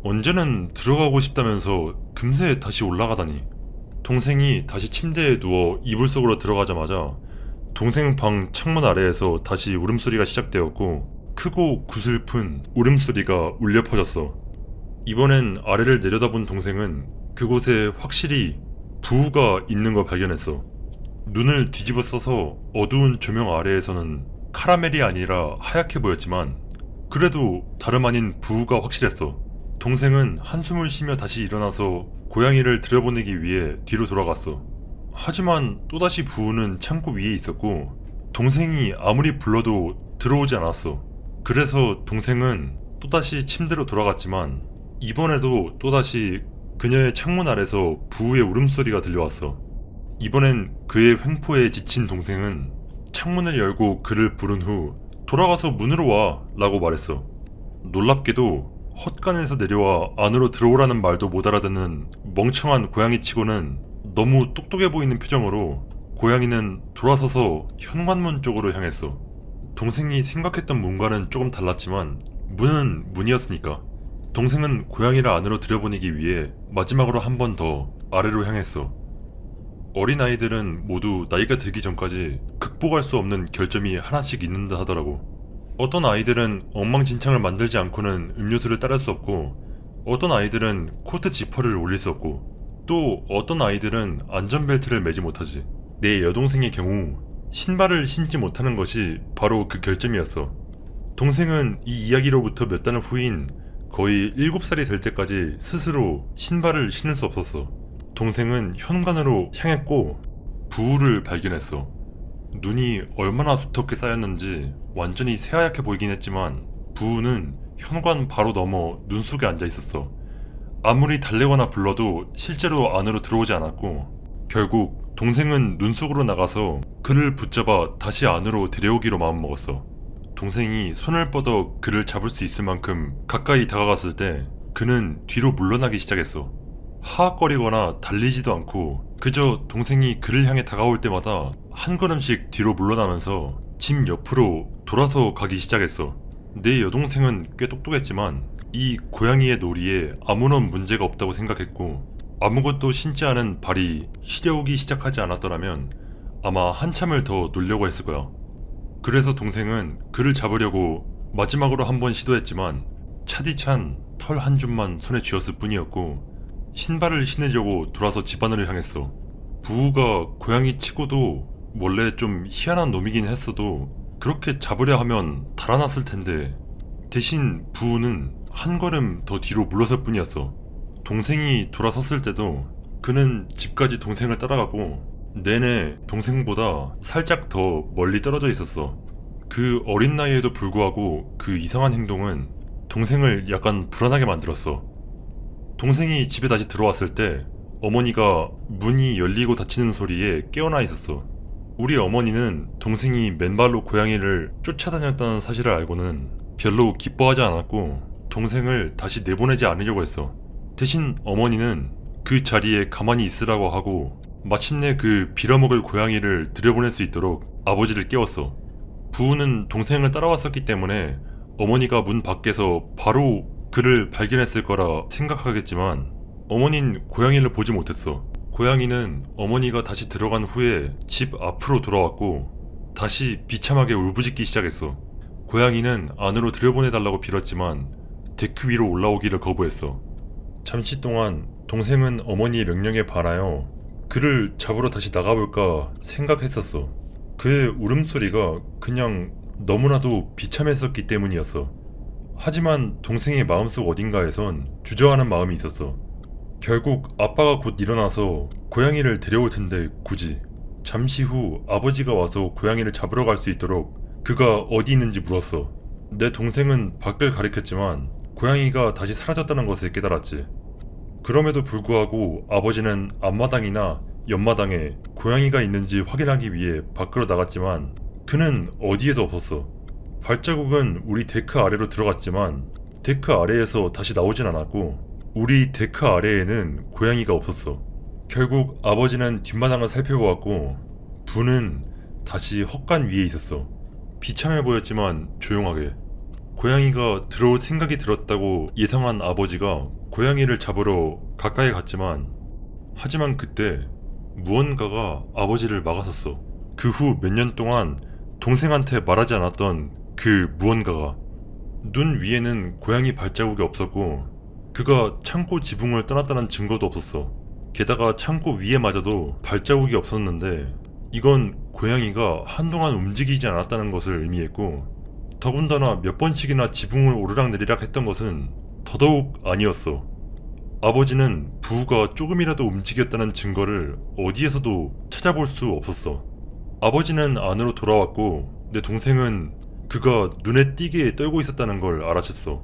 언제는 들어가고 싶다면서 금세 다시 올라가다니. 동생이 다시 침대에 누워 이불 속으로 들어가자마자 동생 방 창문 아래에서 다시 울음소리가 시작되었고, 크고 구슬픈 울음소리가 울려 퍼졌어. 이번엔 아래를 내려다본 동생은 그곳에 확실히 부우가 있는 걸 발견했어. 눈을 뒤집어 써서 어두운 조명 아래에서는 카라멜이 아니라 하얗게 보였지만 그래도 다름 아닌 부우가 확실했어. 동생은 한숨을 쉬며 다시 일어나서 고양이를 들여보내기 위해 뒤로 돌아갔어. 하지만 또다시 부우는 창고 위에 있었고 동생이 아무리 불러도 들어오지 않았어. 그래서 동생은 또다시 침대로 돌아갔지만 이번에도 또다시 그녀의 창문 아래서 부우의 울음소리가 들려왔어. 이번엔 그의 횡포에 지친 동생은 창문을 열고 그를 부른 후 돌아가서 문으로 와 라고 말했어. 놀랍게도 헛간에서 내려와 안으로 들어오라는 말도 못 알아듣는 멍청한 고양이치고는 너무 똑똑해 보이는 표정으로 고양이는 돌아서서 현관문 쪽으로 향했어. 동생이 생각했던 문과는 조금 달랐지만 문은 문이었으니까. 동생은 고양이를 안으로 들여보내기 위해 마지막으로 한 번 더 아래로 향했어. 어린아이들은 모두 나이가 들기 전까지 극복할 수 없는 결점이 하나씩 있는 듯 하더라고. 어떤 아이들은 엉망진창을 만들지 않고는 음료수를 따를 수 없고, 어떤 아이들은 코트 지퍼를 올릴 수 없고, 또 어떤 아이들은 안전벨트를 매지 못하지. 내 여동생의 경우 신발을 신지 못하는 것이 바로 그 결점이었어. 동생은 이 이야기로부터 몇 달 후인 거의 7살이 될 때까지 스스로 신발을 신을 수 없었어. 동생은 현관으로 향했고 부우를 발견했어. 눈이 얼마나 두텁게 쌓였는지 완전히 새하얗게 보이긴 했지만 부우는 현관 바로 너머 눈 속에 앉아 있었어. 아무리 달래거나 불러도 실제로 안으로 들어오지 않았고 결국 동생은 눈 속으로 나가서 그를 붙잡아 다시 안으로 데려오기로 마음먹었어. 동생이 손을 뻗어 그를 잡을 수 있을 만큼 가까이 다가갔을 때 그는 뒤로 물러나기 시작했어. 하악거리거나 달리지도 않고 그저 동생이 그를 향해 다가올 때마다 한 걸음씩 뒤로 물러나면서 집 옆으로 돌아서 가기 시작했어. 내 여동생은 꽤 똑똑했지만 이 고양이의 놀이에 아무런 문제가 없다고 생각했고 아무것도 신지 않은 발이 시려오기 시작하지 않았더라면 아마 한참을 더 놀려고 했을 거야. 그래서 동생은 그를 잡으려고 마지막으로 한번 시도했지만 차디찬 털 한 줌만 손에 쥐었을 뿐이었고 신발을 신으려고 돌아서 집 안으로 향했어. 부우가 고양이 치고도 원래 좀 희한한 놈이긴 했어도 그렇게 잡으려 하면 달아났을 텐데 대신 부우는 한 걸음 더 뒤로 물러설 뿐이었어. 동생이 돌아섰을 때도 그는 집까지 동생을 따라가고 내내 동생보다 살짝 더 멀리 떨어져 있었어. 그 어린 나이에도 불구하고 그 이상한 행동은 동생을 약간 불안하게 만들었어. 동생이 집에 다시 들어왔을 때 어머니가 문이 열리고 닫히는 소리에 깨어나 있었어. 우리 어머니는 동생이 맨발로 고양이를 쫓아다녔다는 사실을 알고는 별로 기뻐하지 않았고 동생을 다시 내보내지 않으려고 했어. 대신 어머니는 그 자리에 가만히 있으라고 하고 마침내 그 빌어먹을 고양이를 들여보낼 수 있도록 아버지를 깨웠어. 부우는 동생을 따라왔었기 때문에 어머니가 문 밖에서 바로 그를 발견했을 거라 생각하겠지만 어머닌 고양이를 보지 못했어. 고양이는 어머니가 다시 들어간 후에 집 앞으로 돌아왔고 다시 비참하게 울부짖기 시작했어. 고양이는 안으로 들여보내달라고 빌었지만 데크 위로 올라오기를 거부했어. 잠시 동안 동생은 어머니의 명령에 반하여 그를 잡으러 다시 나가볼까 생각했었어. 그의 울음소리가 그냥 너무나도 비참했었기 때문이었어. 하지만 동생의 마음속 어딘가에선 주저하는 마음이 있었어. 결국 아빠가 곧 일어나서 고양이를 데려올 텐데 굳이. 잠시 후 아버지가 와서 고양이를 잡으러 갈 수 있도록 그가 어디 있는지 물었어. 내 동생은 밖을 가리켰지만 고양이가 다시 사라졌다는 것을 깨달았지. 그럼에도 불구하고 아버지는 앞마당이나 옆마당에 고양이가 있는지 확인하기 위해 밖으로 나갔지만 그는 어디에도 없었어. 발자국은 우리 데크 아래로 들어갔지만 데크 아래에서 다시 나오진 않았고 우리 데크 아래에는 고양이가 없었어. 결국 아버지는 뒷마당을 살펴보았고 부는 다시 헛간 위에 있었어. 비참해 보였지만 조용하게. 고양이가 들어올 생각이 들었다고 예상한 아버지가 고양이를 잡으러 가까이 갔지만 하지만 그때 무언가가 아버지를 막았었어. 그 후 몇 년 동안 동생한테 말하지 않았던 그 무언가가. 눈 위에는 고양이 발자국이 없었고 그가 창고 지붕을 떠났다는 증거도 없었어. 게다가 창고 위에마저도 발자국이 없었는데 이건 고양이가 한동안 움직이지 않았다는 것을 의미했고 더군다나 몇 번씩이나 지붕을 오르락내리락 했던 것은 더더욱 아니었어. 아버지는 부우가 조금이라도 움직였다는 증거를 어디에서도 찾아볼 수 없었어. 아버지는 안으로 돌아왔고 내 동생은 그가 눈에 띄게 떨고 있었다는 걸 알아챘어.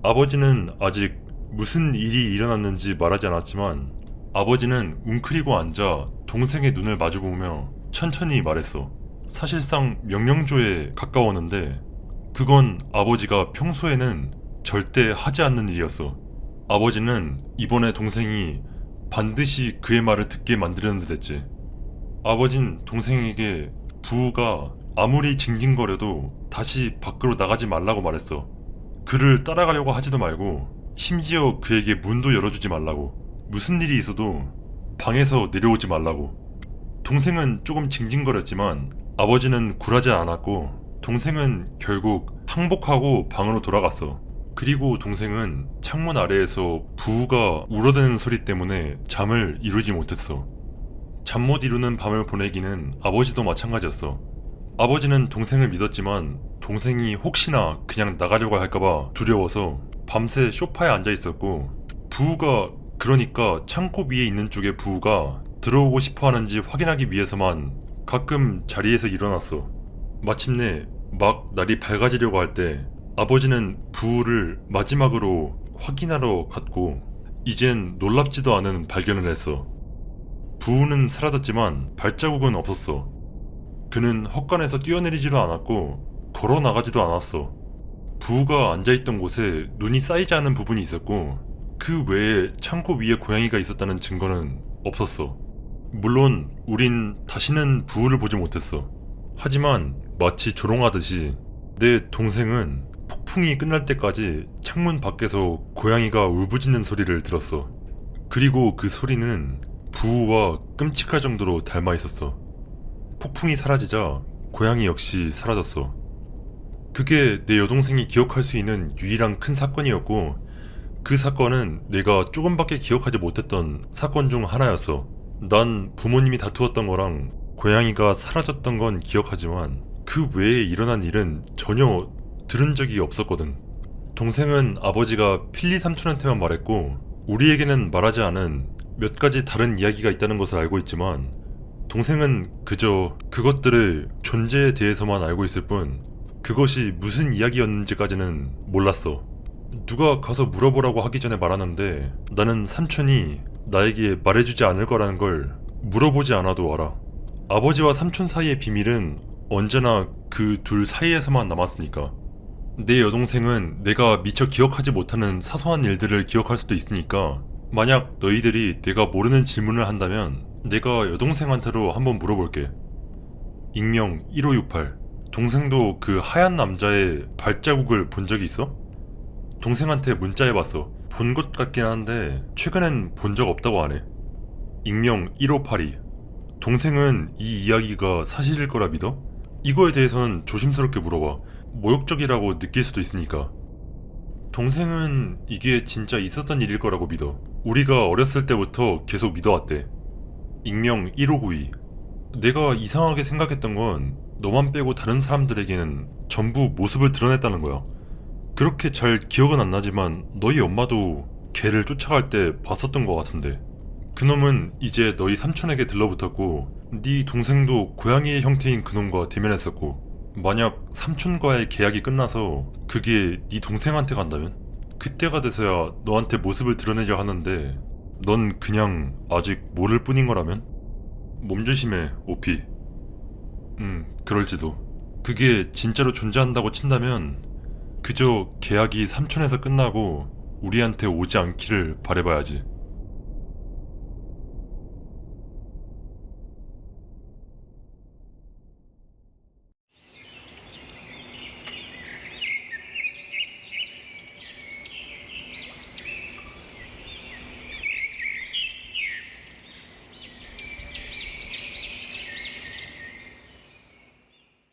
아버지는 아직 무슨 일이 일어났는지 말하지 않았지만 아버지는 웅크리고 앉아 동생의 눈을 마주보며 천천히 말했어. 사실상 명령조에 가까웠는데 그건 아버지가 평소에는 절대 하지 않는 일이었어. 아버지는 이번에 동생이 반드시 그의 말을 듣게 만들려는 듯 했지. 아버진 동생에게 부우가 아무리 징징거려도 다시 밖으로 나가지 말라고 말했어. 그를 따라가려고 하지도 말고 심지어 그에게 문도 열어주지 말라고. 무슨 일이 있어도 방에서 내려오지 말라고. 동생은 조금 징징거렸지만 아버지는 굴하지 않았고 동생은 결국 항복하고 방으로 돌아갔어. 그리고 동생은 창문 아래에서 부우가 울어대는 소리 때문에 잠을 이루지 못했어. 잠 못 이루는 밤을 보내기는 아버지도 마찬가지였어. 아버지는 동생을 믿었지만 동생이 혹시나 그냥 나가려고 할까봐 두려워서 밤새 소파에 앉아 있었고 부우가 그러니까 창고 위에 있는 쪽에 부우가 들어오고 싶어 하는지 확인하기 위해서만 가끔 자리에서 일어났어. 마침내 막 날이 밝아지려고 할 때 아버지는 부우를 마지막으로 확인하러 갔고 이젠 놀랍지도 않은 발견을 했어. 부우는 사라졌지만 발자국은 없었어. 그는 헛간에서 뛰어내리지도 않았고 걸어 나가지도 않았어. 부우가 앉아있던 곳에 눈이 쌓이지 않은 부분이 있었고 그 외에 창고 위에 고양이가 있었다는 증거는 없었어. 물론 우린 다시는 부우를 보지 못했어. 하지만 마치 조롱하듯이 내 동생은 폭풍이 끝날 때까지 창문 밖에서 고양이가 울부짖는 소리를 들었어. 그리고 그 소리는 부우와 끔찍할 정도로 닮아 있었어. 폭풍이 사라지자 고양이 역시 사라졌어. 그게 내 여동생이 기억할 수 있는 유일한 큰 사건이었고 그 사건은 내가 조금밖에 기억하지 못했던 사건 중 하나였어. 난 부모님이 다투었던 거랑 고양이가 사라졌던 건 기억하지만 그 외에 일어난 일은 전혀 들은 적이 없었거든. 동생은 아버지가 필리 삼촌한테만 말했고 우리에게는 말하지 않은 몇 가지 다른 이야기가 있다는 것을 알고 있지만 동생은 그저 그것들의 존재에 대해서만 알고 있을 뿐 그것이 무슨 이야기였는지까지는 몰랐어. 누가 가서 물어보라고 하기 전에 말하는데 나는 삼촌이 나에게 말해주지 않을 거라는 걸 물어보지 않아도 알아. 아버지와 삼촌 사이의 비밀은 언제나 그 둘 사이에서만 남았으니까. 내 여동생은 내가 미처 기억하지 못하는 사소한 일들을 기억할 수도 있으니까 만약 너희들이 내가 모르는 질문을 한다면 내가 여동생한테로 한번 물어볼게. 익명 1568. 동생도 그 하얀 남자의 발자국을 본 적이 있어? 동생한테 문자해봤어. 본 것 같긴 한데 최근엔 본 적 없다고 하네. 익명 1582. 동생은 이 이야기가 사실일 거라 믿어? 이거에 대해서는 조심스럽게 물어봐. 모욕적이라고 느낄 수도 있으니까. 동생은 이게 진짜 있었던 일일 거라고 믿어. 우리가 어렸을 때부터 계속 믿어왔대. 익명 1592. 내가 이상하게 생각했던 건 너만 빼고 다른 사람들에게는 전부 모습을 드러냈다는 거야. 그렇게 잘 기억은 안 나지만 너희 엄마도 걔를 쫓아갈 때 봤었던 것 같은데. 그놈은 이제 너희 삼촌에게 들러붙었고 네 동생도 고양이의 형태인 그놈과 대면했었고 만약 삼촌과의 계약이 끝나서 그게 네 동생한테 간다면? 그때가 돼서야 너한테 모습을 드러내려 하는데 넌 그냥 아직 모를 뿐인 거라면? 몸조심해, 오피. 그럴지도. 그게 진짜로 존재한다고 친다면 그저 계약이 삼촌에서 끝나고 우리한테 오지 않기를 바라봐야지.